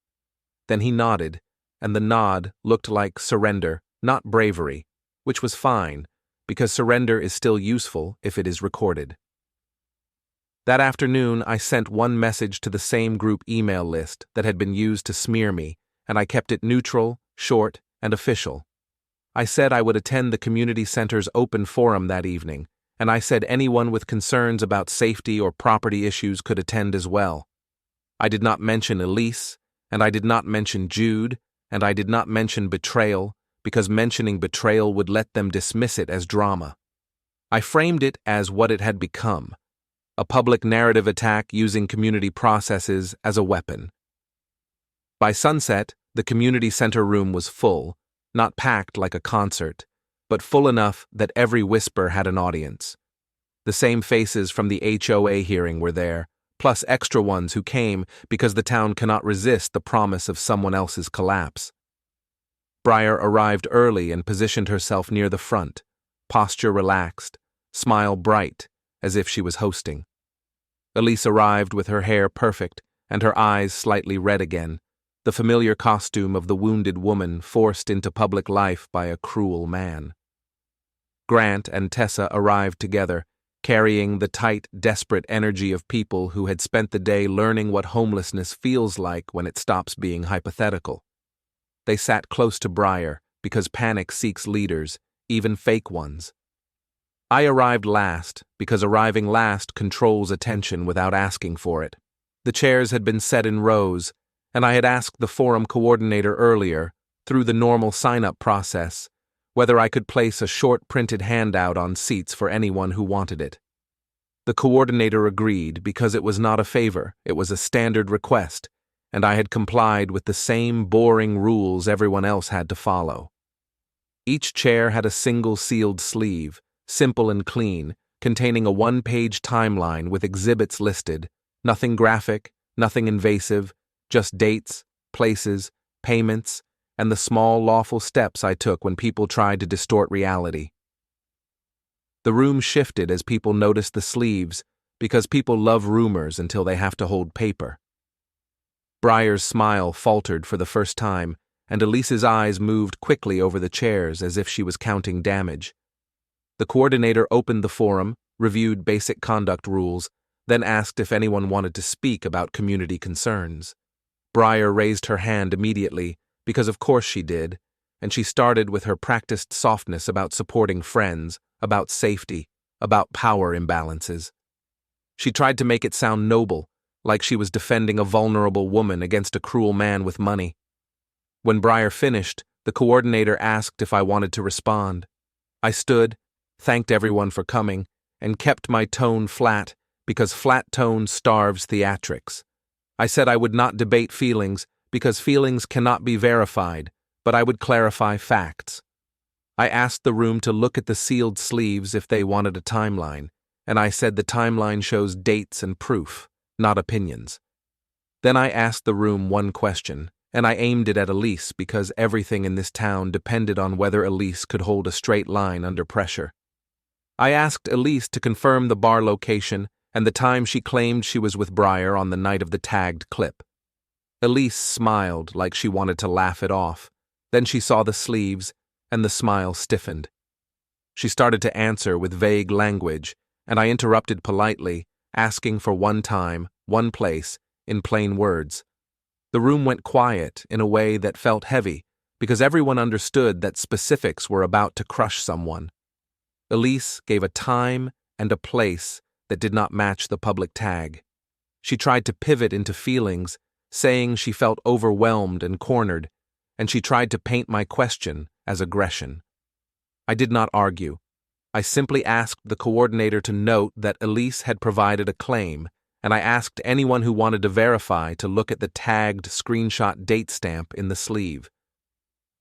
Then he nodded, and the nod looked like surrender, not bravery, which was fine, because surrender is still useful if it is recorded. That afternoon, I sent one message to the same group email list that had been used to smear me, and I kept it neutral, short, and official. I said I would attend the community center's open forum that evening, and I said anyone with concerns about safety or property issues could attend as well. I did not mention Elise, and I did not mention Jude, and I did not mention betrayal, because mentioning betrayal would let them dismiss it as drama. I framed it as what it had become, a public narrative attack using community processes as a weapon. By sunset, the community center room was full, not packed like a concert, but full enough that every whisper had an audience. The same faces from the HOA hearing were there, plus extra ones who came because the town cannot resist the promise of someone else's collapse. Briar arrived early and positioned herself near the front, posture relaxed, smile bright, as if she was hosting. Elise arrived with her hair perfect and her eyes slightly red again, the familiar costume of the wounded woman forced into public life by a cruel man. Grant and Tessa arrived together, carrying the tight, desperate energy of people who had spent the day learning what homelessness feels like when it stops being hypothetical. They sat close to Briar because panic seeks leaders, even fake ones. I arrived last because arriving last controls attention without asking for it. The chairs had been set in rows, and I had asked the forum coordinator earlier, through the normal sign-up process, whether I could place a short printed handout on seats for anyone who wanted it. The coordinator agreed because it was not a favor, it was a standard request, and I had complied with the same boring rules everyone else had to follow. Each chair had a single sealed sleeve, simple and clean, containing a one-page timeline with exhibits listed, nothing graphic, nothing invasive, just dates, places, payments, and the small lawful steps I took when people tried to distort reality. The room shifted as people noticed the sleeves, because people love rumors until they have to hold paper. Briar's smile faltered for the first time, and Elise's eyes moved quickly over the chairs as if she was counting damage. The coordinator opened the forum, reviewed basic conduct rules, then asked if anyone wanted to speak about community concerns. Briar raised her hand immediately, because of course she did, and she started with her practiced softness about supporting friends, about safety, about power imbalances. She tried to make it sound noble, like she was defending a vulnerable woman against a cruel man with money. When Briar finished, the coordinator asked if I wanted to respond. I stood, thanked everyone for coming, and kept my tone flat, because flat tone starves theatrics. I said I would not debate feelings, because feelings cannot be verified, but I would clarify facts. I asked the room to look at the sealed sleeves if they wanted a timeline, and I said the timeline shows dates and proof, not opinions. Then I asked the room one question, and I aimed it at Elise because everything in this town depended on whether Elise could hold a straight line under pressure. I asked Elise to confirm the bar location and the time she claimed she was with Briar on the night of the tagged clip. Elise smiled like she wanted to laugh it off. Then she saw the sleeves, and the smile stiffened. She started to answer with vague language, and I interrupted politely, asking for one time, one place, in plain words. The room went quiet in a way that felt heavy, because everyone understood that specifics were about to crush someone. Elise gave a time and a place that did not match the public tag. She tried to pivot into feelings, saying she felt overwhelmed and cornered, and she tried to paint my question as aggression. I did not argue. I simply asked the coordinator to note that Elise had provided a claim, and I asked anyone who wanted to verify to look at the tagged screenshot date stamp in the sleeve.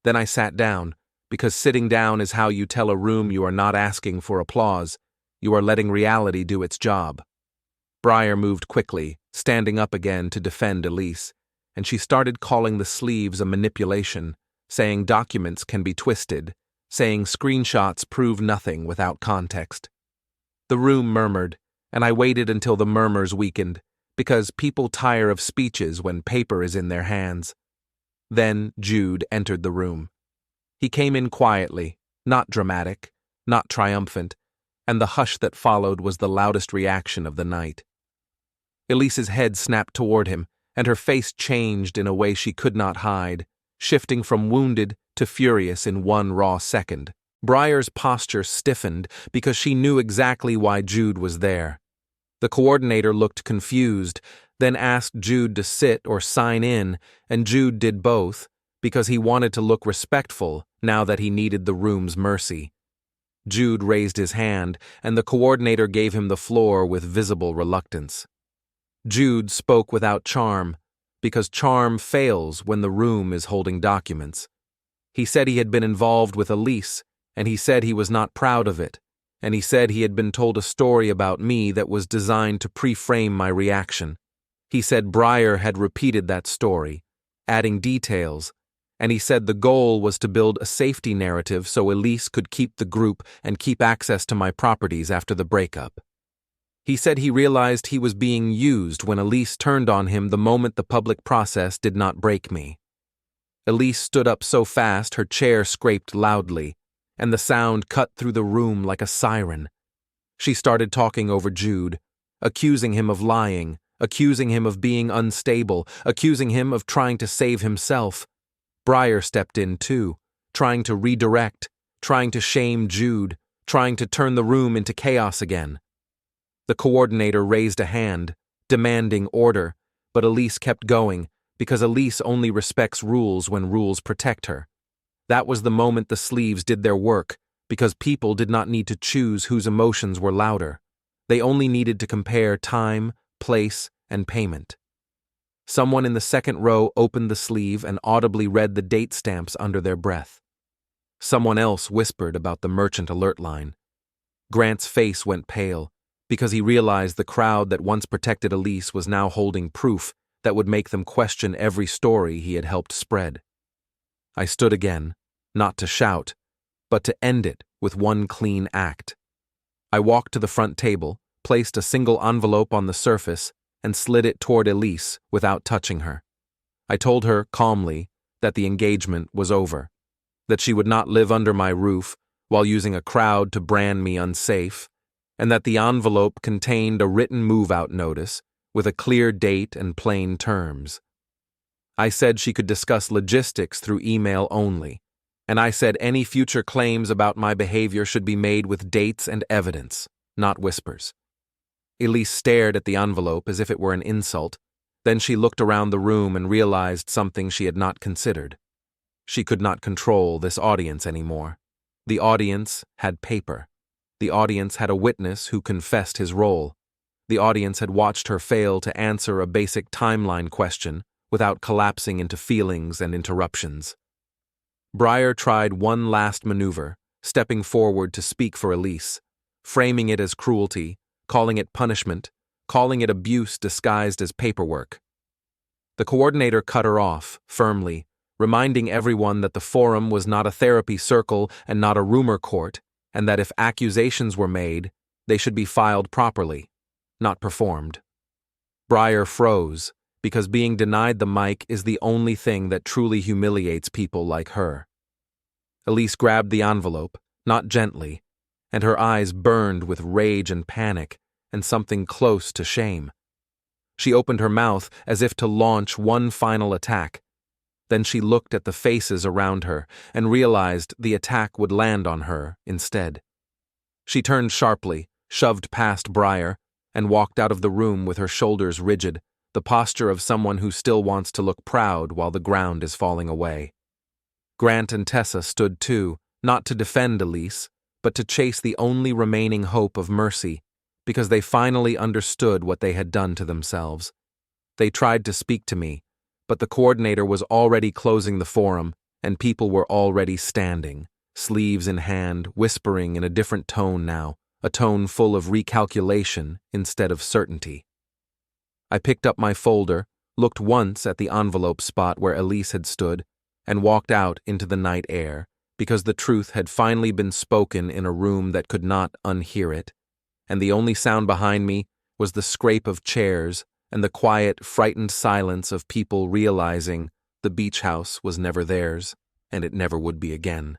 Then I sat down, because sitting down is how you tell a room you are not asking for applause, you are letting reality do its job. Briar moved quickly, standing up again to defend Elise, and she started calling the sleeves a manipulation, saying documents can be twisted, saying screenshots prove nothing without context. The room murmured, and I waited until the murmurs weakened, because people tire of speeches when paper is in their hands. Then Jude entered the room. He came in quietly, not dramatic, not triumphant, and the hush that followed was the loudest reaction of the night. Elise's head snapped toward him, and her face changed in a way she could not hide, shifting from wounded to furious in one raw second. Briar's posture stiffened because she knew exactly why Jude was there. The coordinator looked confused, then asked Jude to sit or sign in, and Jude did both, because he wanted to look respectful now that he needed the room's mercy. Jude raised his hand, and the coordinator gave him the floor with visible reluctance. Jude spoke without charm, because charm fails when the room is holding documents. He said he had been involved with Elise, and he said he was not proud of it, and he said he had been told a story about me that was designed to pre-frame my reaction. He said Briar had repeated that story, adding details, and he said the goal was to build a safety narrative so Elise could keep the group and keep access to my properties after the breakup. He said he realized he was being used when Elise turned on him the moment the public process did not break me. Elise stood up so fast her chair scraped loudly, and the sound cut through the room like a siren. She started talking over Jude, accusing him of lying, accusing him of being unstable, accusing him of trying to save himself. Briar stepped in too, trying to redirect, trying to shame Jude, trying to turn the room into chaos again. The coordinator raised a hand, demanding order, but Elise kept going, because Elise only respects rules when rules protect her. That was the moment the sleeves did their work, because people did not need to choose whose emotions were louder. They only needed to compare time, place, and payment. Someone in the second row opened the sleeve and audibly read the date stamps under their breath. Someone else whispered about the merchant alert line. Grant's face went pale, because he realized the crowd that once protected Elise was now holding proof that would make them question every story he had helped spread. I stood again, not to shout, but to end it with one clean act. I walked to the front table, placed a single envelope on the surface, and slid it toward Elise without touching her. I told her, calmly, that the engagement was over, that she would not live under my roof while using a crowd to brand me unsafe, and that the envelope contained a written move-out notice with a clear date and plain terms. I said she could discuss logistics through email only, and I said any future claims about my behavior should be made with dates and evidence, not whispers. Elise stared at the envelope as if it were an insult. Then she looked around the room and realized something she had not considered. She could not control this audience anymore. The audience had paper. The audience had a witness who confessed his role. The audience had watched her fail to answer a basic timeline question without collapsing into feelings and interruptions. Briar tried one last maneuver, stepping forward to speak for Elise, framing it as cruelty, calling it punishment, calling it abuse disguised as paperwork. The coordinator cut her off, firmly, reminding everyone that the forum was not a therapy circle and not a rumor court, and that if accusations were made, they should be filed properly, not performed. Briar froze, because being denied the mic is the only thing that truly humiliates people like her. Elise grabbed the envelope, not gently, and her eyes burned with rage and panic and something close to shame. She opened her mouth as if to launch one final attack. Then she looked at the faces around her and realized the attack would land on her instead. She turned sharply, shoved past Briar, and walked out of the room with her shoulders rigid, the posture of someone who still wants to look proud while the ground is falling away. Grant and Tessa stood too, not to defend Elise, but to chase the only remaining hope of mercy, because they finally understood what they had done to themselves. They tried to speak to me, but the coordinator was already closing the forum, and people were already standing, sleeves in hand, whispering in a different tone now, a tone full of recalculation instead of certainty. I picked up my folder, looked once at the envelope spot where Elise had stood, and walked out into the night air, because the truth had finally been spoken in a room that could not unhear it, and the only sound behind me was the scrape of chairs and the quiet, frightened silence of people realizing the beach house was never theirs, and it never would be again.